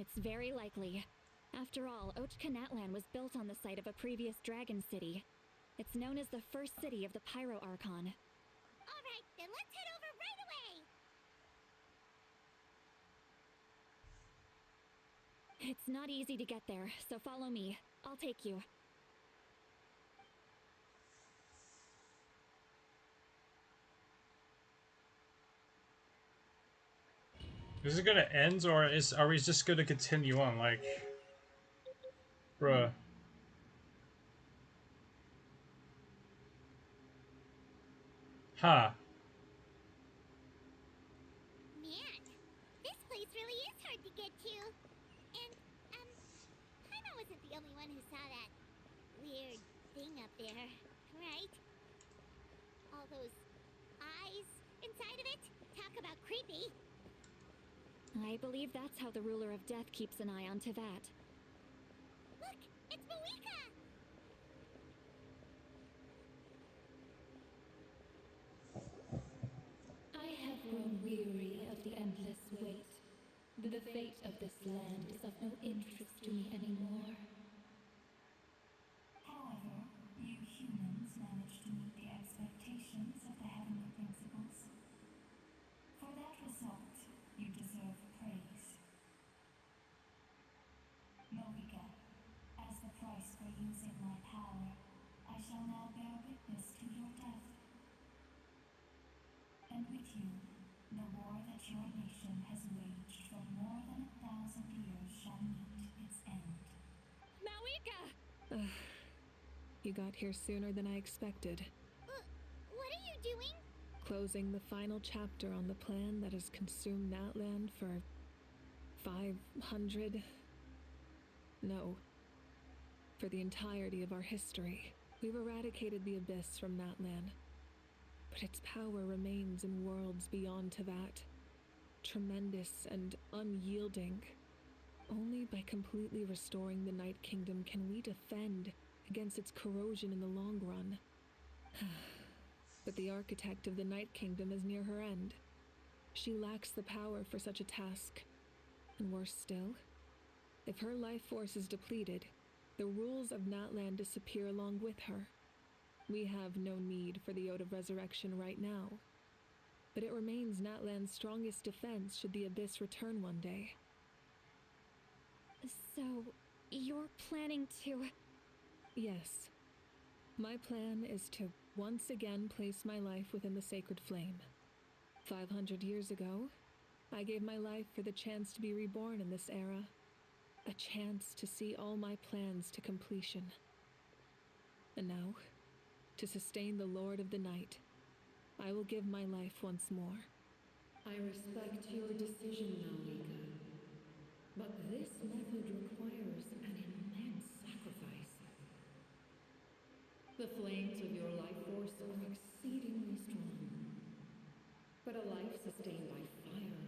It's very likely. After all, Ochkanatlan was built on the site of a previous dragon city. It's known as the first city of the Pyro Archon. Alright, then let's head over right away! It's not easy to get there, so follow me. I'll take you. Is it gonna end, or are we just gonna continue on? Like, bruh. Huh. Man, this place really is hard to get to. And, Paimon wasn't the only one who saw that weird thing up there, right? All those eyes inside of it? Talk about creepy. I believe that's how the Ruler of Death keeps an eye on Teyvat. Look, it's Mawika! I have grown weary of the endless wait. The fate of this land is of no interest to me anymore. However, you humans managed to meet the expectations of the Heavenly Principles. For that result, you deserve praise. Mawika, as the price for using my power, I shall now bear witness to your death. And with you, the war that your nation has waged for more than 1,000 years shall meet its end. You got here sooner than I expected. What are you doing? Closing the final chapter on the plan that has consumed Natland for 500... No. For the entirety of our history. We've eradicated the Abyss from Natlan. But its power remains in worlds beyond to that. Tremendous and unyielding. Only by completely restoring the Night Kingdom can we defend against its corrosion in the long run. But the architect of the Night Kingdom is near her end. She lacks the power for such a task. And worse still, if her life force is depleted, the rules of Natlan disappear along with her. We have no need for the Ode of Resurrection right now. But it remains Natlan's strongest defense should the Abyss return one day. So, you're planning to... Yes. My plan is to once again place my life within the sacred flame. 500 years ago, I gave my life for the chance to be reborn in this era. A chance to see all my plans to completion. And now, to sustain the Lord of the Night, I will give my life once more. I respect your decision, Malika. But this method requires an immense sacrifice. The flames of your life force are exceedingly strong. But a life sustained by fire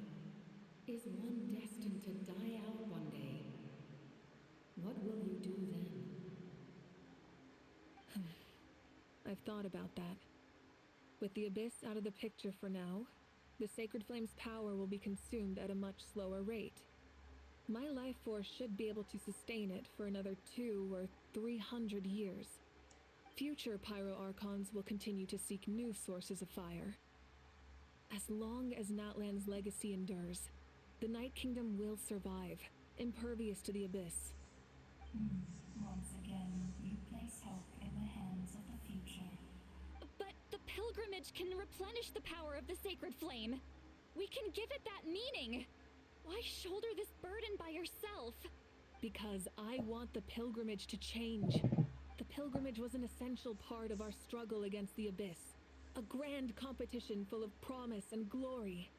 is one destined to die out one day. What will you do then? I've thought about that. With the Abyss out of the picture for now, the Sacred Flame's power will be consumed at a much slower rate. My life force should be able to sustain it for another 200 or 300 years. Future Pyro-Archons will continue to seek new sources of fire. As long as Natlan's legacy endures, the Night Kingdom will survive, impervious to the Abyss. Once again, you place hope in the hands of the future. But the pilgrimage can replenish the power of the sacred flame. We can give it that meaning. Why shoulder this burden by yourself? Because I want the pilgrimage to change. The pilgrimage was an essential part of our struggle against the Abyss. A grand competition full of promise and glory.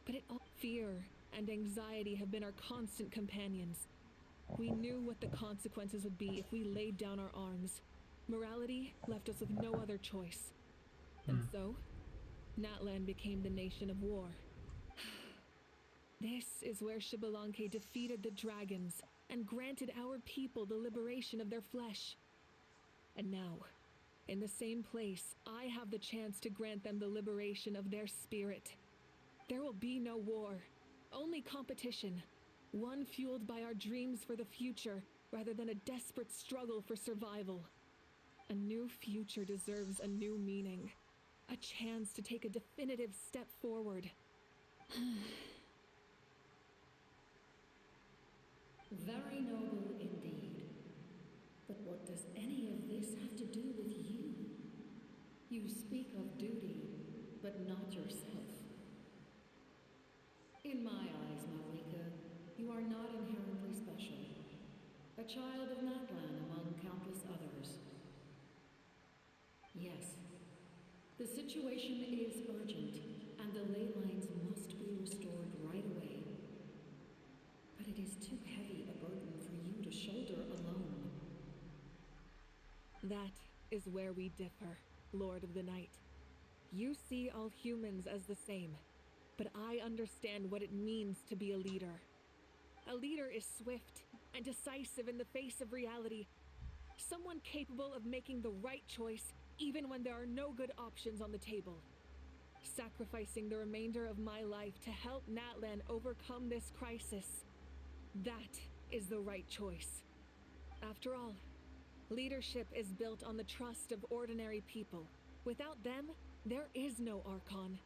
But fear and anxiety have been our constant companions. We knew what the consequences would be if we laid down our arms. Morality left us with no other choice. And so, Natlan became the nation of war. This is where Xbalanque defeated the dragons and granted our people the liberation of their flesh. And now, in the same place, I have the chance to grant them the liberation of their spirit. There will be no war, only competition. One fueled by our dreams for the future, rather than a desperate struggle for survival. A new future deserves a new meaning. A chance to take a definitive step forward. Very noble indeed. But what does any of this have to do with you? You speak of duty, but not yourself. In my eyes, Malika, you are not inherently special. A child of Natlan among countless others. Yes, the situation is urgent, and the ley lines must be restored right away. But it is too heavy a burden for you to shoulder alone. That is where we differ, Lord of the Night. You see all humans as the same, but I understand what it means to be a leader. A leader is swift and decisive in the face of reality. Someone capable of making the right choice even when there are no good options on the table. Sacrificing the remainder of my life to help Natlan overcome this crisis. That is the right choice. After all, leadership is built on the trust of ordinary people. Without them, there is no Archon.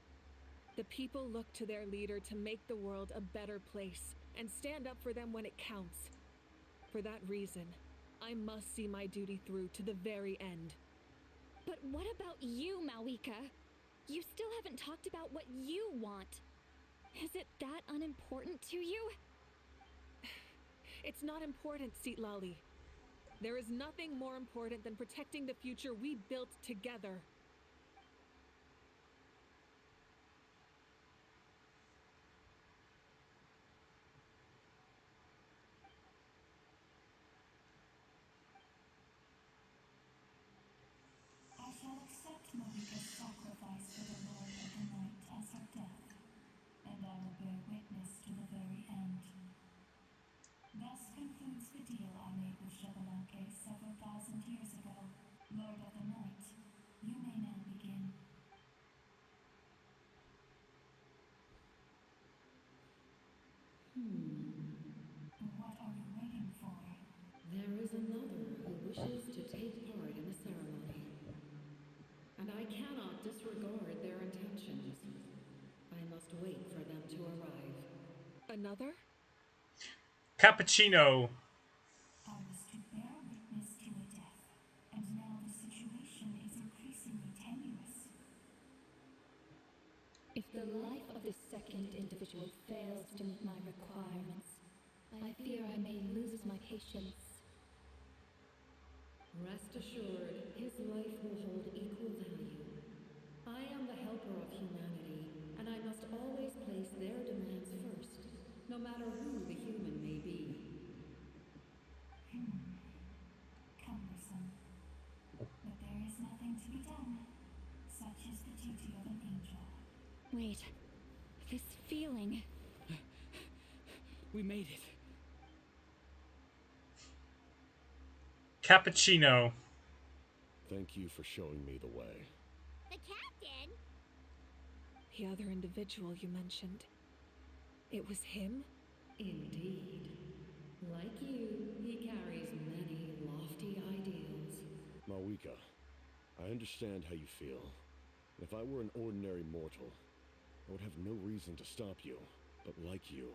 The people look to their leader to make the world a better place and stand up for them when it counts. For that reason, I must see my duty through to the very end. But what about you, Malika? You still haven't talked about what you want. Is it that unimportant to you? It's not important, Citlali. There is nothing more important than protecting the future we built together. I shall accept Marika's sacrifice for the Lord of the Night as her death, and I will bear witness to the very end. Thus concludes the deal I made with Xbalanque several thousand years ago. Lord of the Night, you may now begin. What are you waiting for? There is another who wishes to take part in the ceremony. And I cannot disregard their intentions. I must wait for them to arrive. Another? Cappuccino. I was to bear witness to a death, and now the situation is increasingly tenuous. If the life of this second individual fails to meet my requirements, I fear I may lose my patience. Rest assured, his life will hold equal value. I am the helper of humanity, and I must always place their demands first, no matter who the human may be. Cumbersome. But there is nothing to be done. Such is the duty of an angel. Wait, this feeling. We made it. Cappuccino. Thank you for showing me the way. The captain? The other individual you mentioned. It was him? Indeed. Like you, he carries many lofty ideals. Mawika, I understand how you feel. If I were an ordinary mortal, I would have no reason to stop you. But like you,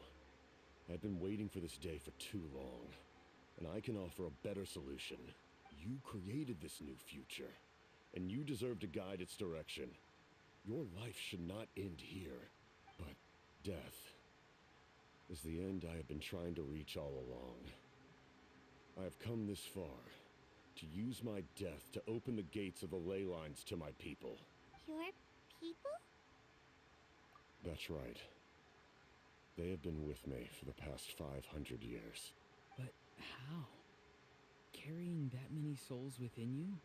I've been waiting for this day for too long. And I can offer a better solution. You created this new future, and you deserve to guide its direction. Your life should not end here, but death is the end I have been trying to reach all along. I have come this far to use my death to open the gates of the ley lines to my people. Your people? That's right. They have been with me for the past 500 years. But how? Carrying that many souls within you?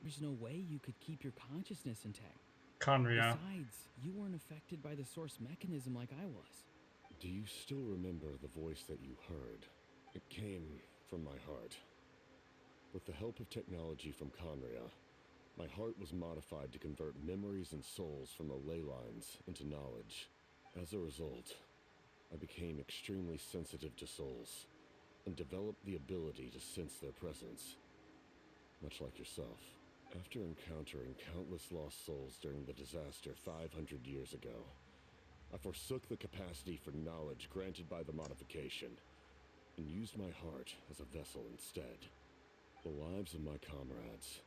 There's no way you could keep your consciousness intact. Conria. Besides, you weren't affected by the source mechanism like I was. Do you still remember the voice that you heard? It came from my heart. With the help of technology from Conria, my heart was modified to convert memories and souls from the ley lines into knowledge. As a result, I became extremely sensitive to souls, and developed the ability to sense their presence. Much like yourself. After encountering countless lost souls during the disaster 500 years ago, I forsook the capacity for knowledge granted by the modification, and used my heart as a vessel instead. The lives of my comrades,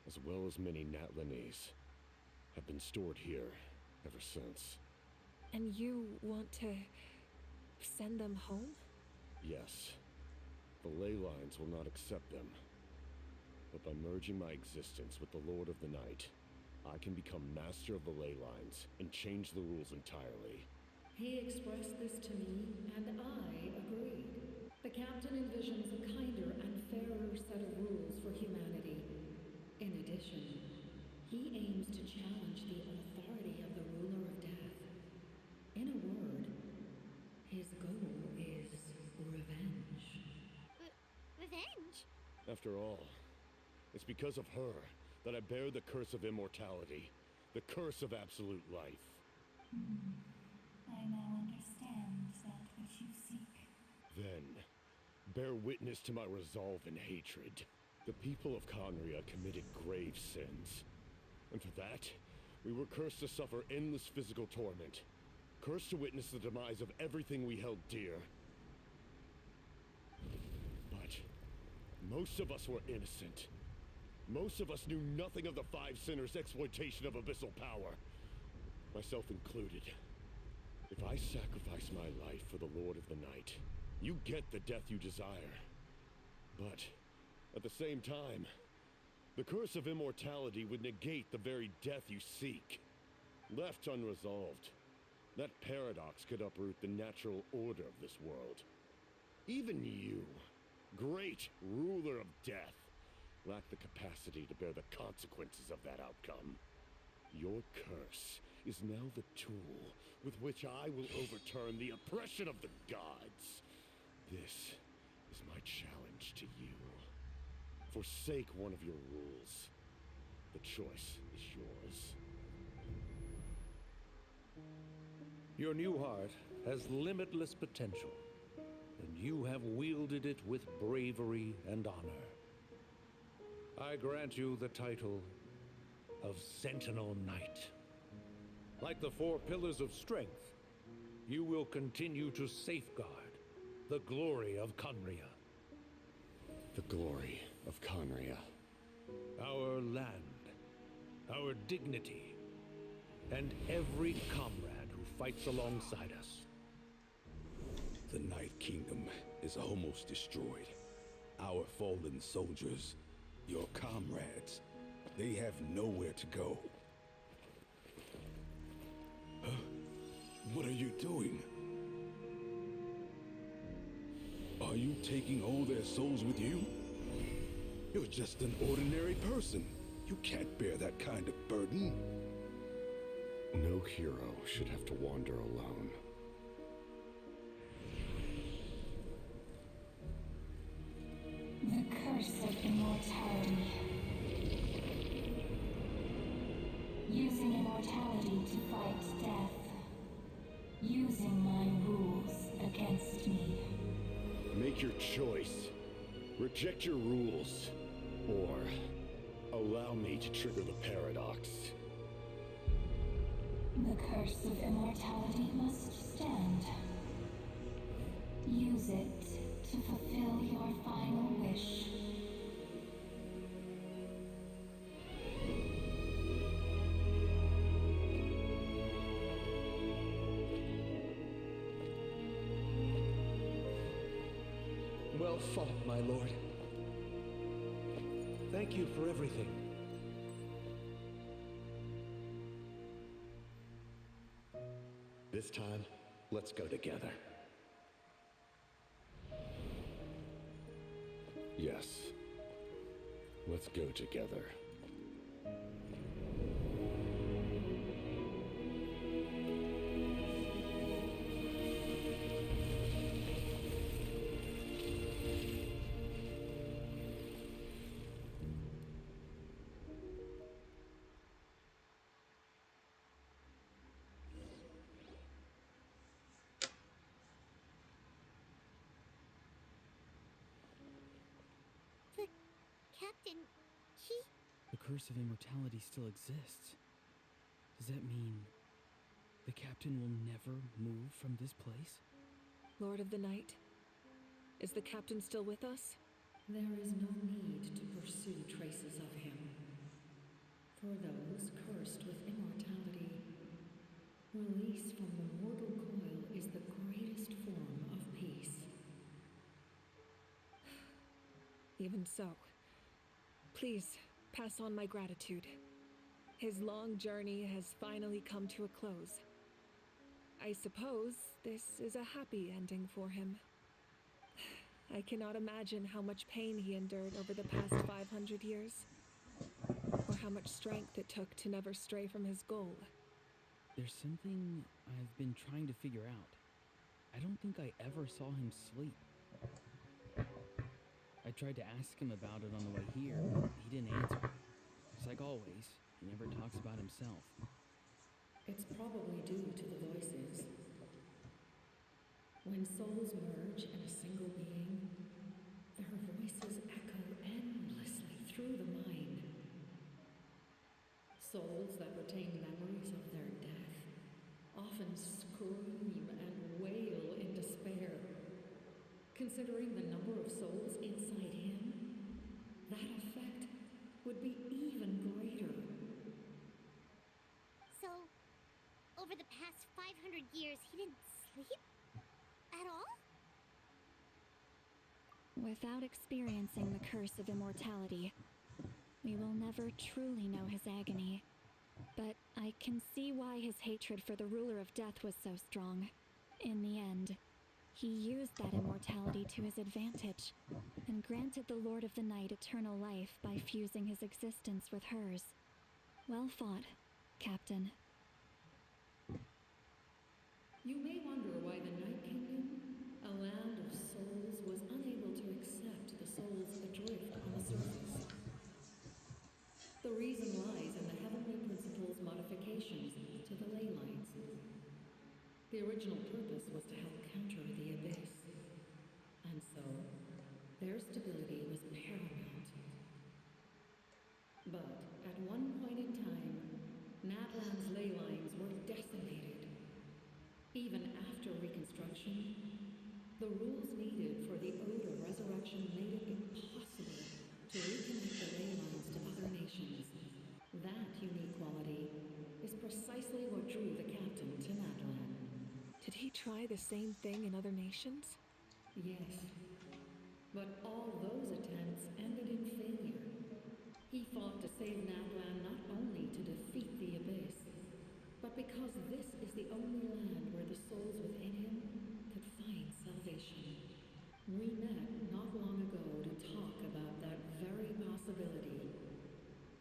as well as many Natlanese, have been stored here ever since. And you want to send them home? Yes. The ley lines will not accept them. But by merging my existence with the Lord of the Night, I can become master of the ley lines and change the rules entirely. He expressed this to me, and I agreed. The captain envisions a kinder and fairer set of rules for humanity. In addition, he aims to challenge the authority of the ruler of death. In a word, his goal is revenge. Revenge? After all, it's because of her that I bear the curse of immortality, the curse of absolute life. I now understand that which you seek. Then, bear witness to my resolve and hatred. The people of Conria committed grave sins. And for that, we were cursed to suffer endless physical torment. Cursed to witness the demise of everything we held dear. But most of us were innocent. Most of us knew nothing of the Five Sinners' exploitation of abyssal power. Myself included. If I sacrifice my life for the Lord of the Night, you get the death you desire. But At the same time, the curse of immortality would negate the very death you seek. Left unresolved, that paradox could uproot the natural order of this world. Even you, great ruler of death, lack the capacity to bear the consequences of that outcome. Your curse is now the tool with which I will overturn the oppression of the gods. This is my challenge to you. Forsake one of your rules. The choice is yours. Your new heart has limitless potential, and you have wielded it with bravery and honor. I grant you the title of Sentinel Knight. Like the 4 pillars of strength, you will continue to safeguard the glory of Conria. The glory of Conria. Our land, our dignity, and every comrade who fights alongside us. The Night Kingdom is almost destroyed. Our fallen soldiers, your comrades, they have nowhere to go. Huh? What are you doing? Are you taking all their souls with you? You're just an ordinary person. You can't bear that kind of burden. No hero should have to wander alone. The curse of immortality. Using immortality to fight death. Using my rules against me. Make your choice. Reject your rules. Or allow me to trigger the paradox. The curse of immortality must stand. Use it to fulfill your final wish. Well fought, my lord. Thank you for everything. This time, let's go together. Yes. Let's go together. Captain, The curse of immortality still exists. Does that mean the captain will never move from this place? Lord of the Night, is the captain still with us? There is no need to pursue traces of him. For those cursed with immortality, release from the mortal coil is the greatest form of peace. Even so, please pass on my gratitude. His long journey has finally come to a close. I suppose this is a happy ending for him. I cannot imagine how much pain he endured over the past 500 years, or how much strength it took to never stray from his goal. There's something I've been trying to figure out. I don't think I ever saw him sleep. I tried to ask him about it on the way here, but he didn't answer. It's like always, he never talks about himself. It's probably due to the voices. When souls merge in a single being, their voices echo endlessly through the mind. Souls that retain memories of their death often scream and wail in despair. Considering the number of souls inside him, that effect would be even greater. so over the past 500 years, he didn't sleep at all? Without experiencing the curse of immortality, we will never truly know his agony. But I can see why his hatred for the ruler of death was so strong. In the end, he used that immortality to his advantage, and granted the Lord of the Night eternal life by fusing his existence with hers. Well fought, Captain. You may wonder why the Night Kingdom, a land of souls, was unable to accept the souls adrift on the surface. The reason lies in the Heavenly Principle's modifications to the ley lines. The original purpose was to help counter the abyss, and so their stability was paramount. But at one point in time, Natlan's ley lines were decimated. Even after reconstruction, the rules needed for the Ode of Resurrection made it impossible to reconnect the ley lines to other nations. That unique quality is precisely what drew the captain to Natlan. Did he try the same thing in other nations? Yes, but all those attempts ended in failure. He fought to save Natlan not only to defeat the abyss, but because this is the only land where the souls within him could find salvation. We met not long ago to talk about that very possibility,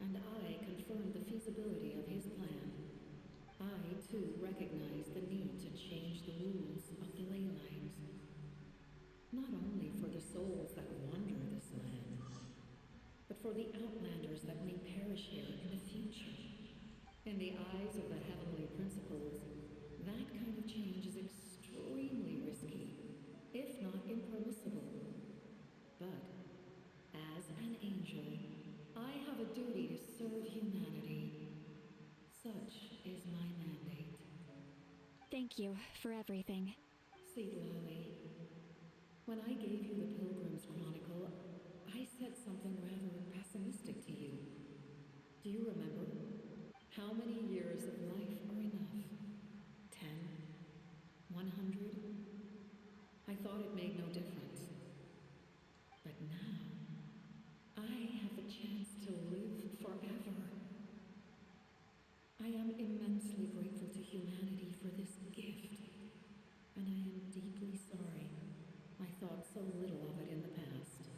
and I confirmed the feasibility of his plan. I, too, recognized the need to change the rules of the ley lines. Not only for the souls that wander this land, but for the outlanders that may perish here in the future. In the eyes of the Heavenly Principles, that kind of change is extremely risky, if not impermissible. But, as an angel, I have a duty to serve humanity. Such is my mandate. Thank you for everything. Lily, when I gave you the Pilgrim's Chronicle, I said something rather pessimistic to you. Do you remember? How many years of life are enough? 10? 100? I thought it made no difference. But now, I have the chance to live forever. I am immensely grateful to humanity for this gift, and I am deeply sorry I thought so little of it in the past.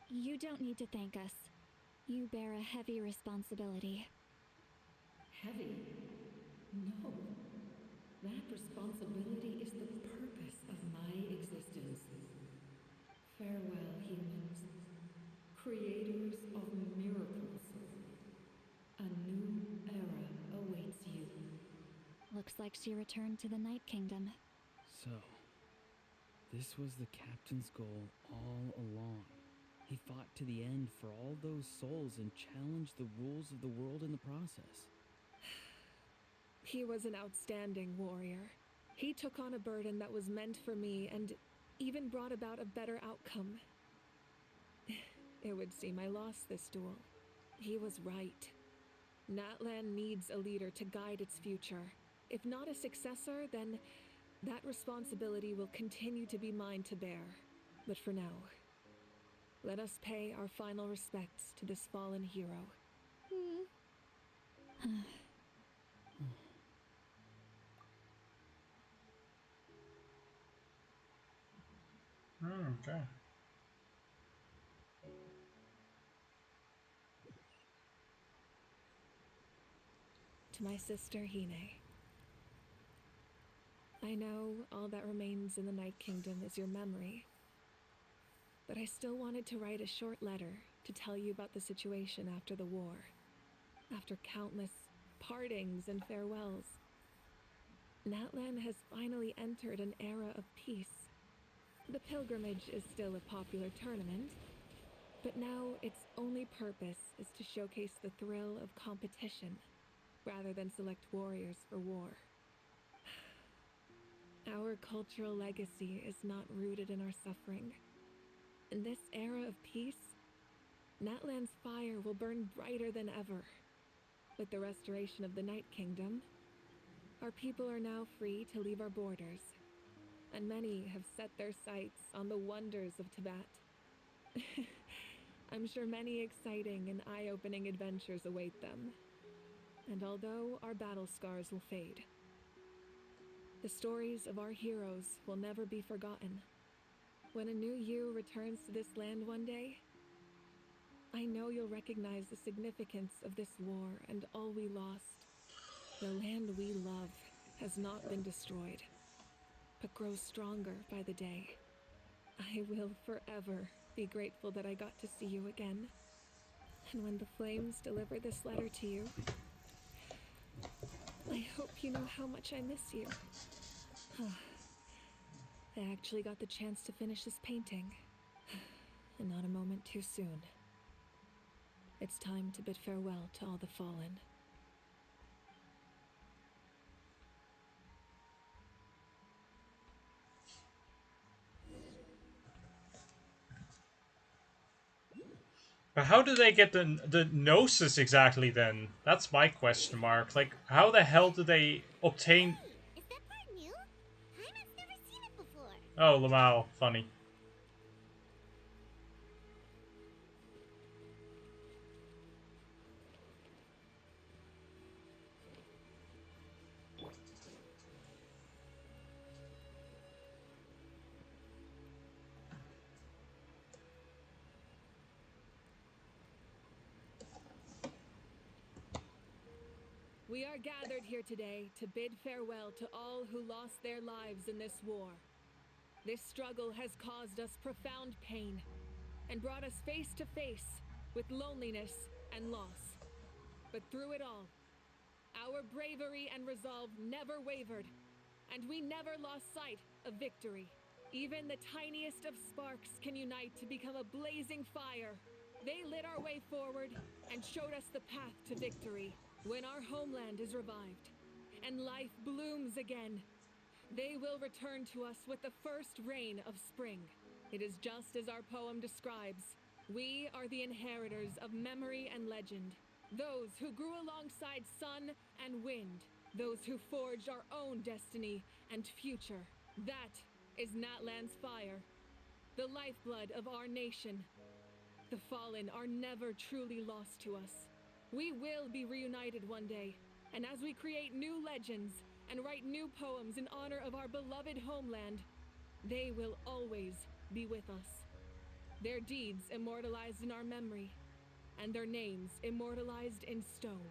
You don't need to thank us. You bear a heavy responsibility. Heavy? No. That responsibility is the purpose of my existence. Farewell, humans. Creators of miracles. A new era awaits you. Looks like she returned to the Night Kingdom. So, this was the captain's goal all along. He fought to the end for all those souls and challenged the rules of the world in the process. He was an outstanding warrior. He took on a burden that was meant for me and even brought about a better outcome. It would seem I lost this duel. He was right. Natlan needs a leader to guide its future. If not a successor, then that responsibility will continue to be mine to bear. But for now, let us pay our final respects to this fallen hero. Okay. To my sister Hine. I know all that remains in the Night Kingdom is your memory, but I still wanted to write a short letter to tell you about the situation after the war. After countless partings and farewells, Natlan has finally entered an era of peace. The pilgrimage is still a popular tournament, but now its only purpose is to showcase the thrill of competition, rather than select warriors for war. Our cultural legacy is not rooted in our suffering. In this era of peace, Natlan's fire will burn brighter than ever. With the restoration of the Night Kingdom, our people are now free to leave our borders, and many have set their sights on the wonders of Tibet. I'm sure many exciting and eye-opening adventures await them. And although our battle scars will fade, the stories of our heroes will never be forgotten. When a new you returns to this land one day, I know you'll recognize the significance of this war and all we lost. The land we love has not been destroyed, but grows stronger by the day. I will forever be grateful that I got to see you again. And when the flames deliver this letter to you, I hope you know how much I miss you. I actually got the chance to finish this painting, and not a moment too soon. It's time to bid farewell to all the fallen. But how do they get the gnosis exactly then? That's my question mark. Like, how the hell do they obtain... Is that part new? Paimon's never seen it before. Oh, Lamau. Funny. We are gathered here today to bid farewell to all who lost their lives in this war. This struggle has caused us profound pain and brought us face to face with loneliness and loss. But through it all, our bravery and resolve never wavered, and we never lost sight of victory. Even the tiniest of sparks can unite to become a blazing fire. They lit our way forward and showed us the path to victory. When our homeland is revived and life blooms again, they will return to us with the first rain of spring. It is just as our poem describes. We are the inheritors of memory and legend, those who grew alongside sun and wind, those who forged our own destiny and future. That is Natlan's fire, the lifeblood of our nation. The fallen are never truly lost to us. We will be reunited one day, and as we create new legends and write new poems in honor of our beloved homeland, they will always be with us. Their deeds immortalized in our memory, and their names immortalized in stone.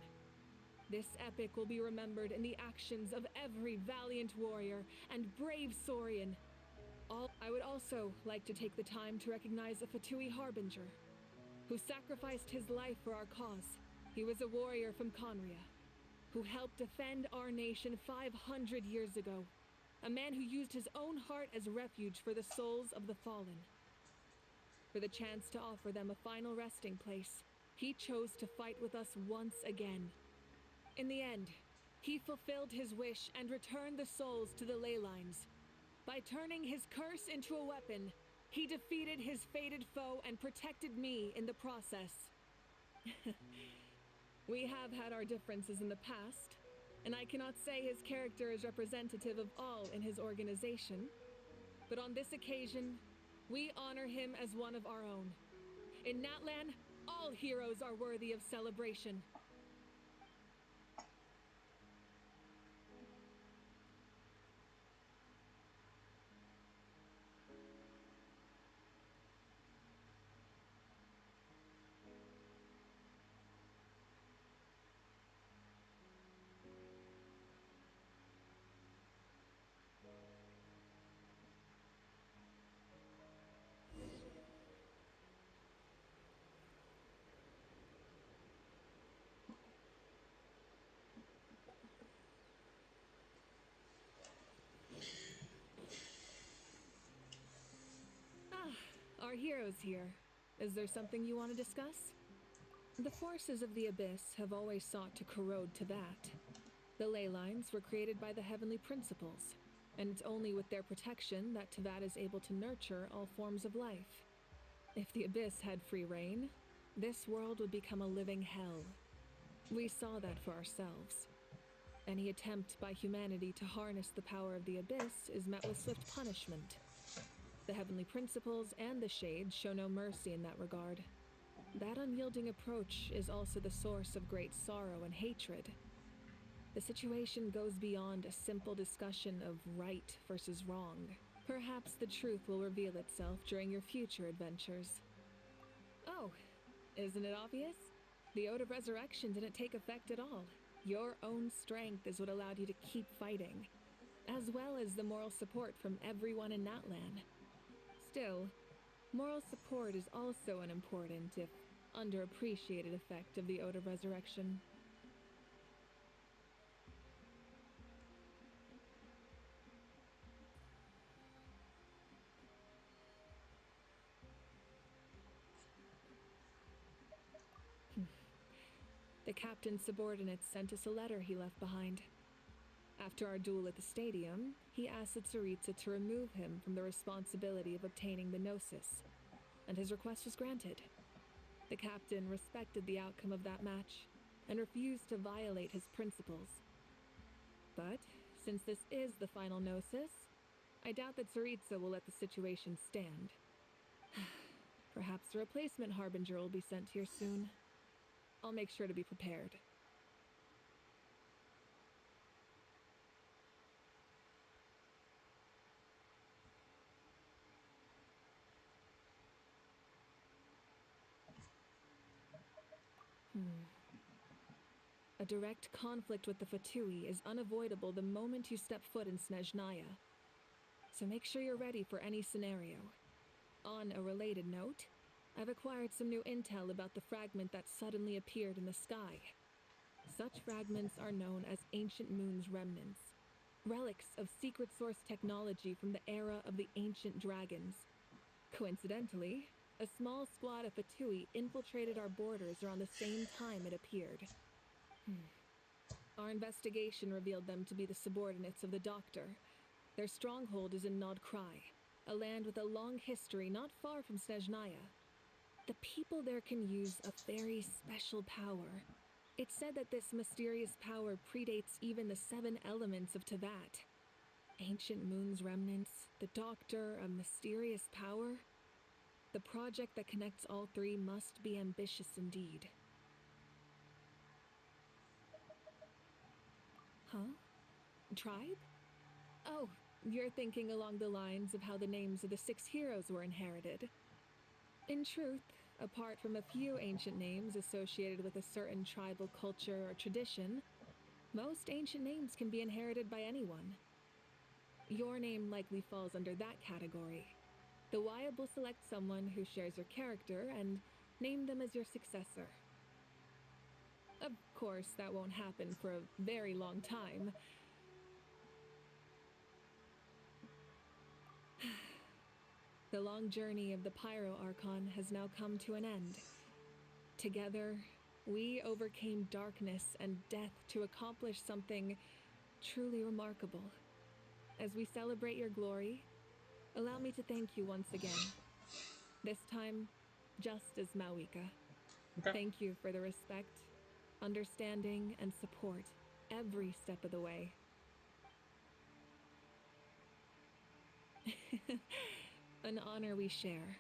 This epic will be remembered in the actions of every valiant warrior and brave Saurian. I would also like to take the time to recognize a Fatui Harbinger, who sacrificed his life for our cause. He was a warrior from Conria, who helped defend our nation 500 years ago. A man who used his own heart as refuge for the souls of the fallen. For the chance to offer them a final resting place, he chose to fight with us once again. In the end, he fulfilled his wish and returned the souls to the ley lines. By turning his curse into a weapon, he defeated his fated foe and protected me in the process. We have had our differences in the past, and I cannot say his character is representative of all in his organization. But on this occasion, we honor him as one of our own. In Natlan, all heroes are worthy of celebration. Our heroes here. Is there something you want to discuss? The forces of the Abyss have always sought to corrode Teyvat. The ley lines were created by the heavenly principles, and it's only with their protection that Teyvat is able to nurture all forms of life. If the Abyss had free reign, this world would become a living hell. We saw that for ourselves. Any attempt by humanity to harness the power of the Abyss is met with swift punishment. The heavenly principles and the shades show no mercy in that regard. That unyielding approach is also the source of great sorrow and hatred. The situation goes beyond a simple discussion of right versus wrong. Perhaps the truth will reveal itself during your future adventures. Oh, isn't it obvious? The Ode of Resurrection didn't take effect at all. Your own strength is what allowed you to keep fighting, as well as the moral support from everyone in Natlan. Still, moral support is also an important, if underappreciated, effect of the Ode of Resurrection. The captain's subordinates sent us a letter he left behind. After our duel at the stadium, he asked the Tsaritsa to remove him from the responsibility of obtaining the Gnosis, and his request was granted. The captain respected the outcome of that match and refused to violate his principles. But since this is the final Gnosis, I doubt that Tsaritsa will let the situation stand. Perhaps a replacement Harbinger will be sent here soon. I'll make sure to be prepared. A direct conflict with the Fatui is unavoidable the moment you step foot in Snezhnaya. So make sure you're ready for any scenario. On a related note, I've acquired some new intel about the fragment that suddenly appeared in the sky. Such fragments are known as Ancient Moon's remnants, relics of secret source technology from the era of the ancient dragons. Coincidentally, a small squad of Fatui infiltrated our borders around the same time it appeared. Our investigation revealed them to be the subordinates of the Doctor. Their stronghold is in Nod Krai, a land with a long history not far from Snezhnaya. The people there can use a very special power. It's said that this mysterious power predates even the 7 elements of Tevat. Ancient Moon's remnants, the Doctor, a mysterious power. The project that connects all three must be ambitious indeed. Huh? Tribe? Oh, you're thinking along the lines of how the names of the 6 heroes were inherited. In truth, apart from a few ancient names associated with a certain tribal culture or tradition, most ancient names can be inherited by anyone. Your name likely falls under that category. The Wyab will select someone who shares your character and name them as your successor. Of course, that won't happen for a very long time. The long journey of the Pyro Archon has now come to an end. Together, we overcame darkness and death to accomplish something truly remarkable. As we celebrate your glory, allow me to thank you once again. This time, just as Mawika. Okay. Thank you for the respect, understanding, and support every step of the way. An honor we share.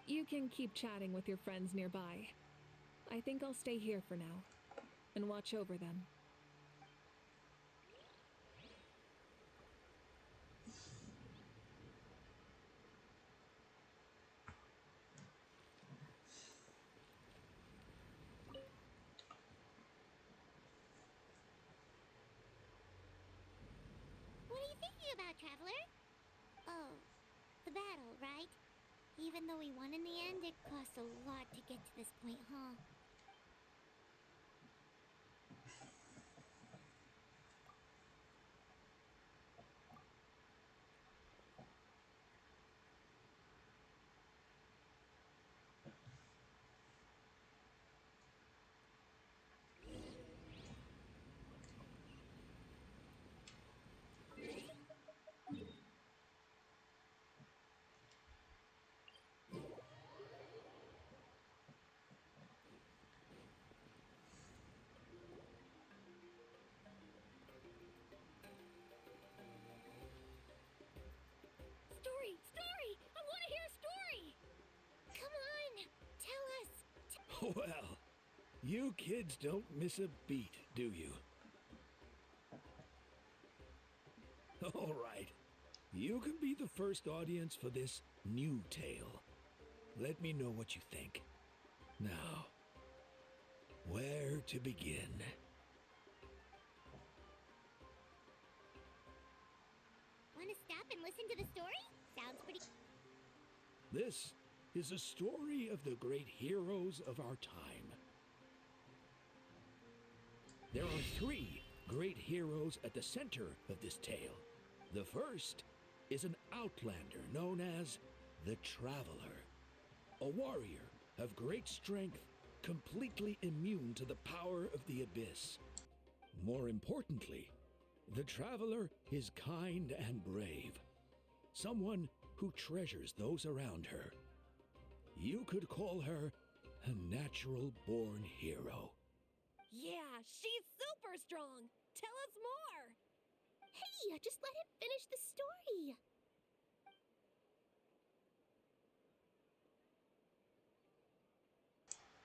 You can keep chatting with your friends nearby. I think I'll stay here for now and watch over them. What are you thinking about, Traveler? Oh, the battle, right? Even though we won in the end, it cost a lot to get to this point, huh? Well, you kids don't miss a beat, do you? All right. You can be the first audience for this new tale. Let me know what you think. Now, where to begin? Want to stop and listen to the story? Sounds pretty... This is a story of the great heroes of our time. There are 3 great heroes at the center of this tale. The first is an outlander known as the Traveler, a warrior of great strength, completely immune to the power of the abyss. More importantly, the Traveler is kind and brave, someone who treasures those around her. You could call her a natural-born hero. Yeah, she's super strong. Tell us more. Hey, just let him finish the story.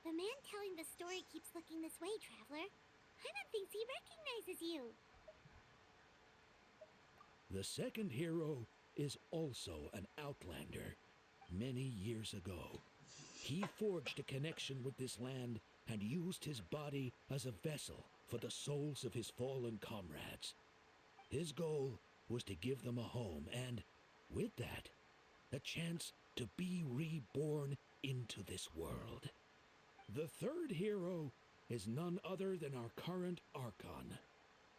The man telling the story keeps looking this way, Traveler. Paimon thinks he recognizes you. The second hero is also an outlander. Many years ago, he forged a connection with this land and used his body as a vessel for the souls of his fallen comrades. His goal was to give them a home and, with that, a chance to be reborn into this world. The third hero is none other than our current Archon,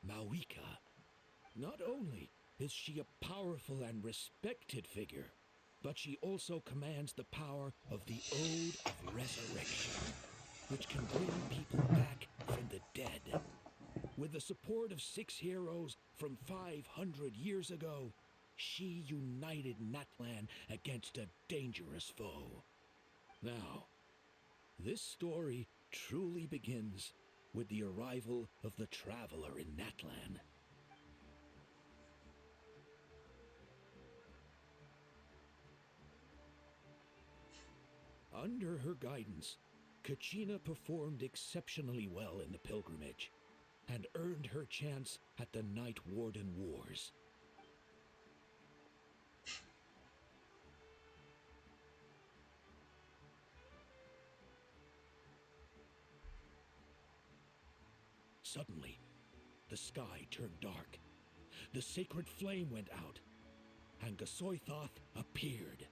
Mawika. Not only is she a powerful and respected figure, but she also commands the power of the Ode of Resurrection, which can bring people back from the dead. With the support of 6 heroes from 500 years ago, she united Natlan against a dangerous foe. Now, this story truly begins with the arrival of the Traveler in Natlan. Under her guidance, Kachina performed exceptionally well in the pilgrimage and earned her chance at the Night Warden Wars. Suddenly, the sky turned dark. The sacred flame went out, and Gasoithoth appeared.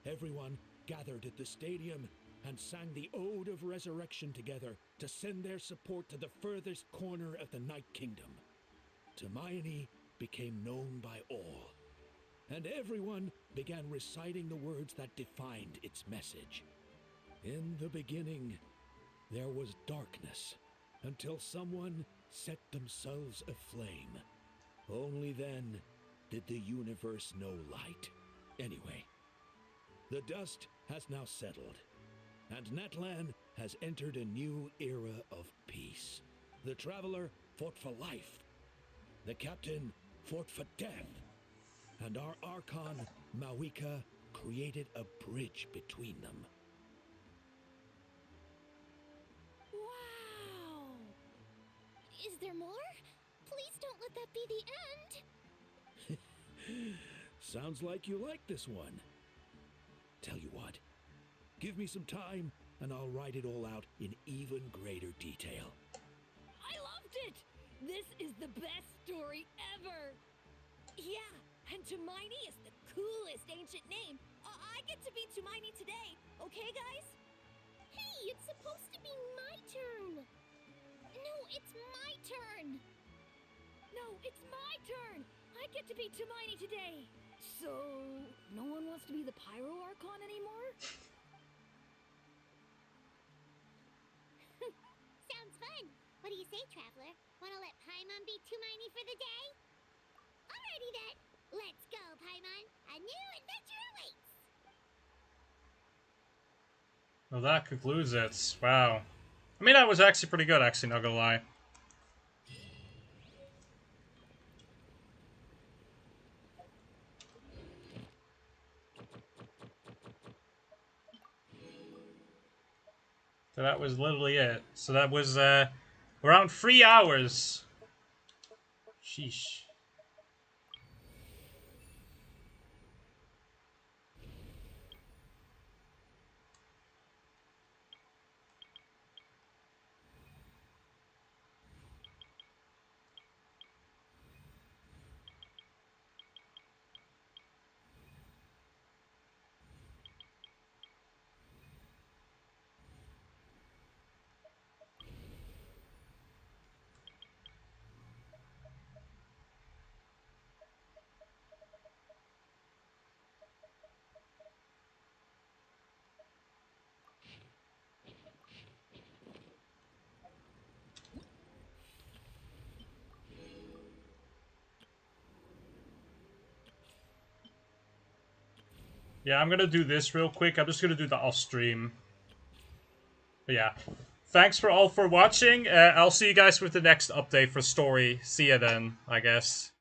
Everyone gathered at the stadium and sang the Ode of Resurrection together to send their support to the furthest corner of the Night Kingdom. Hermione became known by all, and everyone began reciting the words that defined its message. In the beginning, there was darkness, until someone set themselves aflame. Only then did the universe know light. Anyway, the dust has now settled, and Natlan has entered a new era of peace. The Traveler fought for life, the Captain fought for death, and our Archon, Mawika, created a bridge between them. Wow! Is there more? Please don't let that be the end. Sounds like you like this one. Tell you what, give me some time and I'll write it all out in even greater detail. I loved it! This is the best story ever! Yeah, and Hermione is the coolest ancient name. I get to be Hermione today, okay guys? Hey, it's supposed to be my turn! No, it's my turn! No, it's my turn! I get to be Hermione today! So, no one wants to be the Pyro Archon anymore? Sounds fun. What do you say, Traveler? Want to let Paimon be Hermione for the day? Alrighty then. Let's go, Paimon. A new adventure awaits. Well, that concludes it. Wow. I mean, that was actually pretty good, actually, not gonna lie. So that was literally it. So that was around 3 hours. Sheesh. Yeah, I'm gonna do this real quick. I'm just gonna do the off stream. But yeah. Thanks for all for watching. I'll see you guys with the next update for story. See ya then, I guess.